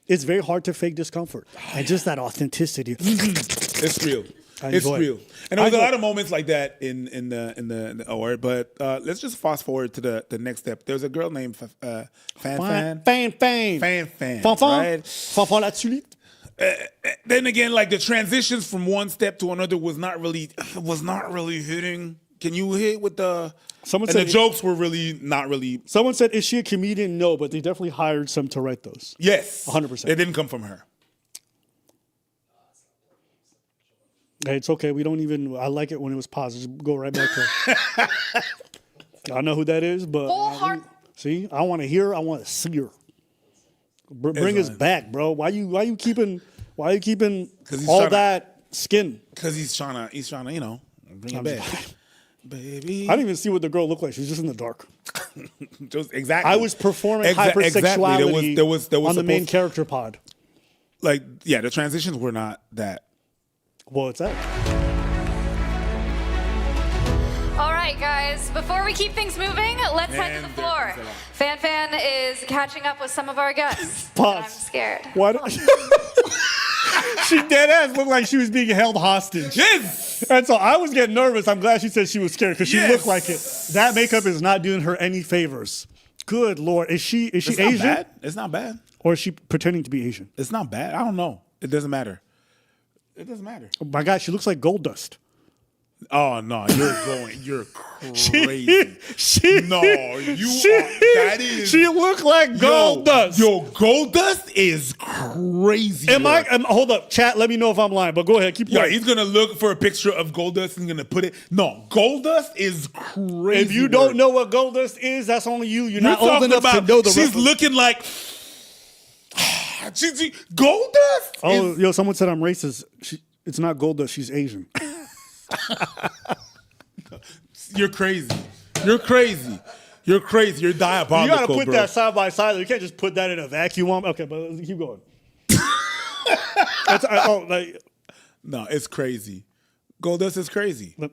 It's very hard to fake discomfort. And just that authenticity. It's real. It's real. And there was a lot of moments like that in the award, but let's just fast forward to the next step. There's a girl named Fan. Fanfan la tulipe. Then again, like the transitions from one step to another was not really hitting. Can you hit with the? Someone said the jokes were really not really. Someone said, "Is she a comedian?" No, but they definitely hired some to write those. Yes, 100%. It didn't come from her. Hey, it's okay. We don't even. I like it when it was positive. Just go right back to. I know who that is, but see, I want to hear. I want to see her. Bring us back, bro. Why you keeping all that skin? Because he's trying to, you know, bring it back. Baby. I didn't even see what the girl looked like. She was just in the dark. Just exactly. I was performing hypersexuality there was on the main character pod. Like, yeah, the transitions were not that. Well, it's that. All right, guys, before we keep things moving, let's head to the floor. Fan is catching up with some of our guests. Pause. I'm scared. Why she dead ass looked like she was being held hostage. Yes. And so I was getting nervous. I'm glad she said she was scared because she looked like it. That makeup is not doing her any favors. Good Lord. Is she Asian? Not bad. It's not bad. Or is she pretending to be Asian? It's not bad. I don't know. It doesn't matter. It doesn't matter. Oh my God, she looks like Gold Dust. Oh no, you're crazy. She looked like Gold Dust. Yo, Gold Dust is crazy. Hold up, chat, let me know if I'm lying, but go ahead, keep going. Yeah, he's gonna look for a picture of Gold Dust and gonna put it. No, Gold Dust is crazy. If you don't know what Gold Dust is, that's only you. You're not old enough to know the She's looking like Gold Dust. Yo, someone said I'm racist. It's not Gold Dust, she's Asian. You're crazy. You're crazy. You're crazy. You're diabolical. You gotta put that side by side. You can't just put that in a vacuum. Okay, but let's keep going. No, it's crazy. Goldust is crazy. Nah,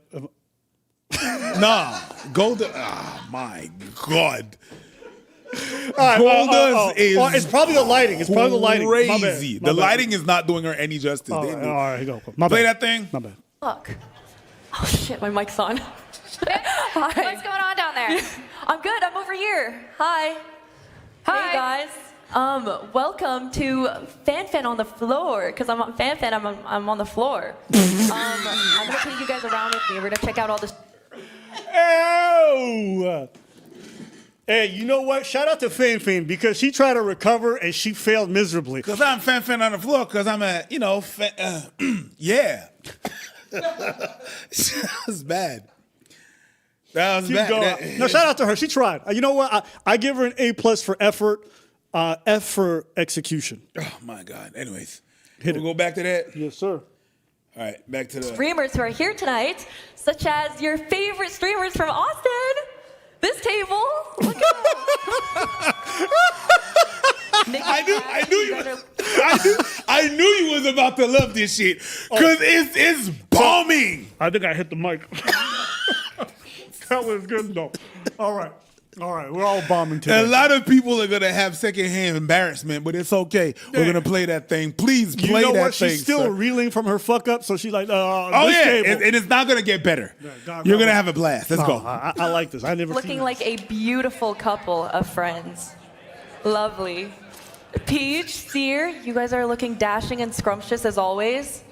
Goldust. Oh my God. Goldust is. It's probably the lighting. It's probably the lighting. Crazy. The lighting is not doing her any justice. All right, here you go. Play that thing. My bad. Look. Oh shit, my mic's on. Hi. What's going on down there? I'm good. I'm over here. Hi. Hey guys. Welcome to Fan on the floor. Because I'm on Fan. I'm on the floor. I'm gonna take you guys around with me. We're gonna check out all this. Oh. Hey, you know what? Shout out to Fan because she tried to recover and she failed miserably. Because I'm Fan on the floor because I'm a, yeah. That was bad. That was bad. No, shout out to her. She tried. You know what? I give her an A+ for effort, F for execution. Oh, my God. Anyways, we'll go back to that? Yes, sir. All right, back to the... Streamers who are here tonight, such as your favorite streamers from Austin. This table. Look at I knew you was about to love this shit because it's bombing. I think I hit the mic. That was good though. All right, we're all bombing today. A lot of people are gonna have secondhand embarrassment, but it's okay. We're gonna play that thing. Please play that thing. You know what? She's still reeling from her fuck up, so she's like, and it's not gonna get better. You're gonna have a blast. Let's go. I like this. I never looking like a beautiful couple of friends. Lovely. Peach, Sear, you guys are looking dashing and scrumptious as always.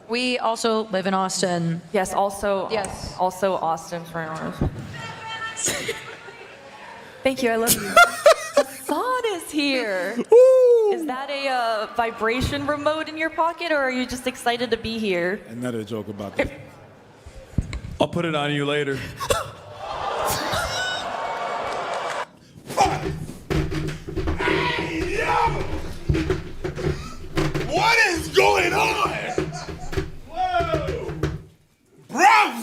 We also live in Austin. Yes, also Austin for Thank you, I love you. Hassan is here. Ooh. Is that a vibration remote in your pocket, or are you just excited to be here? Another joke about that. I'll put it on you later. What is going on? Whoa! Bro!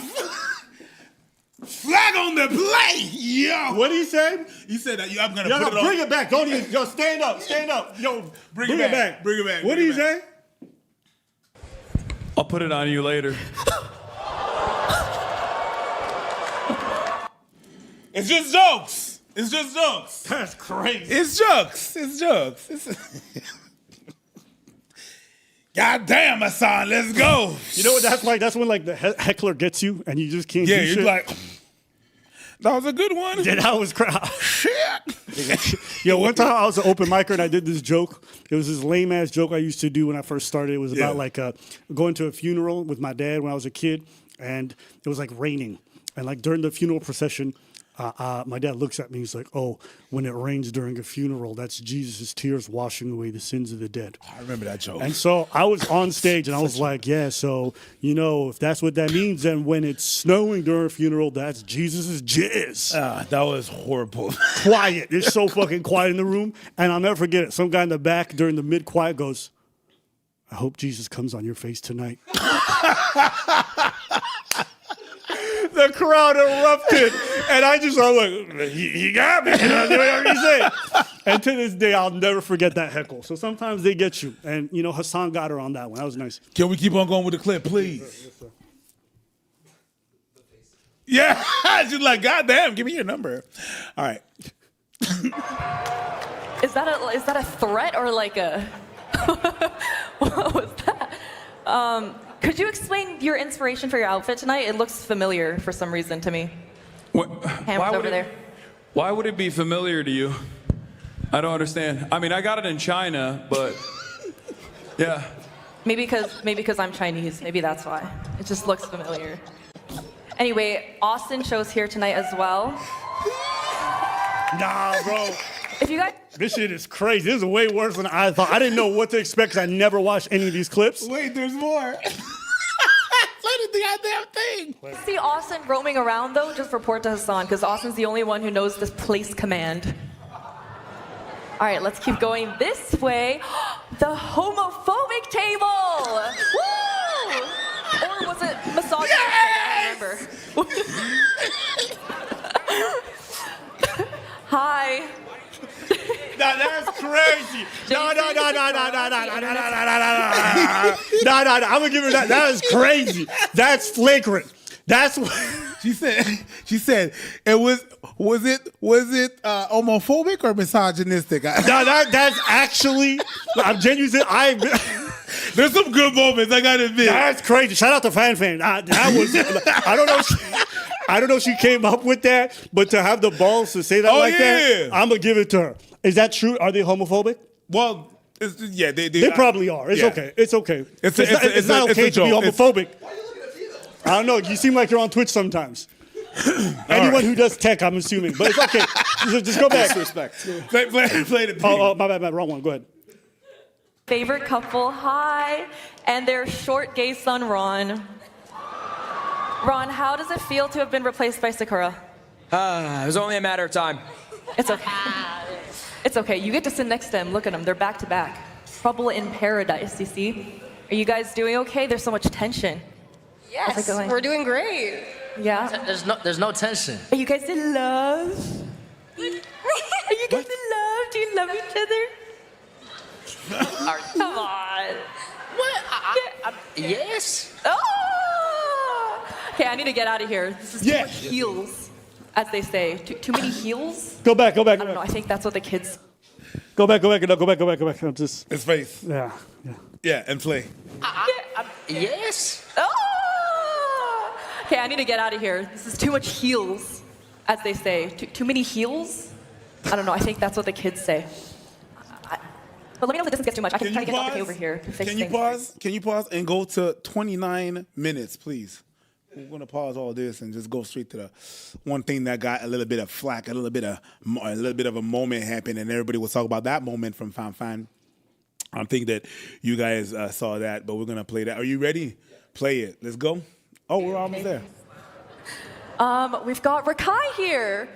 Flag on the play! Yo! What did he say? He said that I'm gonna put it on. Bring it back. Don't even stand up. Yo, bring it back. Bring it back. What did he say? I'll put it on you later. It's just jokes. That's crazy. It's jokes. God damn, Hassan, let's go. You know what that's like? That's when like the heckler gets you and you just can't do shit. You're like, that was a good one. Yeah, that was crap. Shit. Yo, one time I was an open micer and I did this joke. It was this lame ass joke I used to do when I first started. It was about like going to a funeral with my dad when I was a kid, and it was like raining. And like during the funeral procession, my dad looks at me. He's like, "Oh, when it rains during a funeral, that's Jesus' tears washing away the sins of the dead." I remember that joke. And so I was on stage and I was like, "Yeah, so if that's what that means, then when it's snowing during a funeral, that's Jesus' jizz." That was horrible. Quiet. It's so fucking quiet in the room, and I'll never forget it. Some guy in the back during the mid-quiet goes, "I hope Jesus comes on your face tonight." The crowd erupted, and I was like, he got me. And I did whatever he said. And to this day, I'll never forget that heckle. So sometimes they get you. And, Hassan got her on that one. That was nice. Can we keep on going with the clip, please? Yes, sir. Yeah. She's like, God damn, give me your number. All right. Is that a threat or like a... What was that? Could you explain your inspiration for your outfit tonight? It looks familiar for some reason to me. Ham's over there. Why would it be familiar to you? I don't understand. I mean, I got it in China, but yeah. Maybe because I'm Chinese. Maybe that's why. It just looks familiar. Anyway, Austin show's here tonight as well. Nah, bro. If you guys... This shit is crazy. This is way worse than I thought. I didn't know what to expect because I never watched any of these clips. Wait, there's more. Play the goddamn thing. See Austin roaming around, though, just report to Hassan, because Austin's the only one who knows this place command. All right, let's keep going this way. The homophobic table! Woo! Or was it misogynistic? Yes! I don't remember. Hi. That's crazy. No. I'm gonna give her that. That is crazy. That's flagrant. That's what she said. She said it was it homophobic or misogynistic? No, that's actually. I'm genuinely. There's some good moments. I gotta admit. That's crazy. Shout out to Fan. That was. I don't know. I don't know if she came up with that, but to have the balls to say that that, I'm gonna give it to her. Is that true? Are they homophobic? Well, they probably are. It's okay. It's okay. It's not okay to be homophobic. I don't know. You seem like you're on Twitch sometimes. Anyone who does tech, I'm assuming, but it's okay. Just go back. Respect. Play the Oh, my bad. Wrong one. Go ahead. Favorite couple, hi, and their short gay son, Ron. Ron, how does it feel to have been replaced by Sakura? It was only a matter of time. It's okay. It's okay. You get to sit next to them. Look at them. They're back to back. Trouble in paradise, you see? Are you guys doing okay? There's so much tension. How's it going? We're doing great. Yeah? There's no tension. Are you guys in love? Are you guys in love? Do you love each other? Come on. What? Yes. Oh! Okay, I need to get out of here. This is too much heels, as they say. Too many heels? Go back. I don't know. I think that's what the kids. Go back. No, go back. I'm just his face. Yeah, and play. Yes. Oh! Okay, I need to get out of here. This is too much heels, as they say. Too many heels? I don't know. I think that's what the kids say. But let me know if the distance gets too much. I can try to get Dr. K over here. Can you pause and go to 29 minutes, please? We're going to pause all this and just go straight to the one thing that got a little bit of flack, a little bit of a moment happened, and everybody was talking about that moment from Fan Fan. I think that you guys saw that, but we're going to play that. Are you ready? Play it. Let's go. Oh, we're almost there. We've got Rakai here.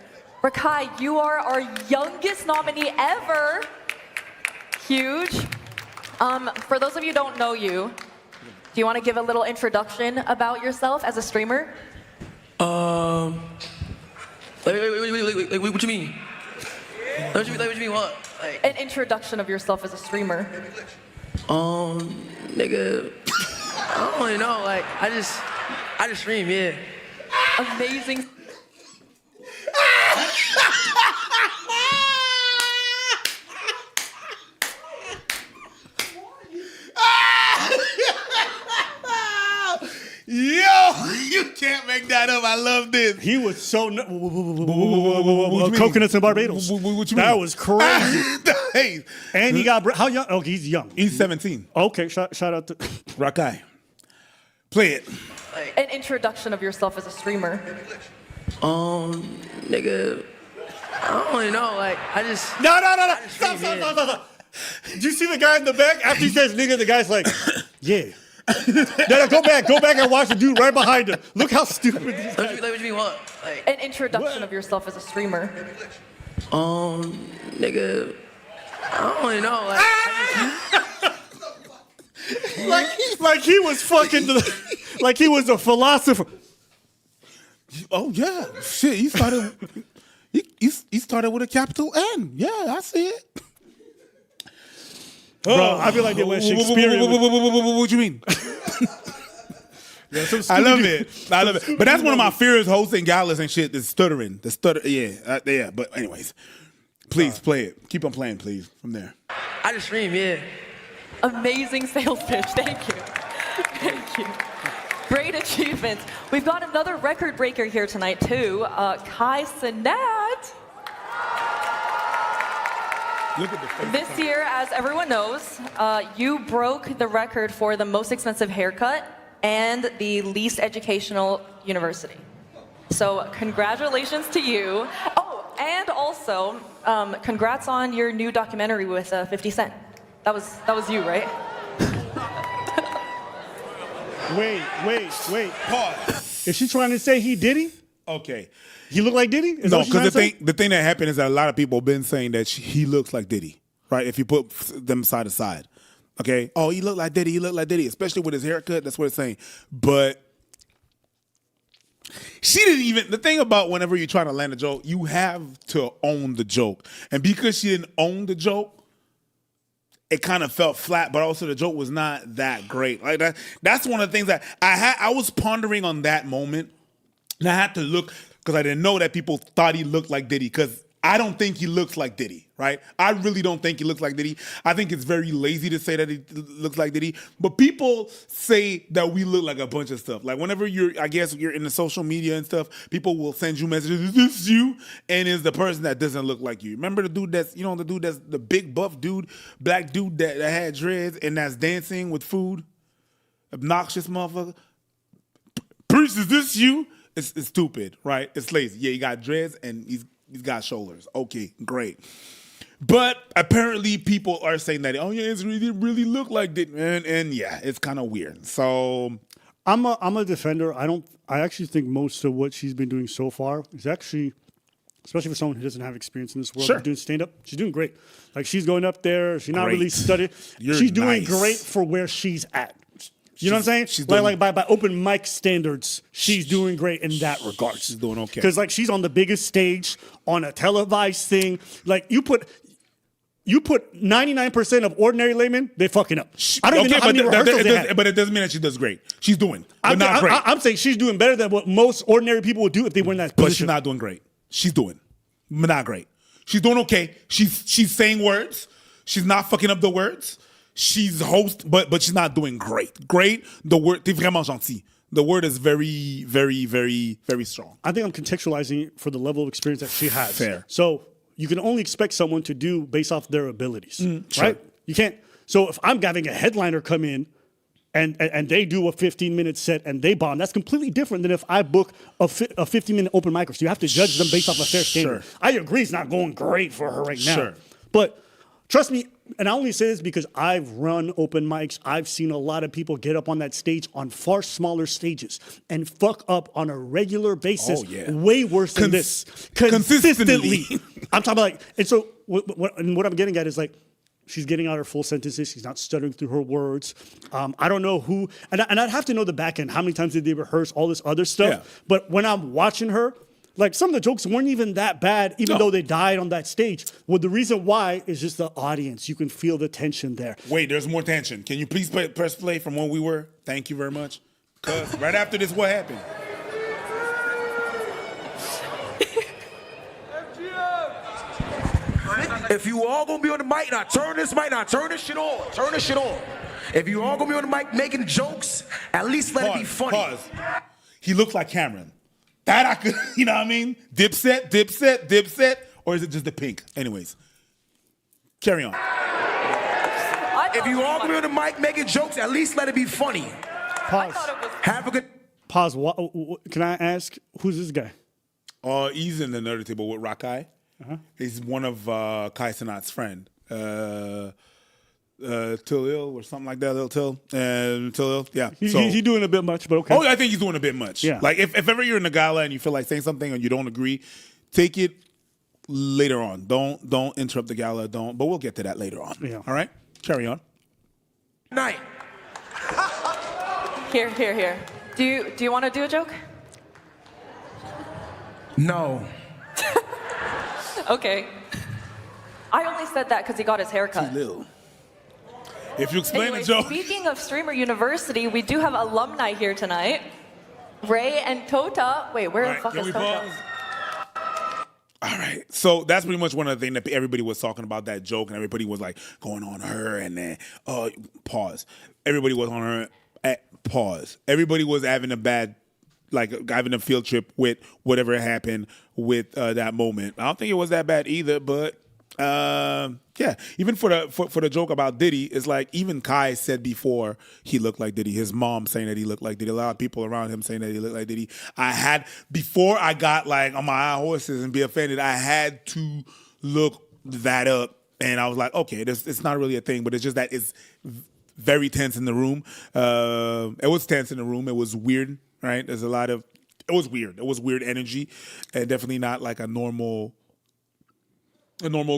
Rakai, you are our youngest nominee ever. Huge. For those of you who don't know you, do you want to give a little introduction about yourself as a streamer? Wait, what you mean? What you mean what? An introduction of yourself as a streamer. Nigga, I don't really know. Like, I just stream, yeah. Amazing. Yo, you can't make that up. I love this. He was so coconuts in Barbados. That was crazy. And he got how young? Oh, he's young. He's 17. Okay, shout out to Rakai. Play it. An introduction of yourself as a streamer. Nigga, I don't really know. Like, I just no. Stop. Did you see the guy in the back after he says nigga? The guy's like, yeah. No, go back and watch the dude right behind him. Look how stupid this guy is. What you mean what? An introduction of yourself as a streamer. Nigga, I don't really know. Like he was fucking like he was a philosopher. Oh yeah, shit. He started. He started with a capital N. Yeah, I see it. Bro, I feel like they went Shakespearean. What you mean? I love it. But that's one of my fears hosting galas and shit. The stuttering. Yeah. But anyways, please play it. Keep on playing, please. From there. I just stream, yeah. Amazing sales pitch. Thank you. Great achievements. We've got another record breaker here tonight too. Kai Sinat. This year, as everyone knows, you broke the record for the most expensive haircut and the least educational university. So congratulations to you. Oh, and also, congrats on your new documentary with 50 Cent. That was you, right? Wait. Pause. Is she trying to say he Diddy? Okay. He looked like Diddy? No, because the thing that happened is that a lot of people have been saying that he looks like Diddy, right? If you put them side to side. Okay? Oh, he looked like Diddy, especially with his haircut. That's what it's saying. But she didn't even, the thing about whenever you're trying to land a joke, you have to own the joke. And because she didn't own the joke, it kind of felt flat, but also the joke was not that great. Like that's one of the things that I was pondering on that moment. And I had to look, because I didn't know that people thought he looked like Diddy. Because I don't think he looks like Diddy, right? I really don't think he looks like Diddy. I think it's very lazy to say that he looks like Diddy. But people say that we look like a bunch of stuff. Like whenever you're in the social media and stuff, people will send you messages, is this you? And it's the person that doesn't look like you. Remember the dude that's the big buff dude, black dude that had dreads and that's dancing with food? Obnoxious motherfucker. Priest, is this you? It's stupid, right? It's lazy. Yeah, he got dreads and he's got shoulders. Okay, great. But apparently people are saying that, oh yeah, it really look like that, man. And yeah, it's kind of weird. So I'm a defender. I actually think most of what she's been doing so far is actually, especially for someone who doesn't have experience in this world, doing stand-up, she's doing great. Like she's going up there. She's not really studying. She's doing great for where she's at. You know what I'm saying? Like by open mic standards, she's doing great in that regard. She's doing okay. Because like she's on the biggest stage on a televised thing. Like you put 99% of ordinary laymen, they fucking up. I don't even know how many rehearsals they had. But it doesn't mean that she does great. She's doing, but not great. I'm saying she's doing better than what most ordinary people would do if they were in that position. But she's not doing great. She's doing, but not great. She's doing okay. She's saying words. She's not fucking up the words. She's host, but she's not doing great. Great, the word, t'es vraiment gentil. The word is very, very, very, very strong. I think I'm contextualizing it for the level of experience that she has. Fair. So you can only expect someone to do based off their abilities, sure. right? You can't. So if I'm having a headliner come in and they do a 15-minute set and they bomb, that's completely different than if I book a 15-minute open micer. So you have to judge them based off a fair standard. Sure. I agree it's not going great for her right now. Sure. But trust me, and I only say this because I've run open mics. I've seen a lot of people get up on that stage on far smaller stages and fuck up on a regular basis. Oh, yeah. Way worse than this. Consistently. I'm talking about like, and so what I'm getting at is like, she's getting out her full sentences. She's not stuttering through her words. I don't know who, and I'd have to know the back end. How many times did they rehearse all this other stuff? Yeah. But when I'm watching her, like some of the jokes weren't even that bad, even though they died on that stage. Well, the reason why is just the audience. You can feel the tension there. Wait, there's more tension. Can you please press play from when we were? Thank you very much. Because right after this, what happened? If you all gonna be on the mic, now turn this shit on. Turn this shit on. If you all gonna be on the mic making jokes, at least let it be funny. Pause. He looked like Cameron. That I could, you know what I mean? Dipset, or is it just the pink? Anyways, carry on. If you all gonna be on the mic making jokes, at least let it be funny. Pause. Have a good. Pause. Can I ask, who's this guy? He's in another table with Rakai. He's one of Kai Sanat's friend. Till or something like that, Lil Till. Till, yeah. He's doing a bit much, but okay. Oh, I think he's doing a bit much. Yeah. Like if ever you're in a gala and you feel like saying something and you don't agree, take it later on. Don't interrupt the gala. But we'll get to that later on. Yeah. All right? Carry on. Night. Here. Do you want to do a joke? No. Okay. I only said that because he got his hair cut. Too little. If you explain Anyway, the joke. speaking of Streamer University, we do have alumni here tonight. Ray and Tota. Wait, where the fuck is Tota? Pause? All right. So that's pretty much one of the things that everybody was talking about, that joke, and everybody was like going on her and then pause. Everybody was on her at pause. Everybody was having having a field trip with whatever happened with that moment. I don't think it was that bad either, but yeah, even for the joke about Diddy, it's like even Kai said before he looked like Diddy. His mom saying that he looked like Diddy. A lot of people around him saying that he looked like Diddy. Before I got like on my high horses and be offended, I had to look that up, and I was like, okay, it's not really a thing, but it's just that it's very tense in the room. It was tense in the room. It was weird, right? It was weird. It was weird energy, and definitely not like a normal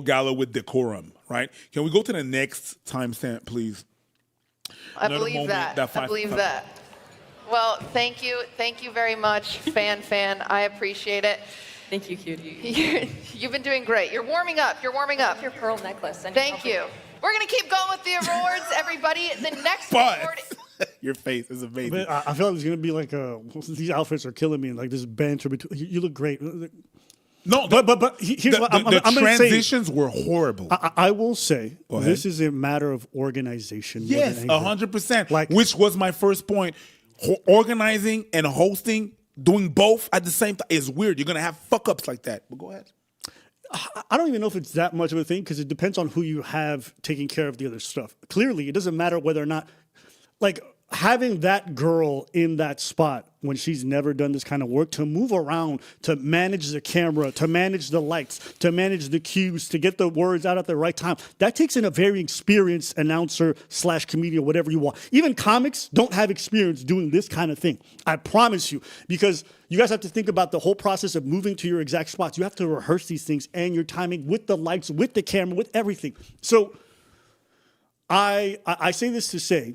gala with decorum, right? Can we go to the next timestamp, please? I believe that. Well, thank you very much, fan. I appreciate it. Thank you, cutie. You've been doing great. You're warming up. Your pearl necklace. Thank you. We're gonna keep going with the awards, everybody. The next award. Your face is amazing. But I feel like there's gonna be like these outfits are killing me. Like this banter between. You look great. No, but here's what I'm the gonna say. transitions were horrible. I will say Go ahead. this is a matter of organization. Yes, 100%. Like, which was my first point. Organizing and hosting, doing both at the same time is weird. You're gonna have fuck ups like that. But go ahead. I don't even know if it's that much of a thing because it depends on who you have taking care of the other stuff. Clearly, it doesn't matter whether or not, like, having that girl in that spot when she's never done this kind of work, to move around, to manage the camera, to manage the lights, to manage the cues, to get the words out at the right time, that takes in a very experienced announcer / comedian, whatever you want. Even comics don't have experience doing this kind of thing. I promise you, because you guys have to think about the whole process of moving to your exact spots. You have to rehearse these things and your timing with the lights, with the camera, with everything. So I say this to say,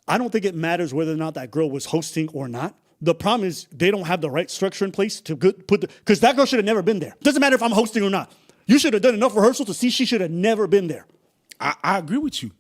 I don't think it matters whether or not that girl was hosting or not. The problem is they don't have the right structure in place to put because that girl should have never been there. Doesn't matter if I'm hosting or not. You should have done enough rehearsal to see she should have never been there. I agree with you.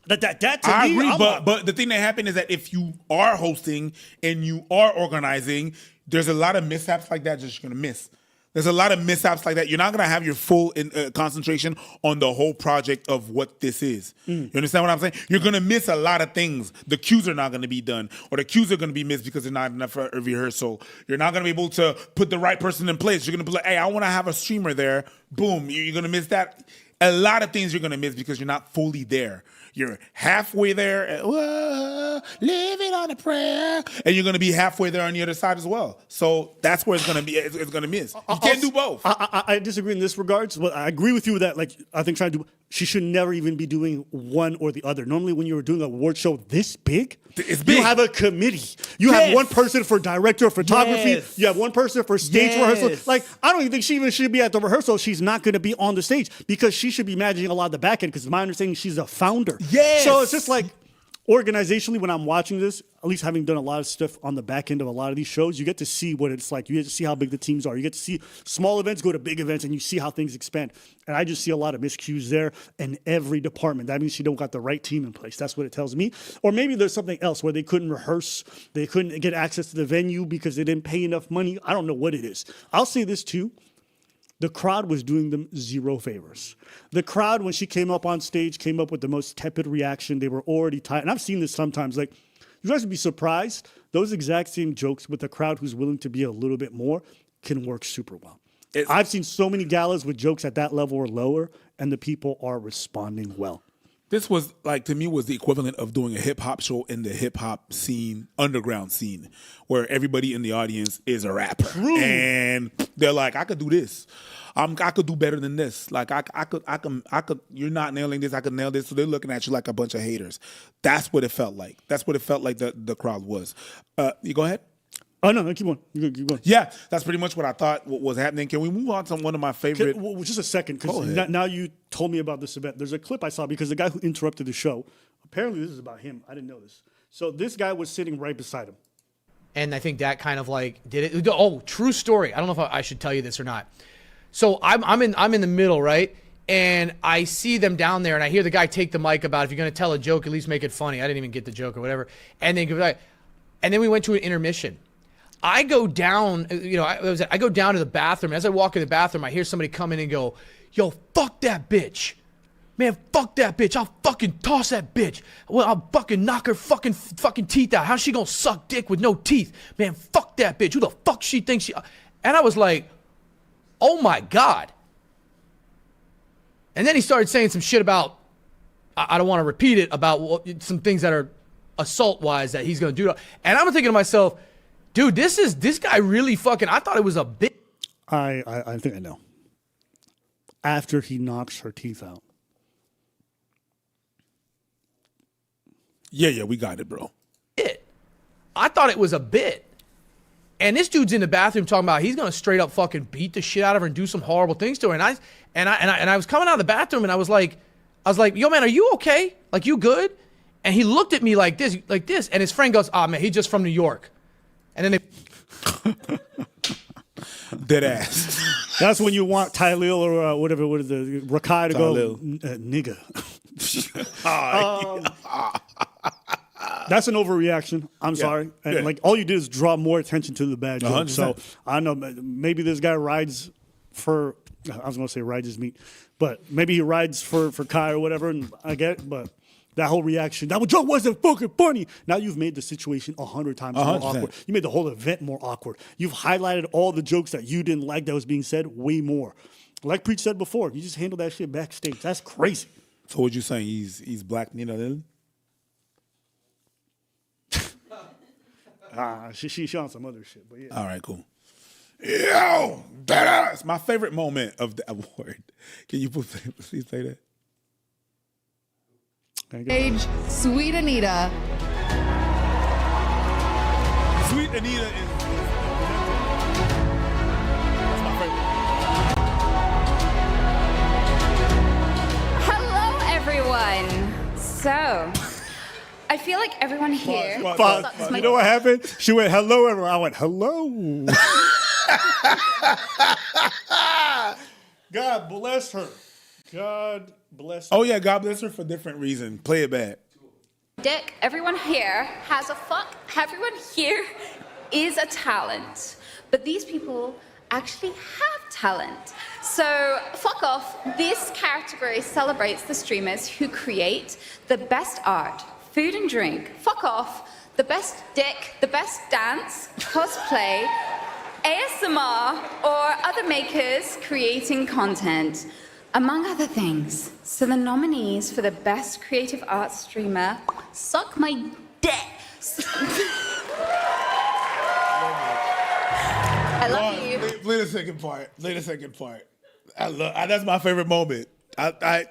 That to I me, agree, but the thing that happened is that if you are hosting and you are organizing, there's a lot of mishaps like that that you're gonna miss. There's a lot of mishaps like that. You're not gonna have your full concentration on the whole project of what this is. You understand what I'm saying? You're gonna miss a lot of things. The cues are not gonna be done, or the cues are gonna be missed because there's not enough rehearsal. You're not gonna be able to put the right person in place. You're gonna be like, hey, I want to have a streamer there. Boom, you're gonna miss that. A lot of things you're gonna miss because you're not fully there. You're halfway there, living on a prayer, and you're going to be halfway there on the other side as well. So that's where it's going to be. It's going to miss. You can't do both. I disagree in this regards, but I agree with you that, like, I think she should never even be doing one or the other. Normally, when you're doing a award show this big, it's big. You have a committee. You have one person for director of photography. Yes. You have one person for stage rehearsal. Like, I don't even think she even should be at the rehearsal. She's not going to be on the stage because she should be managing a lot of the back end because my understanding she's a founder. Yes. So it's just like, organizationally, when I'm watching this, at least having done a lot of stuff on the back end of a lot of these shows, you get to see what it's like. You get to see how big the teams are. You get to see small events go to big events, and you see how things expand. And I just see a lot of miscues there in every department. That means she don't got the right team in place. That's what it tells me. Or maybe there's something else where they couldn't rehearse. They couldn't get access to the venue because they didn't pay enough money. I don't know what it is. I'll say this too. The crowd was doing them zero favors. The crowd, when she came up on stage, came up with the most tepid reaction. They were already tired. And I've seen this sometimes. Like, you guys would be surprised. Those exact same jokes with the crowd who's willing to be a little bit more can work super well. I've seen so many galas with jokes at that level or lower, and the people are responding well. This was, like, to me, was the equivalent of doing a hip hop show in the hip hop scene, underground scene, where everybody in the audience is a rapper. True. And they're like, I could do this. I could do better than this. Like, I could, you're not nailing this, I could nail this. So they're looking at you like a bunch of haters. That's what it felt like. That's what it felt like the crowd was. You go ahead. Oh, no, keep on. Keep going. Yeah, that's pretty much what I thought was happening. Can we move on to one of my favorite? Just a second, because now you told me about this event. There's a clip I saw because the guy who interrupted the show, apparently this is about him. I didn't know this. So this guy was sitting right beside him. And I think that kind of like did it. Oh, true story. I don't know if I should tell you this or not. So I'm in the middle, right? And I see them down there, and I hear the guy take the mic about, if you're going to tell a joke, at least make it funny. I didn't even get the joke or whatever. And then we went to an intermission. I go down, I go down to the bathroom. As I walk in the bathroom, I hear somebody come in and go, yo, fuck that bitch. Man, fuck that bitch. I'll fucking toss that bitch. Well, I'll fucking knock her fucking teeth out. How's she gonna suck dick with no teeth? Man, fuck that bitch. Who the fuck she thinks she... And I was like, oh my God. And then he started saying some shit about, I don't want to repeat it, about some things that are assault-wise that he's gonna do. And I'm thinking to myself, dude, this guy really fucking, I thought it was a bit. I think I know. After he knocks her teeth out. Yeah, we got it, bro. I thought it was a bit. And this dude's in the bathroom talking about he's gonna straight up fucking beat the shit out of her and do some horrible things to her. And I was coming out of the bathroom and I was like, yo man, are you okay? Like, you good? And he looked at me like this, and his friend goes, man, he's just from New York. And then they dead ass. That's when you want Tylil or whatever, what is the Rakai to go, nigga. That's an overreaction. I'm sorry. And like, all you did is draw more attention to the bad joke. So I don't know, maybe this guy rides for, I was going to say rides his meat, but maybe he rides for Kai or whatever, and I get it, but that whole reaction, that joke wasn't fucking funny. Now you've made the situation 100 times more 100%. awkward. You made the whole event more awkward. You've highlighted all the jokes that you didn't like that was being said way more. Like Preach said before, you just handle that shit backstage. That's crazy. So what you saying? He's black Nina Lily? She on some other shit, but yeah. All right, cool. Yo, that's my favorite moment of the award. Can you please play that? Stage, Sweet Anita. Sweet Anita is that's my favorite. Hello, everyone. So, I feel like everyone here. Pause. You know what happened? She went, hello, everyone. I went, hello. God bless her. God bless her. Oh, yeah, God bless her for different reason. Play it back. Dick, everyone here has a everyone here is a talent. But these people actually have talent. So, fuck off. This category celebrates the streamers who create the best art, food and drink. Fuck off. The best dick, the best dance, cosplay, ASMR, or other makers creating content, among other things. So the nominees for the best creative arts streamer, suck my dick. I love you. Play the second part. Play the second part. That's my favorite moment. I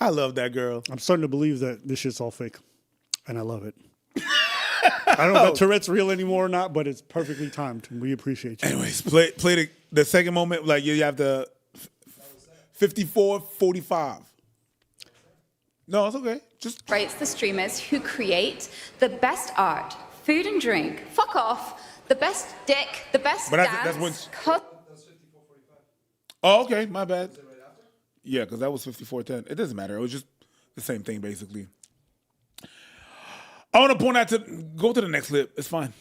love that girl. I'm starting to believe that this shit's all fake, and I love it. I don't know if Tourette's real anymore or not, but it's perfectly timed. We appreciate you. Anyways, play the second moment. Like you have the 54-45. No, it's okay. Just rates the streamers who create the best art, food and drink. Fuck off. The best dick, the best But dance. that's when. Oh, okay. My bad. Yeah, because that was 54-10. It doesn't matter. It was just the same thing, basically. I want to point out go to the next clip. It's fine.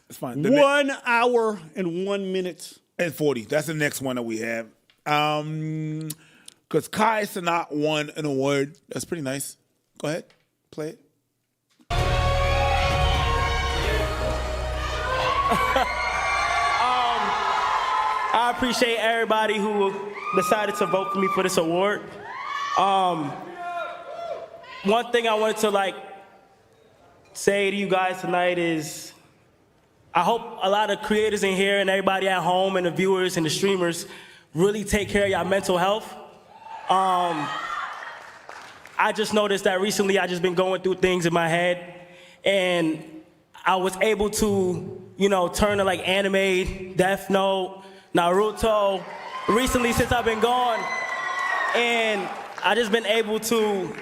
It's fine. 1 hour and 1 minute. And 40. That's the next one that we have. Because Kai Cenat won an award. That's pretty nice. Go ahead. Play it. I appreciate everybody who decided to vote for me for this award. One thing I wanted to say to you guys tonight is I hope a lot of creators in here and everybody at home and the viewers and the streamers really take care of your mental health. I just noticed that recently I just been going through things in my head and I was able to, turn to anime, Death Note, Naruto, recently since I've been gone. And I just been able to,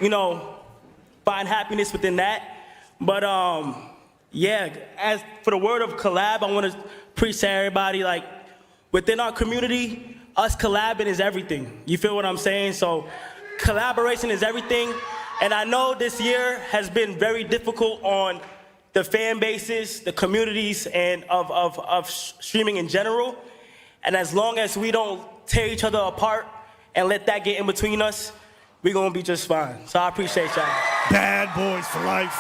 find happiness within that. But as for the word of collab, I want to preach to everybody, within our community, us collabing is everything. You feel what I'm saying? So collaboration is everything. And I know this year has been very difficult on the fan bases, the communities, and of streaming in general. And as long as we don't tear each other apart and let that get in between us, we're going to be just fine. So I appreciate y'all. Bad boys for life.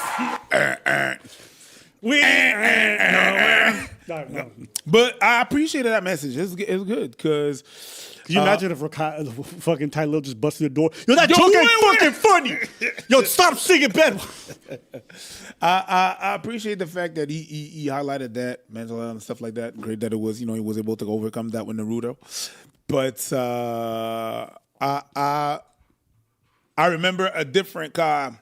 No. But I appreciated that message. It's good because. Could you imagine if fucking Ty Lil just busted the door? Yo, that joke ain't fucking funny. Yo, stop singing, Ben. I appreciate the fact that he highlighted that mental health and stuff like that. Great that it was, he was able to overcome that with Naruto. But I remember a different guy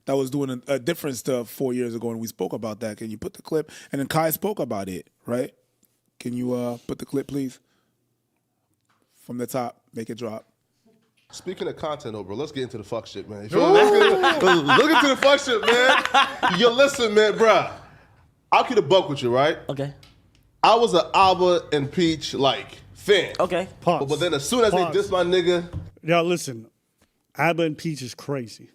that was doing a different stuff 4 years ago, and we spoke about that. Can you put the clip? And then Kai spoke about it, right? Can you put the clip, please? From the top, make it drop. Speaking of content, bro, let's get into the fuck shit, man. Look into the fuck shit, man. Yo, listen, man, bruh. I'll keep a buck with you, right? Okay. I was an Alba and Peach, fan. Okay. Pause. But then as soon as they diss my nigga. Yo, listen. Abba and Peach is crazy.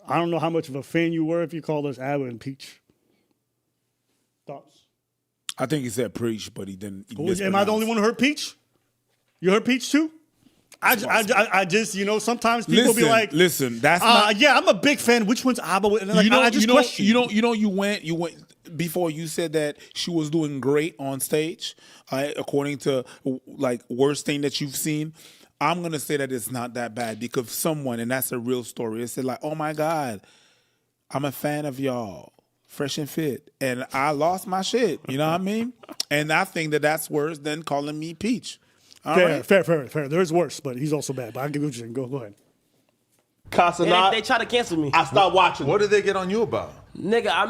I don't know how much of a fan you were if you called us Abba and Peach. Thoughts? I think he said preach, but he didn't. Am I the only one who heard Peach? You heard Peach too? I just, sometimes people be like, listen, that's not. Yeah, I'm a big fan. Which one's Abba? And like, I just question. You went before you said that she was doing great on stage, according to like worst thing that you've seen. I'm gonna say that it's not that bad because someone, and that's a real story. It said like, oh my God, I'm a fan of y'all, Fresh and Fit, and I lost my shit. You know what I mean? And I think that that's worse than calling me Peach. Fair. There's worse, but he's also bad. But I give you what you go ahead. They try to cancel me. I stopped watching. What did they get on you about? Nigga, I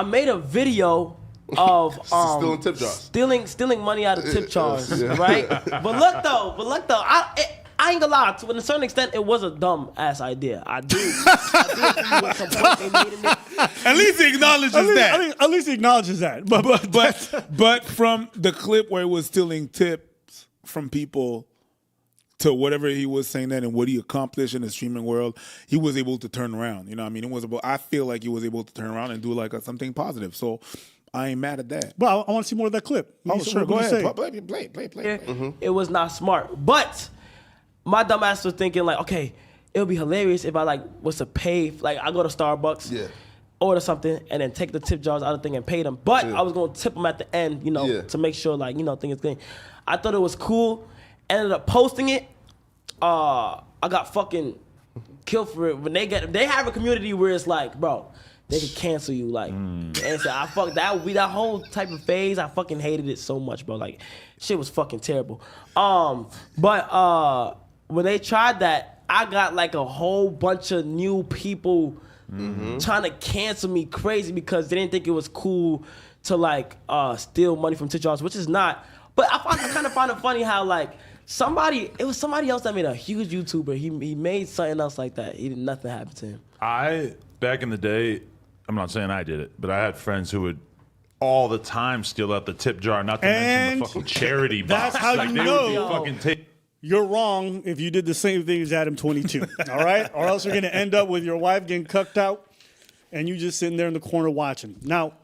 made a video of stealing tip jars. Stealing money out of tip jars, right? But look though, I ain't gonna lie. To a certain extent, it was a dumb ass idea. I do agree with some point they made in it. At least he acknowledges that. At least he acknowledges that. But from the clip where he was stealing tips from people to whatever he was saying that and what he accomplished in the streaming world, he was able to turn around. You know what I mean? I feel like he was able to turn around and do like something positive. So I ain't mad at that. Well, I want to see more of that clip. Oh, sure. Go ahead. Play. Mm-hmm. It was not smart. But my dumb ass was thinking like, okay, it would be hilarious if I was to pay, I go to Starbucks, order something, and then take the tip jars out of the thing and pay them. But I was going to tip them at the end, to make sure thing is clean. I thought it was cool. Ended up posting it. I got fucking killed for it. When they have a community where it's like, bro, they could cancel you. And so that whole type of phase, I fucking hated it so much, bro. Shit was fucking terrible. But when they tried that, I got a whole bunch of new people trying to cancel me crazy because they didn't think it was cool to steal money from tip jars, which is not. But I kind of find it funny how it was somebody else that made a huge YouTuber. He made something else like that. Nothing happened to him. Back in the day, I'm not saying I did it, but I had friends who would all the time steal out the tip jar, not to mention the fucking charity box. That's how you know you're wrong if you did the same thing as Adam 22. All right? Or else you're going to end up with your wife getting cucked out and you just sitting there in the corner watching. Now,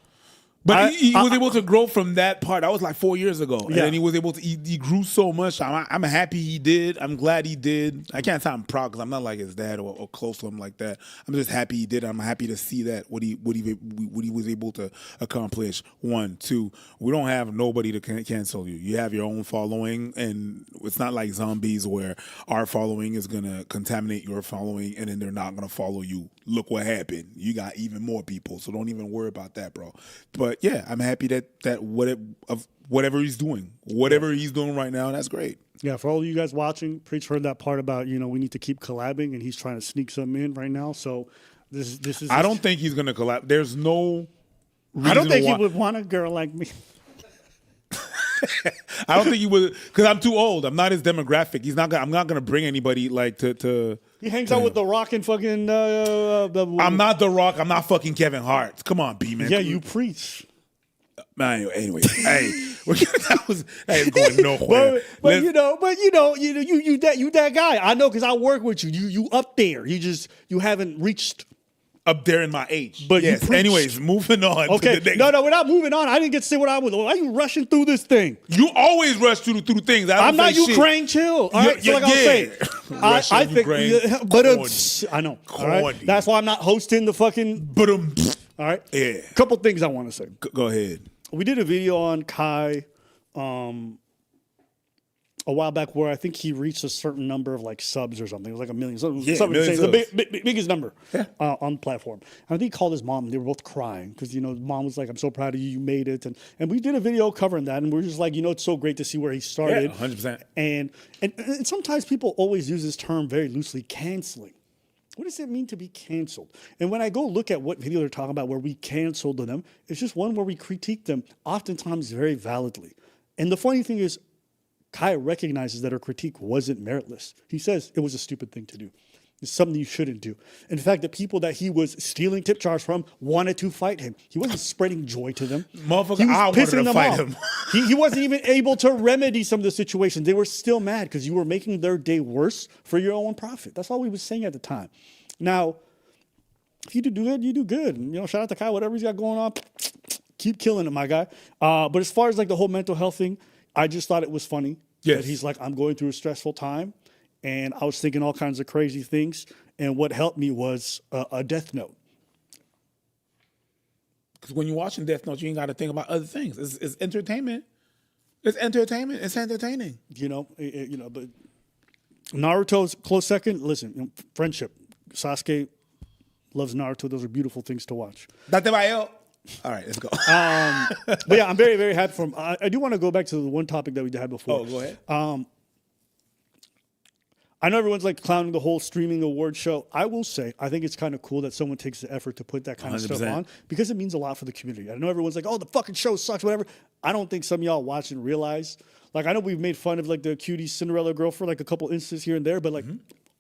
but he was able to grow from that part. That was 4 years ago. And then he was able to, he grew so much. I'm happy he did. I'm glad he did. I can't say I'm proud because I'm not like his dad or close to him like that. I'm just happy he did. I'm happy to see that, what he was able to accomplish. 1, 2, we don't have nobody to cancel you. You have your own following, and it's not like zombies where our following is going to contaminate your following and then they're not going to follow you. Look what happened. You got even more people, so don't even worry about that, bro. But yeah, I'm happy that whatever he's doing right now, that's great. Yeah, for all of you guys watching, Preach heard that part about we need to keep collabing, and he's trying to sneak something in right now. So this is. I don't think he's gonna collab. There's no reason. I don't think he would want a girl like me. I don't think he would, because I'm too old. I'm not his demographic. I'm not gonna bring anybody to. He hangs out with The Rock and fucking. I'm not The Rock. I'm not fucking Kevin Hart. Come on, B man. Yeah, you preach. Anyway, that was going nowhere. But you that guy. I know because I work with you. You up there. You haven't reached up there in my age. But yes. Anyways, moving on. Okay. To the next. No, we're not moving on. I didn't get to say what I was. Why are you rushing through this thing? You always rush through things. I'm not Ukraine. Chill. All right. So like I'm saying, I think. But I know. All right? That's why I'm not hosting the fucking. All right. Yeah. Couple things I want to say. Go ahead. We did a video on Kai a while back where I think he reached a certain number of subs or something. It was 1 million. The biggest number on the platform. And I think he called his mom. They were both crying because, mom was like, I'm so proud of you. You made it. And we did a video covering that. And we're just like, it's so great to see where he started. Yeah, 100%. And sometimes people always use this term very loosely, canceling. What does it mean to be canceled? And when I go look at what video they're talking about where we canceled them, it's just one where we critique them, oftentimes very validly. And the funny thing is, Kai recognizes that her critique wasn't meritless. He says it was a stupid thing to do. It's something you shouldn't do. In fact, the people that he was stealing tip jars from wanted to fight him. He wasn't spreading joy to them. Motherfucker, I wanted to fight him. He wasn't even able to remedy some of the situations. They were still mad because you were making their day worse for your own profit. That's all we was saying at the time. Now, if you do good, you do good. Shout out to Kai, whatever he's got going on. Keep killing it, my guy. But as far as the whole mental health thing, I just thought it was funny. Yes. But he's like, I'm going through a stressful time, and I was thinking all kinds of crazy things, and what helped me was a Death Note. Because when you're watching Death Note, you ain't got to think about other things. It's entertainment. It's entertainment. It's entertaining. But Naruto's close second. Listen, friendship. Sasuke loves Naruto. Those are beautiful things to watch. Date Bayo. All right, let's go. But yeah, I'm very, very happy for him. I do want to go back to the one topic that we had before. Oh, go ahead. I know everyone's like clowning the whole streaming award show. I will say, I think it's kind of cool that someone takes the effort to put that kind of stuff 100%. on because it means a lot for the community. I know everyone's like, oh, the fucking show sucks, whatever. I don't think some of y'all watch and realize. Like, I know we've made fun of like the cutie Cinderella girl for like a couple instances here and there, but like,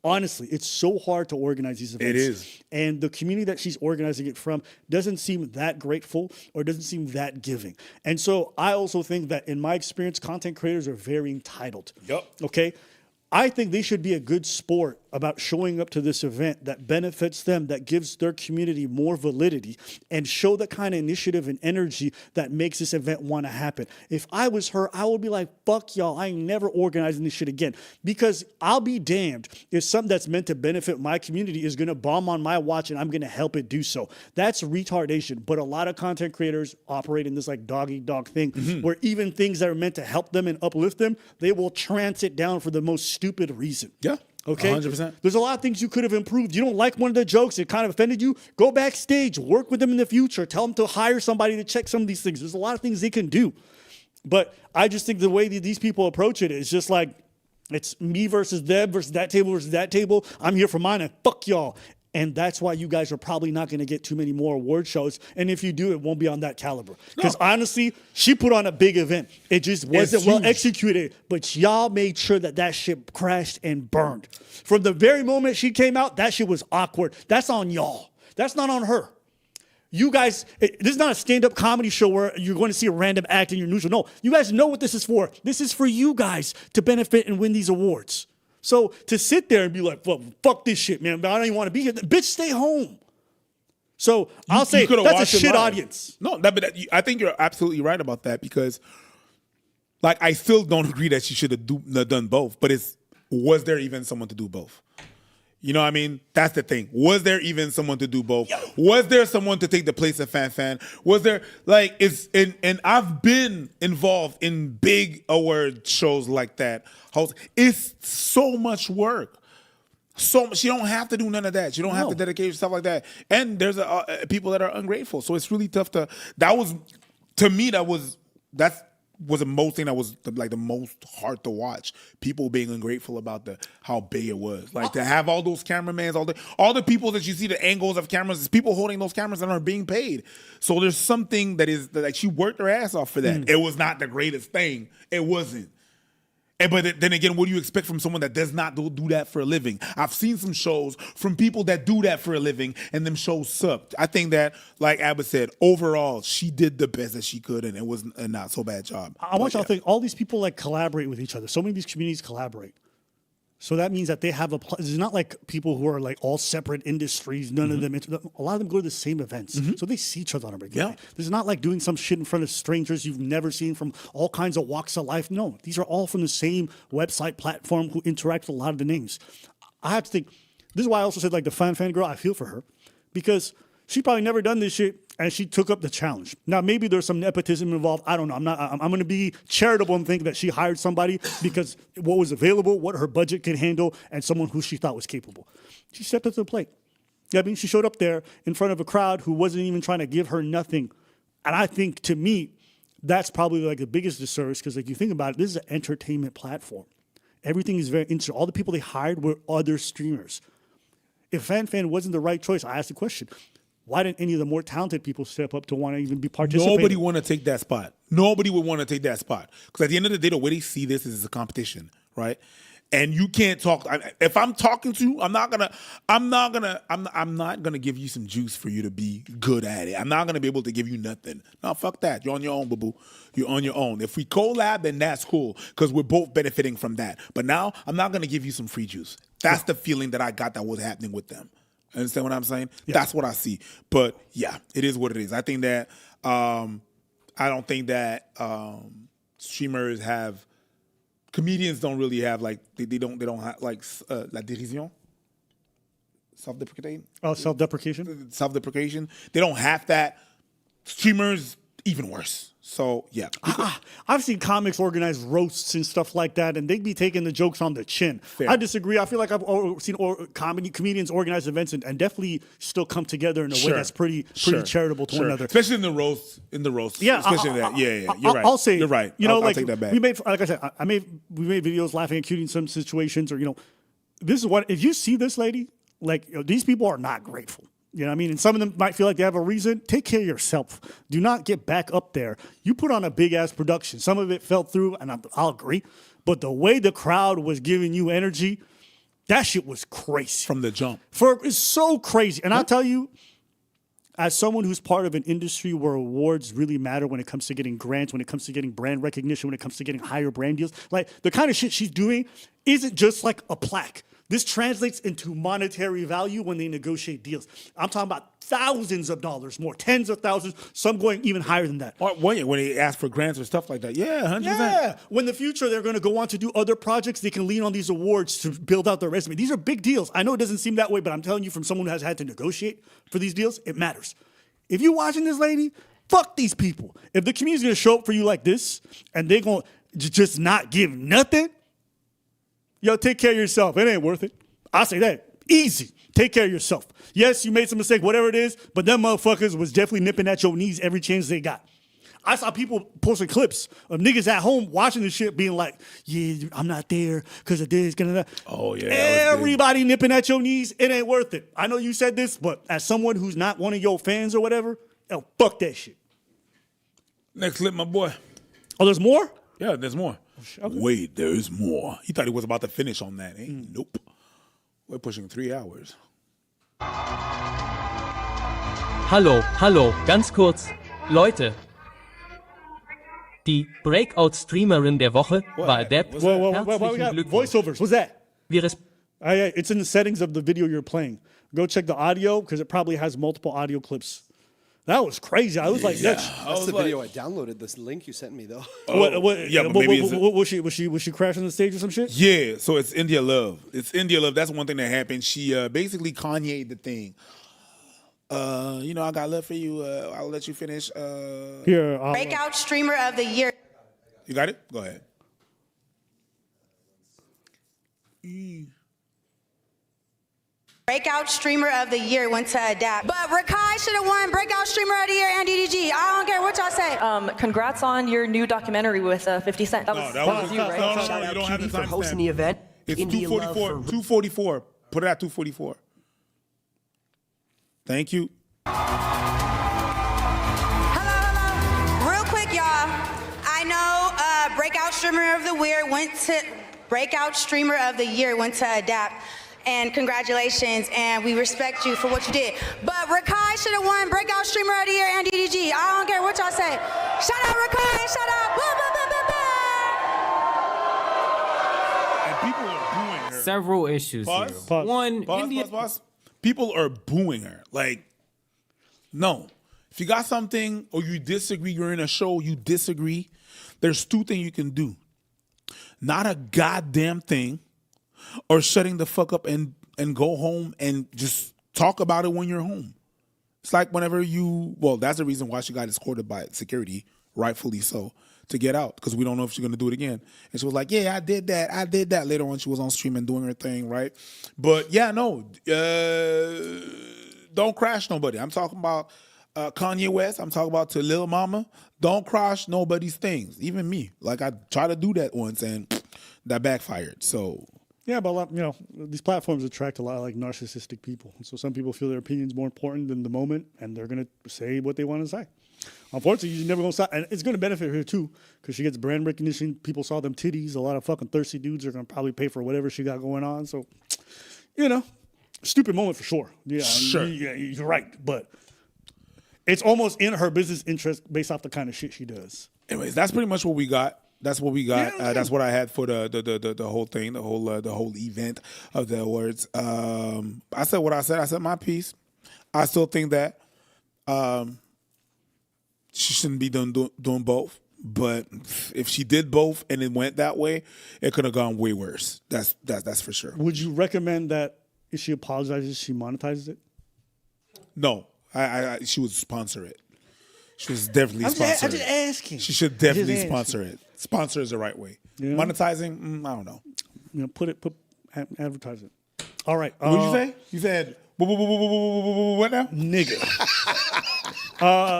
honestly, it's so hard to organize these events. It is. And the community that she's organizing it from doesn't seem that grateful or doesn't seem that giving. And so I also think that in my experience, content creators are very entitled. Yup. Okay? I think they should be a good sport about showing up to this event that benefits them, that gives their community more validity, and show the kind of initiative and energy that makes this event want to happen. If I was her, I would be like, fuck y'all, I ain't never organizing this shit again. Because I'll be damned if something that's meant to benefit my community is going to bomb on my watch and I'm going to help it do so. That's retardation. But a lot of content creators operate in this like dog-eat-dog thing where even things that are meant to help them and uplift them, they will trance it down for the most stupid reason. Yeah. Okay? 100%. There's a lot of things you could have improved. You don't like one of the jokes, it kind of offended you. Go backstage, work with them in the future. Tell them to hire somebody to check some of these things. There's a lot of things they can do. But I just think the way that these people approach it is just like, it's me versus them versus that table versus that table. I'm here for mine and fuck y'all. And that's why you guys are probably not going to get too many more award shows. And if you do, it won't be on that caliber. Because honestly, she put on a big event. It just wasn't well executed. But y'all made sure that that shit crashed and burned. From the very moment she came out, that shit was awkward. That's on y'all. That's not on her. You guys, this is not a stand-up comedy show where you're going to see a random act in your neutral. No, you guys know what this is for. This is for you guys to benefit and win these awards. So to sit there and be like, well, fuck this shit, man, I don't even want to be here. Bitch, stay home. So I'll say that's a shit audience. No, I think you're absolutely right about that because, like, I still don't agree that she should have done both. But was there even someone to do both? You know what I mean? That's the thing. Was there even someone to do both? Was there someone to take the place of Fan? Was there, like, and I've been involved in big award shows like that. It's so much work. So she don't have to do none of that. She don't have to dedicate stuff like that. And there's people that are ungrateful. So it's really tough to, that was the most thing that was the most hard to watch. People being ungrateful about how big it was. Like to have all those cameramans, all the people that you see, the angles of cameras, is people holding those cameras that are being paid. So there's something that is like she worked her ass off for that. It was not the greatest thing. It wasn't. But then again, what do you expect from someone that does not do that for a living? I've seen some shows from people that do that for a living, and them shows sucked. I think that, like Abba said, overall, she did the best that she could, and it was a not so bad job. I want y'all to think, all these people like collaborate with each other. So many of these communities collaborate. So that means that they have it's not like people who are like all separate industries, none of them, a lot of them go to the same events. So they see each other on a regular day. This is not like doing some shit in front of strangers you've never seen from all kinds of walks of life. No, these are all from the same website platform who interact with a lot of the names. I have to think, this is why I also said like the fan girl, I feel for her because she probably never done this shit and she took up the challenge. Now, maybe there's some nepotism involved. I don't know. I'm going to be charitable and think that she hired somebody because what was available, what her budget could handle, and someone who she thought was capable. She stepped up to the plate. I mean, she showed up there in front of a crowd who wasn't even trying to give her nothing. And I think, to me, that's probably like the biggest disservice because, like, you think about it, this is an entertainment platform. Everything is very interesting. All the people they hired were other streamers. If Fan wasn't the right choice, I asked the question, why didn't any of the more talented people step up to want to even be participating? Nobody want to take that spot. Nobody would want to take that spot because at the end of the day, the way they see this is a competition, right? And you can't talk. If I'm talking to you, I'm not gonna give you some juice for you to be good at it. I'm not gonna be able to give you nothing. No, fuck that. You're on your own, boo boo. You're on your own. If we collab, then that's cool because we're both benefiting from that. But now I'm not gonna give you some free juice. That's the feeling that I got that was happening with them. Understand what I'm saying? Yeah. That's what I see. But yeah, it is what it is. I think that I don't think that streamers have comedians don't really have like they don't have like la dérision. Self-deprecating. Oh, self-deprecation. Self-deprecation. They don't have that. Streamers even worse. So yeah, I've seen comics organize roasts and stuff like that, and they'd be taking the jokes on the chin. Fair. I disagree. I feel like I've seen comedians organize events and definitely still come together in a way that's pretty charitable to one another. Especially in the roast. Yeah, especially in that. Yeah. You're right. I'll say, you're right. You know, I'll like take that back. we made, like I said, we made videos laughing and cute in some situations, or this is what if you see this lady, like these people are not grateful. You know what I mean? And some of them might feel like they have a reason. Take care of yourself. Do not get back up there. You put on a big-ass production. Some of it fell through, and I'll agree. But the way the crowd was giving you energy, that shit was crazy. From the jump. It's so crazy. And I'll tell you, as someone who's part of an industry where awards really matter when it comes to getting grants, when it comes to getting brand recognition, when it comes to getting higher brand deals, like the kind of shit she's doing isn't just like a plaque. This translates into monetary value when they negotiate deals. I'm talking about thousands of dollars more, tens of thousands, some going even higher than that. Or when they ask for grants or stuff like that. Yeah, 100%. Yeah. When in the future they're going to go on to do other projects, they can lean on these awards to build out their resume. These are big deals. I know it doesn't seem that way, but I'm telling you from someone who has had to negotiate for these deals, it matters. If you're watching this lady, fuck these people. If the community's going to show up for you like this and they're going to just not give nothing, yo, take care of yourself. It ain't worth it. I say that. Easy. Take care of yourself. Yes, you made some mistake, whatever it is, but them motherfuckers was definitely nipping at your knees every chance they got. I saw people posting clips of niggas at home watching this shit being like, yeah, I'm not there because of this. Oh, yeah. Everybody nipping at your knees. It ain't worth it. I know you said this, but as someone who's not one of your fans or whatever, fuck that shit. Next clip, my boy. Oh, there's more? Yeah, there's more. Okay. Wait, there's more. He thought he was about to finish on that. Nope. We're pushing 3 hours. Hallo, ganz kurz. Leute. Die Breakout-Streamerin der Woche war Adept. We got voiceovers. What's that? It's in the settings of the video you're playing. Go check the audio because it probably has multiple audio clips. That was crazy. I was like, that's the video I downloaded. This link you sent me though. Was she crashing the stage or some shit? Yeah. So it's India Love. That's one thing that happened. She basically Kanye'd the thing. I got love for you. I'll let you finish. Here, Breakout Streamer of the Year. You got it? Go ahead. Breakout Streamer of the Year went to Adapt. But Rakai should have won Breakout Streamer of the Year and DDG. I don't care what y'all say. Congrats on your new documentary with 50 Cent. That was you, right? No, you don't have the time for hosting the event. It's 244. Put it at 244. Thank you. Hello. Real quick, y'all. I know Breakout Streamer of the Year went to Adapt. And congratulations, and we respect you for what you did. But Rakai should have won Breakout Streamer of the Year and DDG. I don't care what y'all say. Shout out Rakai, shout out. And people are booing her. Several issues here. Pause. People are booing her. Like, no. If you got something or you disagree, you're in a show, you disagree, there's two things you can do. Not a goddamn thing, or shutting the fuck up and go home and just talk about it when you're home. It's like whenever that's the reason why she got escorted by security, rightfully so, to get out, because we don't know if she's going to do it again. And she was like, yeah, I did that. Later on, she was on stream and doing her thing, right? But yeah, no, don't crash nobody. I'm talking about Kanye West. I'm talking about to Lil Mama. Don't crash nobody's things, even me. Like, I tried to do that once and that backfired, so... Yeah, but these platforms attract a lot of like narcissistic people. So some people feel their opinion's more important than the moment, and they're gonna say what they want to say. Unfortunately, you're never gonna stop, and it's gonna benefit her too because she gets brand recognition. People saw them titties. A lot of fucking thirsty dudes are gonna probably pay for whatever she got going on. So, stupid moment for sure. Yeah, sure. You're right, but it's almost in her business interest based off the kind of shit she does. Anyways, that's pretty much what we got. That's what we got. That's what I had for the whole thing, the whole event of the awards. I said what I said. I said my piece. I still think that she shouldn't be doing both. But if she did both and it went that way, it could have gone way worse. That's for sure. Would you recommend that if she apologizes, she monetizes it? No, she would sponsor it. She was definitely sponsor I'm just it. asking. She should definitely sponsor it. Sponsor is the right way. Yeah. Monetizing, I don't know. Advertise it. All right. What did you say? You said what now? Nigga.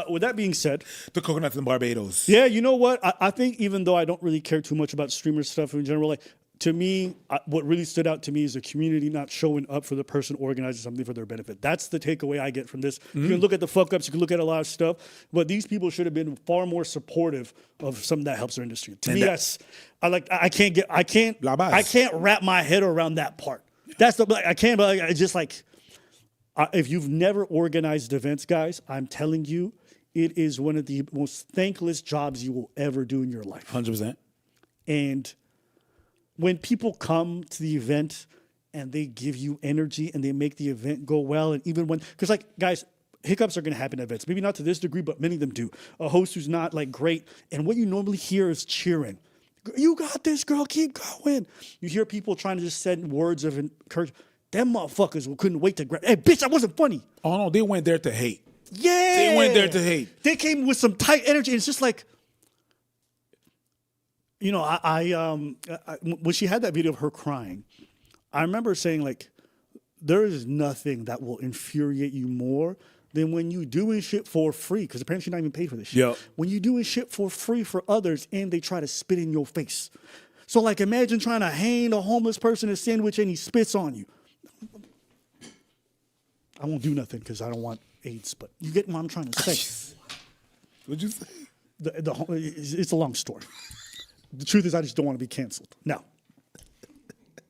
With that being said, the coconuts in Barbados. Yeah, you know what? I think even though I don't really care too much about streamer stuff in general, like to me, what really stood out to me is the community not showing up for the person organizing something for their benefit. That's the takeaway I get from this. You can look at the fuck ups, you can look at a lot of stuff, but these people should have been far more supportive of something that helps their industry. To me, I can't wrap my head around that part. That's the I can't, but it's just like. If you've never organized events, guys, I'm telling you, it is one of the most thankless jobs you will ever do in your life. 100%. And when people come to the event and they give you energy and they make the event go well, and even when, because like, guys, hiccups are going to happen at events. Maybe not to this degree, but many of them do. A host who's not like great, and what you normally hear is cheering. You got this, girl, keep going. You hear people trying to just send words of encouragement. Them motherfuckers couldn't wait to grab. Hey, bitch, that wasn't funny. Oh no, they went there to hate. Yeah, they went there to hate. They came with some tight energy. And it's just like, you know, I when she had that video of her crying, I remember saying like, there is nothing that will infuriate you more than when you doing shit for free. Because apparently she's not even paid for this shit. Yep. When you doing shit for free for others and they try to spit in your face. So like, imagine trying to hand a homeless person a sandwich and he spits on you. I won't do nothing because I don't want AIDS, but you get what I'm trying to say. What'd you say? It's a long story. The truth is I just don't want to be canceled. Now,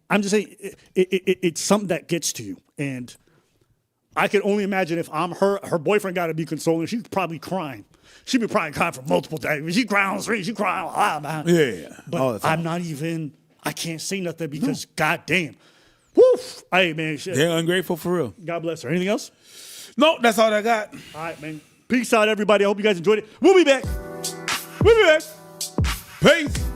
I'm just saying it's something that gets to you. And I can only imagine if I'm her boyfriend got to be consoling. She's probably crying. She'd be probably crying for multiple days. She crying on the street. She crying a lot, man. Yeah. But I'm not even, I can't say nothing because goddamn. Woof! Hey, man. Shit. They're ungrateful for real. God bless her. Anything else? No, that's all I got. All right, man. Peace out, everybody. I hope you guys enjoyed it. We'll be back. We'll be back. Peace.